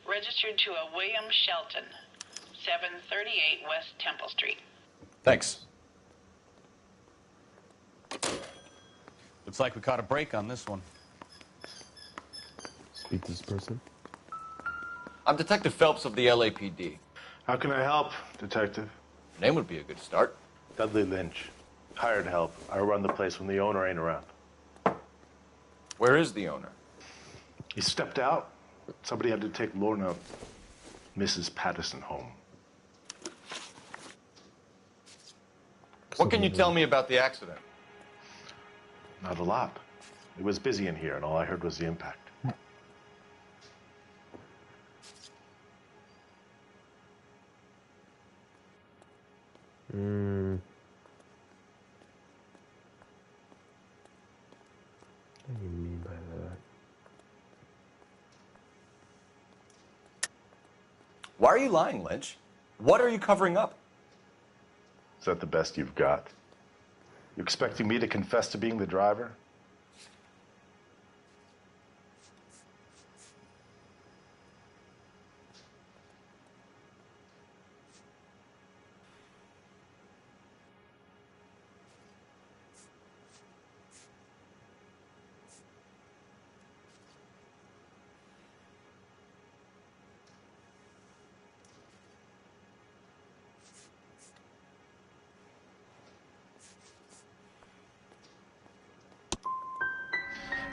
Registered to a William Shelton, 738 West Temple Street. Thanks. Looks like we caught a break on this one. Speak to this person. I'm Detective Phelps of the LAPD. How can I help, Detective? Name would be a good start. Dudley Lynch. Hired help. I run the place when the owner ain't around. Where is the owner? He stepped out. Somebody had to take Lorna, Mrs. Patterson, home. What can you tell me about the accident? Not a lot. It was busy in here, and all I heard was the impact. What do you mean by that? Why are you lying, Lynch? What are you covering up? Is that the best you've got? You expecting me to confess to being the driver?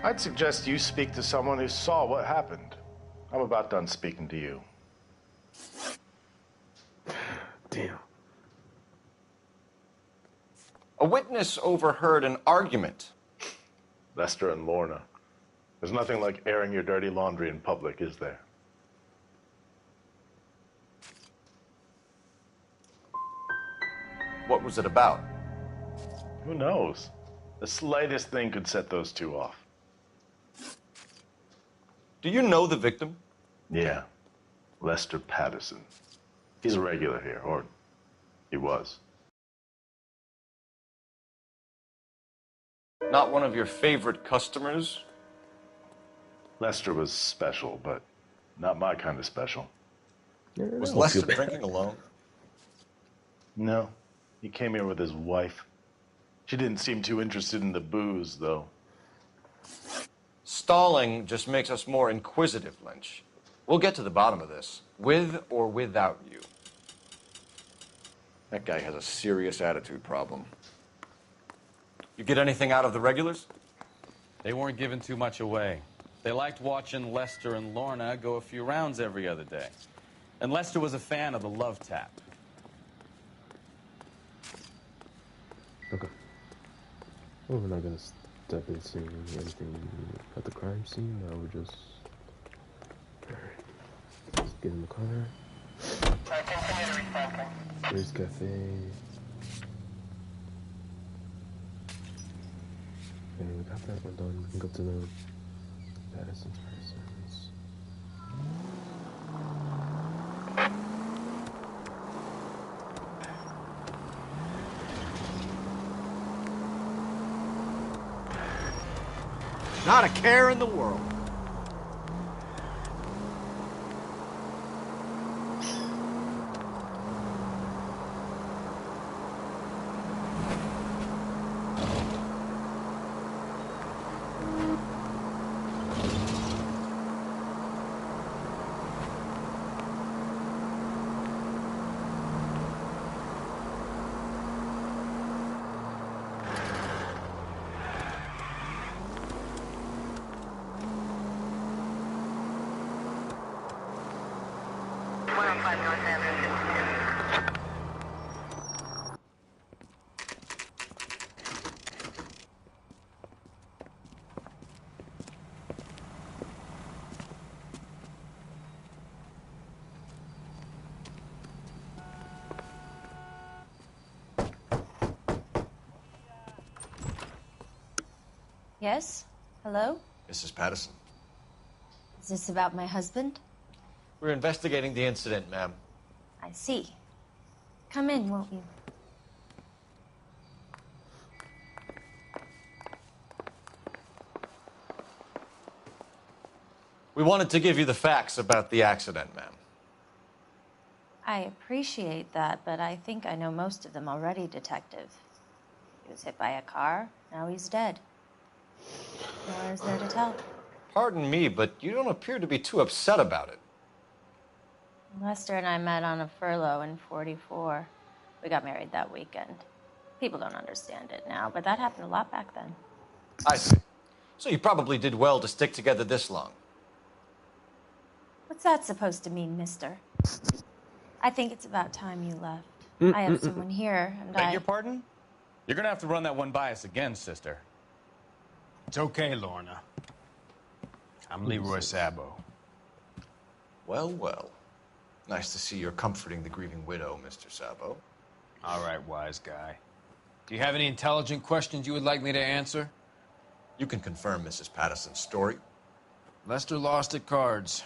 I'd suggest you speak to someone who saw what happened. I'm about done speaking to you. Damn. A witness overheard an argument. Lester and Lorna. There's nothing like airing your dirty laundry in public, is there? What was it about? Who knows? The slightest thing could set those two off. Do you know the victim? Yeah. Lester Patterson. He's a regular here, or he was. Not one of your favorite customers? Lester was special, but not my kind of special. Was Lester drinking alone? No. He came here with his wife. She didn't seem too interested in the booze, though. Stalling just makes us more inquisitive, Lynch. We'll get to the bottom of this, with or without you. That guy has a serious attitude problem. You get anything out of the regulars? They weren't giving too much away. They liked watching Lester and Lorna go a few rounds every other day. And Lester was a fan of the love tap. Okay. Well, we're not gonna step in seeing anything at the crime scene. Now we're just... Alright. Let's get in the car. Race Cafe. Okay, we got that one done. We can go to the Patterson's residence. Not a care in the world. Yes? Hello? Mrs. Patterson. Is this about my husband? We're investigating the incident, ma'am. I see. Come in, won't you? We wanted to give you the facts about the accident, ma'am. I appreciate that, but I think I know most of them already, Detective. He was hit by a car, now he's dead. What is there to tell? Pardon me, but you don't appear to be too upset about it. Lester and I met on a furlough in '44. We got married that weekend. People don't understand it now, but that happened a lot back then. I see. So you probably did well to stick together this long. What's that supposed to mean, mister? I think it's about time you left. I have someone here, and Beg your pardon? You're gonna have to run that one by us again, sister. It's okay, Lorna. I'm Leroy Sabo. Well, well. Nice to see you're comforting the grieving widow, Mr. Sabo. All right, wise guy. Do you have any intelligent questions you would like me to answer? You can confirm Mrs. Patterson's story. Lester lost at cards.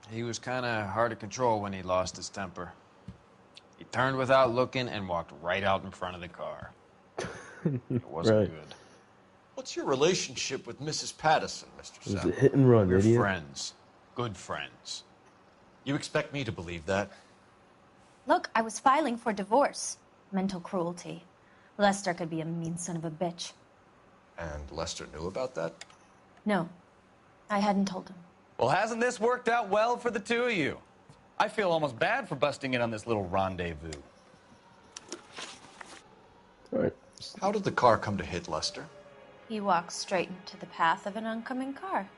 He was kind of hard to control when he lost his temper. He turned without looking and walked right out in front of the car. It wasn't good. What's your relationship with Mrs. Patterson, Mr. It was Sabo? a hit and run, We're idiot. friends. Good friends. You expect me to believe that? Look, I was filing for divorce. Mental cruelty. Lester could be a mean son of a bitch. And Lester knew about that? No, I hadn't told him. Well, hasn't this worked out well for the two of you? I feel almost bad for busting in on this little rendezvous. All right. How did the car come to hit Lester? He walked straight into the path of an oncoming car.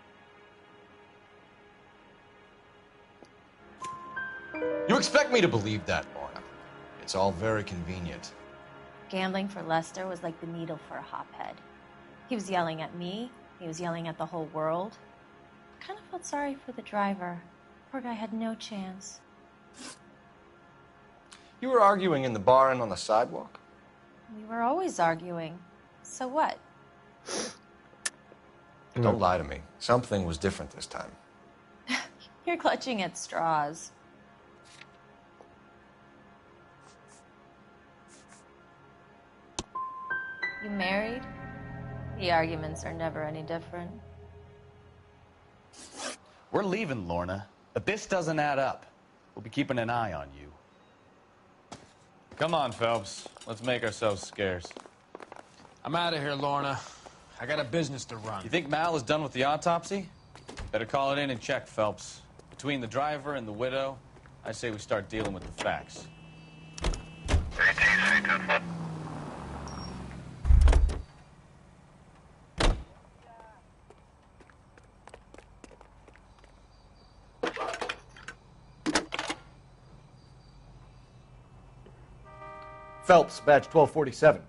You expect me to believe that, Lorna? It's all very convenient. Gambling for Lester was like the needle for a hophead. He was yelling at me. He was yelling at the whole world. I kind of felt sorry for the driver. Poor guy had no chance. You were arguing in the bar and on the sidewalk? We were always arguing. So what? Don't lie to me. Something was different this time. You're clutching at straws. You married? The arguments are never any different. We're leaving, Lorna, but this doesn't add up. We'll be keeping an eye on you. Come on, Phelps. Let's make ourselves scarce. I'm out of here, Lorna. I got a business to run. You think Mal is done with the autopsy? Better call it in and check, Phelps. Between the driver and the widow, I say we start dealing with the facts. Phelps, badge 1247.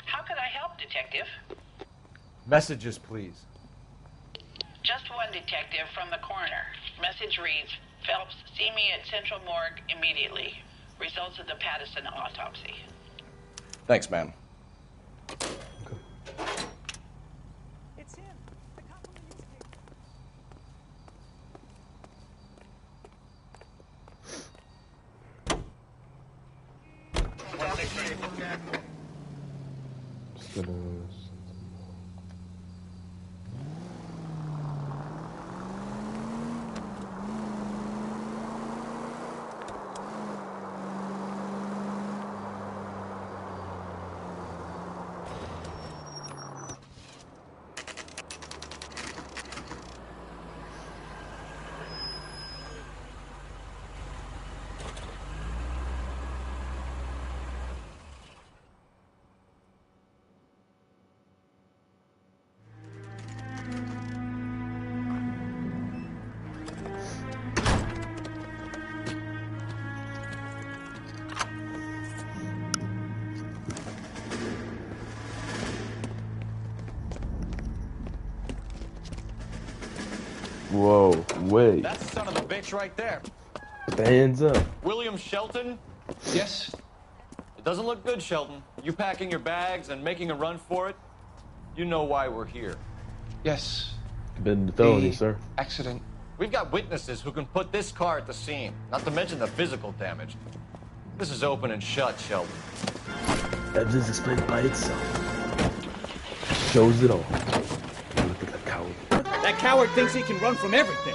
How could I help, Detective? Messages, please. Just one detective from the coroner. Message reads, Phelps, see me at Central Morgue immediately. Results of the Patterson autopsy. Thanks, ma'am. It's him. The cop from the newspaper. Whoa, wait. That's the son of a bitch right there. Put the hands up. William Shelton? Yes? It doesn't look good, Shelton. You packing your bags and making a run for it? You know why we're here. Yes. Been felony, sir. Accident. We've got witnesses who can put this car at the scene, not to mention the physical damage. This is open and shut, Shelton. That just explains by itself. Shows it all. Look at that coward. That coward thinks he can run from everything.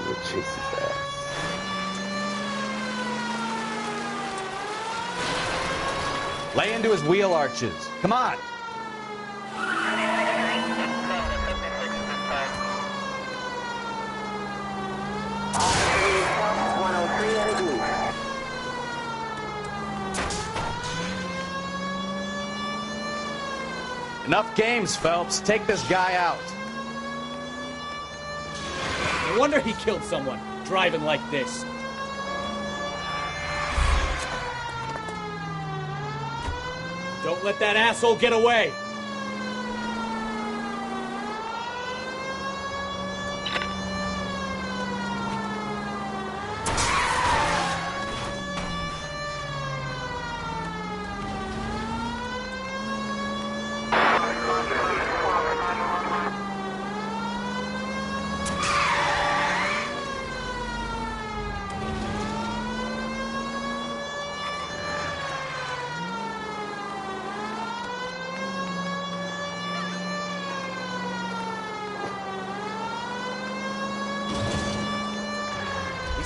We'll chase his ass. Lay into his wheel arches. Come on. Enough games, Phelps. Take this guy out. No wonder he killed someone, driving like this. Don't let that asshole get away.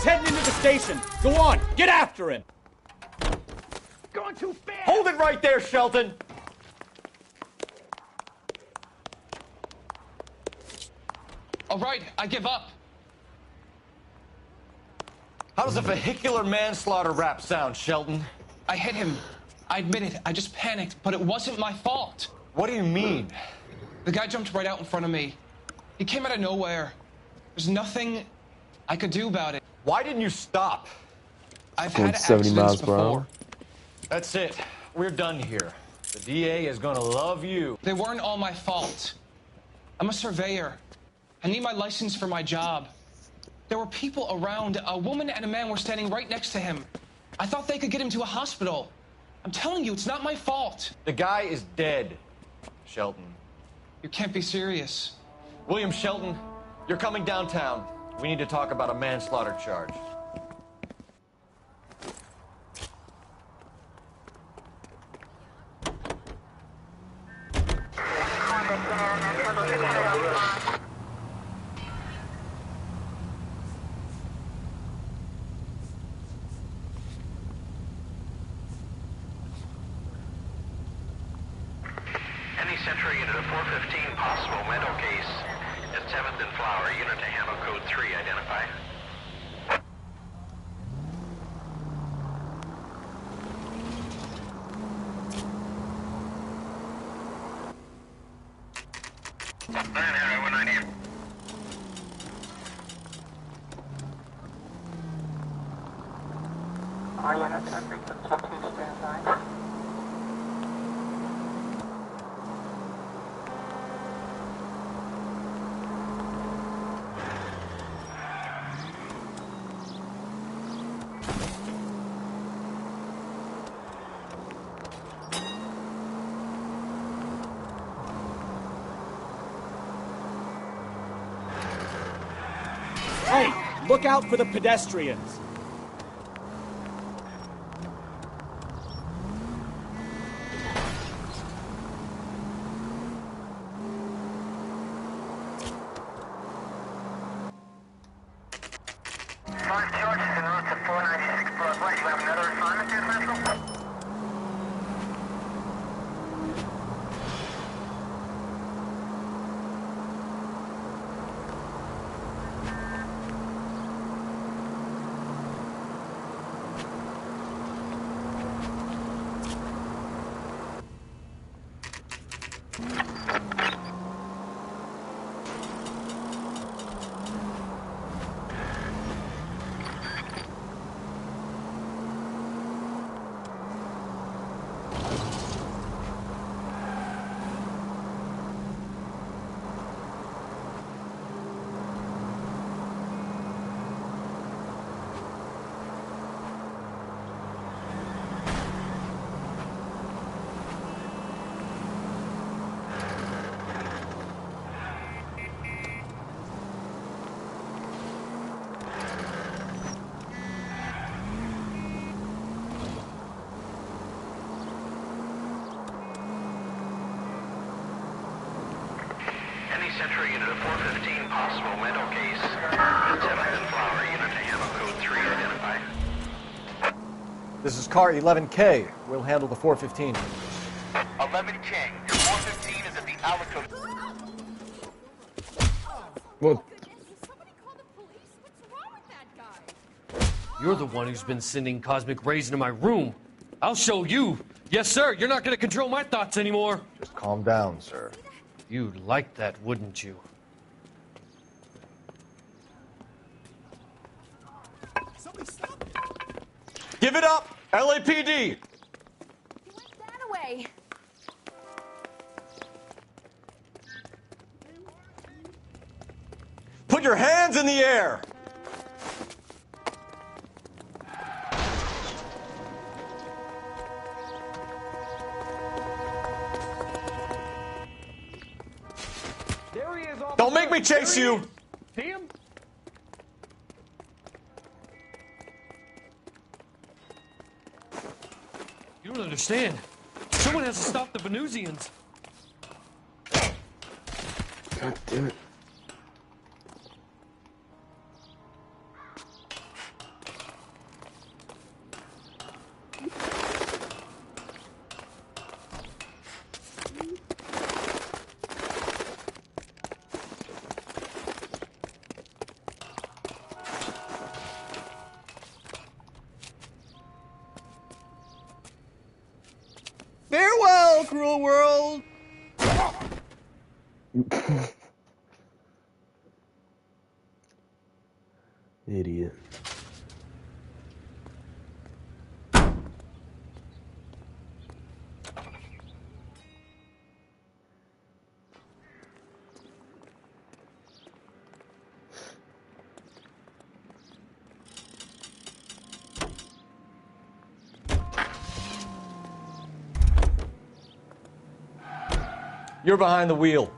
Heading into the station. Go on, get after him. Going too fast. Hold it right there, Shelton. All right, I give up. How does a vehicular manslaughter rap sound, Shelton? I hit him. I admit it. I just panicked, but it wasn't my fault. What do you mean? The guy jumped right out in front of me. He came out of nowhere. There's nothing I could do about it. Why didn't you stop? I've Going had 70 accidents miles per before. hour. That's it. We're done here. The DA is gonna love you. They weren't all my fault. I'm a surveyor. I need my license for my job. There were people around. A woman and a man were standing right next to him. I thought they could get him to a hospital. I'm telling you, it's not my fault. The guy is dead, Shelton. You can't be serious. William Shelton, you're coming downtown. We need to talk about a manslaughter charge. Any Central unit of 415 possible mental case at 7th and Flower. Unit to handle code 3 identify. All units are frequency 2 standby. Hey, look out for the pedestrians. Metro unit of 415, possible mental case. Seventh and Flower unit to handle code 3, identify. This is car 11K. We'll handle the 415. 11K, your 415 is at the Alico. What? You're the one who's been sending cosmic rays into my room. I'll show you. Yes, sir. You're not going to control my thoughts anymore. Just calm down, sir. You'd like that, wouldn't you? Give it up! LAPD! That away. Put your hands in the air! There he is, officer. Don't make me chase you! See him? You don't understand. Someone has to stop the Venusians. God damn it. Farewell, cruel world! Idiot. You're behind the wheel.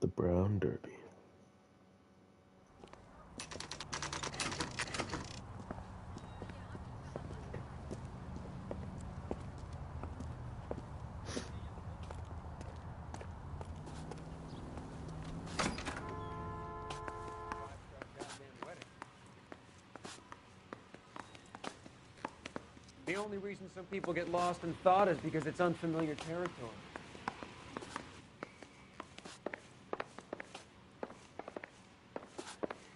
The Brown Derby. The only reason some people get lost in thought is because it's unfamiliar territory.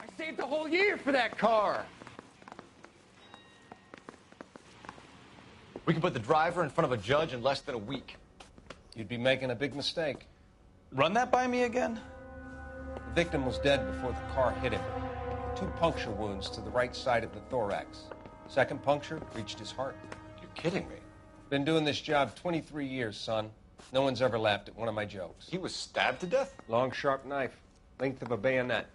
I saved the whole year for that car! We can put the driver in front of a judge in less than a week. You'd be making a big mistake. Run that by me again? The victim was dead before the car hit him. 2 puncture wounds to the right side of the thorax. Second puncture reached his heart. You're kidding me. Been doing this job 23 years, son. No one's ever laughed at one of my jokes. He was stabbed to death? Long, sharp knife. Length of a bayonet.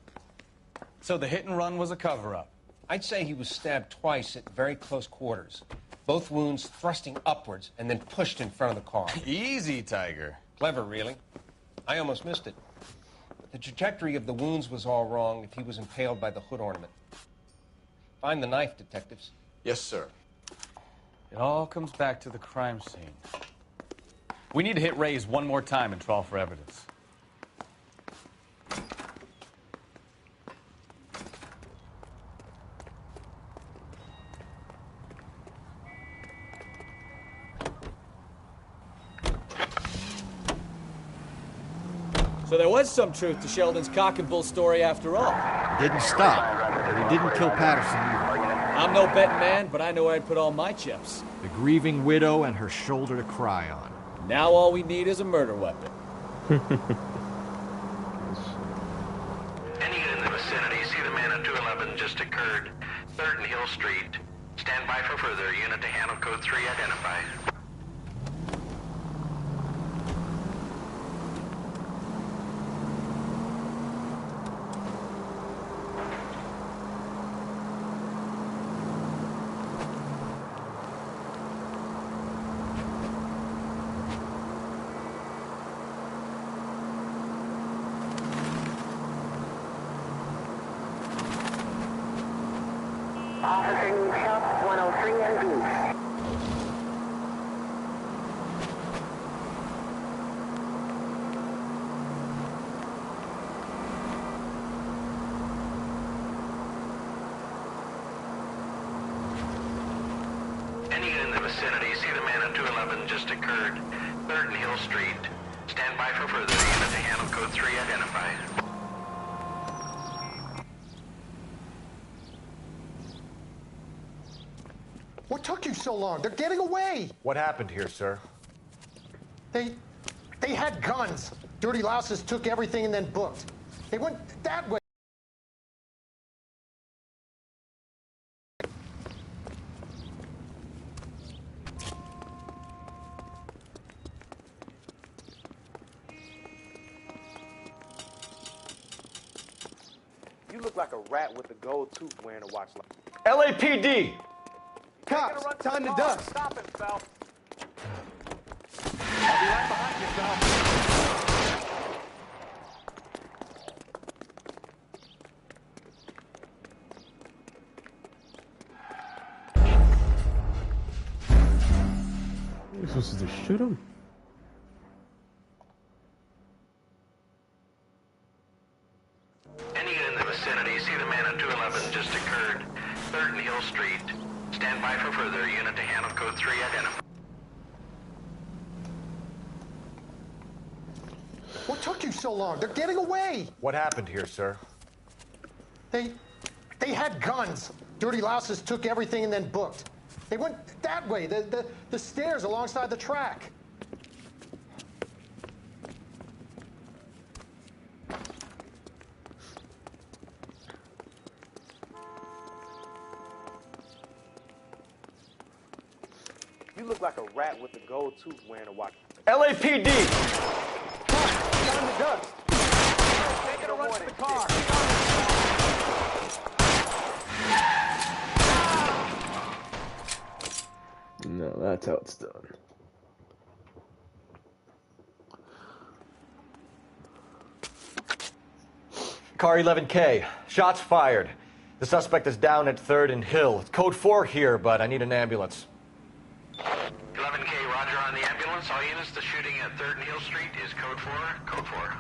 So the hit and run was a cover-up? I'd say he was stabbed twice at very close quarters. Both wounds thrusting upwards and then pushed in front of the car. Easy, Tiger. Clever, really. I almost missed it. But the trajectory of the wounds was all wrong if he was impaled by the hood ornament. Find the knife, detectives. Yes, sir. It all comes back to the crime scene. We need to hit Ray's one more time and trawl for evidence. So there was some truth to Sheldon's cock and bull story after all. Didn't stop, but he didn't kill Patterson either. I'm no betting man, but I know where I'd put all my chips. The grieving widow and her shoulder to cry on. Now all we need is a murder weapon. Any unit in the vicinity, see the man at 211 just occurred. 3rd and Hill Street. Stand by for further. Unit to handle code 3, identify. officer needs help, 103 and B. Any unit in the vicinity, see the man at 211 just occurred. 3rd and Hill Street. Stand by for further unit to handle code 3 identified. What took you so long? They're getting away. What happened here, sir? They had guns. Dirty louses took everything and then booked. They went that way. You look like a rat with a gold tooth wearing a watch like. LAPD! Cops, time to dust. Stop him, Phelps. I'll be right behind you, Phelps. You're supposed to shoot him? Any unit in the vicinity, see the man at 211 just occurred. 3rd and Hill Street. Stand by for further unit to handle code 3 identified. What took you so long? They're getting away. What happened here, sir? They had guns. Dirty louses took everything and then booked. They went that way, the stairs alongside the track. You look like a rat with a gold tooth wearing a watch. LAPD! Time to dust. Taking a run to the car. No, that's how it's done. Car 11K. Shots fired. The suspect is down at 3rd and Hill. It's code 4 here, but I need an ambulance. 11K, roger on the ambulance. All units, the shooting at 3rd and Hill Street is code 4. Code 4.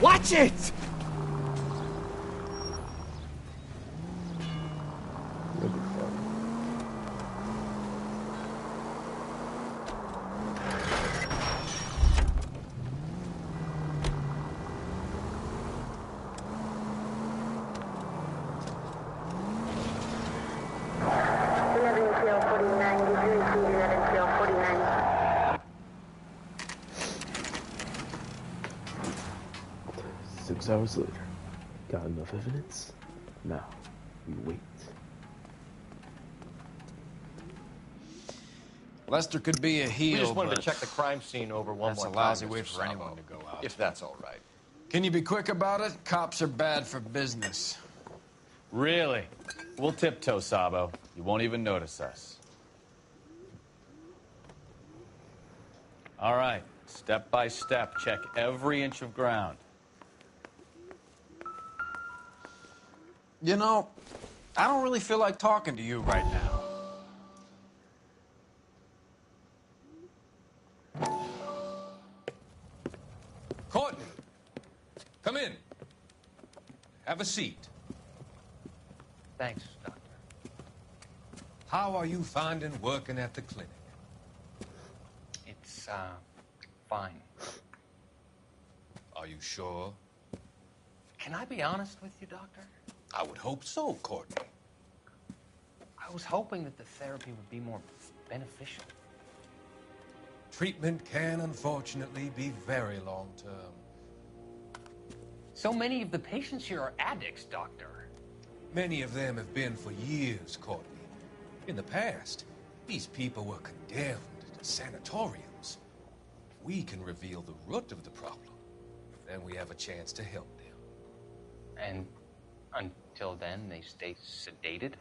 Watch it! Hours later. Got enough evidence? Now, we wait. Lester could be a heel, We just wanted but to check the crime scene over one that's more a time. lousy way Mr. for Sabo, anyone to go out. If that's all right. Can you be quick about it? Cops are bad for business. Really? We'll tiptoe, Sabo. You won't even notice us. All right. Step by step, check every inch of ground. You know, I don't really feel like talking to you right now. Courtney, come in. Have a seat. Thanks, Doctor. How are you finding working at the clinic? It's, fine. Are you sure? Can I be honest with you, Doctor? I would hope so, Courtney. I was hoping that the therapy would be more beneficial. Treatment can unfortunately be very long-term. So many of the patients here are addicts, Doctor. Many of them have been for years, Courtney. In the past, these people were condemned to sanatoriums. If we can reveal the root of the problem, then we have a chance to help them. And until then, they stay sedated?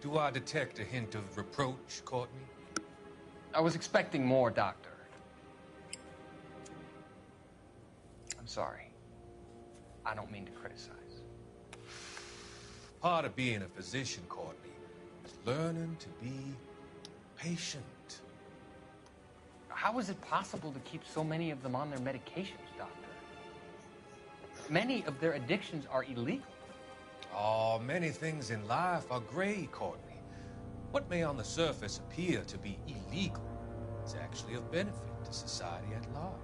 Do I detect a hint of reproach, Courtney? I was expecting more, Doctor. I'm sorry. I don't mean to criticize. Part of being a physician, Courtney, is learning to be patient. How is it possible to keep so many of them on their medications, Doctor? Many of their addictions are illegal. Oh, many things in life are gray, Courtney. What may on the surface appear to be illegal is actually of benefit to society at large.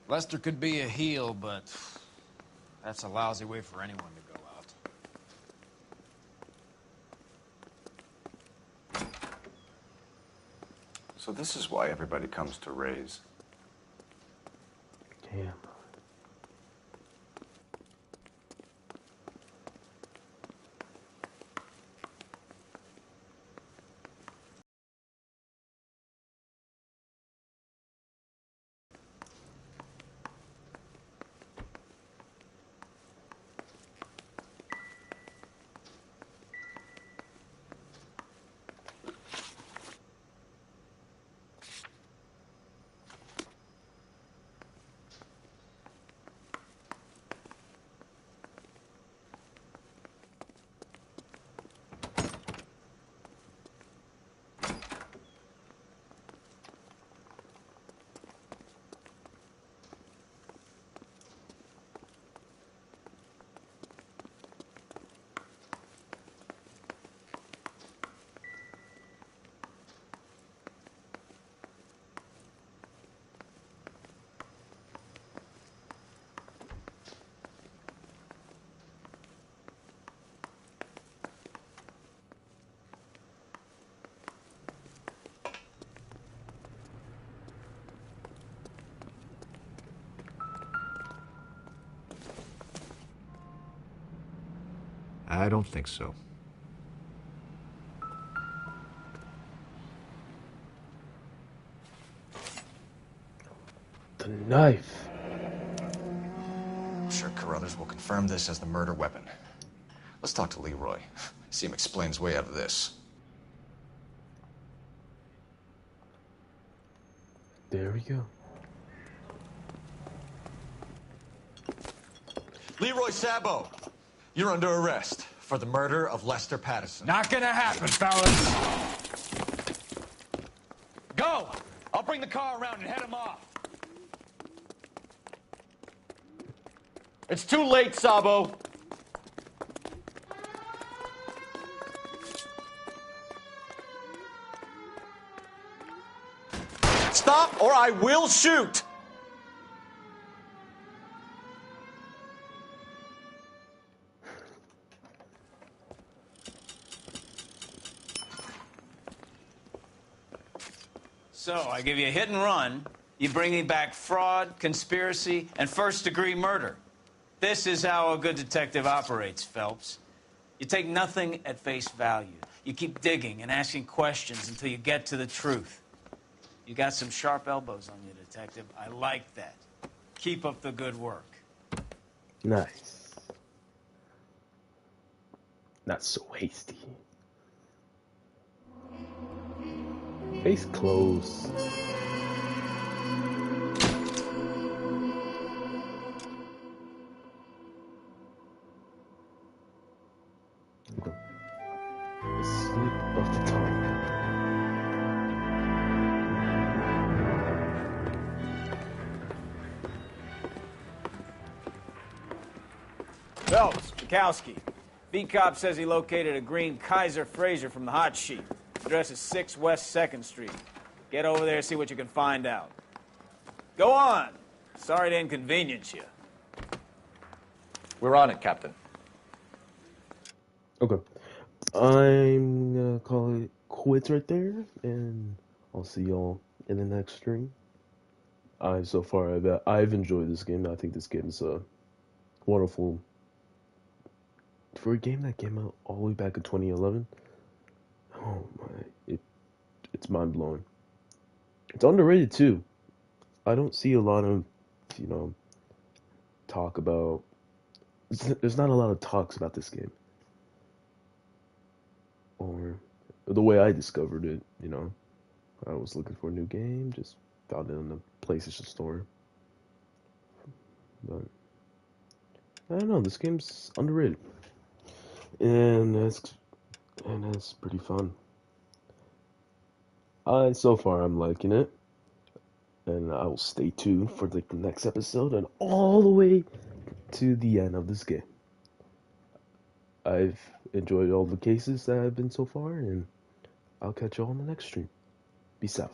Lester could be a heel, but that's a lousy way for anyone to go out. So this is why everybody comes to Ray's. Damn. I don't think so. The knife. I'm sure Carruthers will confirm this as the murder weapon. Let's talk to Leroy. See him explain his way out of this. There we go. Leroy Sabo, you're under arrest for the murder of Lester Patterson. Not gonna happen, fellas. Go! I'll bring the car around and head him off. It's too late, Sabo. Stop or I will shoot! So, I give you a hit and run, you bring me back fraud, conspiracy, and first-degree murder. This is how a good detective operates, Phelps. You take nothing at face value. You keep digging and asking questions until you get to the truth. You got some sharp elbows on you, detective. I like that. Keep up the good work. Nice. Not so hasty. Face closed. The slip of the tongue. Phelps, Bukowski. V-Cop says he located a green Kaiser Fraser from the hot sheet. Address is 6 West 2nd Street. Get over there, see what you can find out. Go on. Sorry to inconvenience you. We're on it, Captain. Okay. I'm gonna call it quits right there, and I'll see y'all in the next stream. I've enjoyed this game. I think this game is wonderful for a game that came out all the way back in 2011. Oh my, it's mind blowing. It's underrated too. I don't see a lot of, talk about. There's not a lot of talks about this game, or the way I discovered it. I was looking for a new game, just found it in the PlayStation Store. But I don't know. This game's underrated, and it's pretty fun. So far I'm liking it, and I will stay tuned for the next episode and all the way to the end of this game. I've enjoyed all the cases that have been so far, and I'll catch you all in the next stream. Peace out.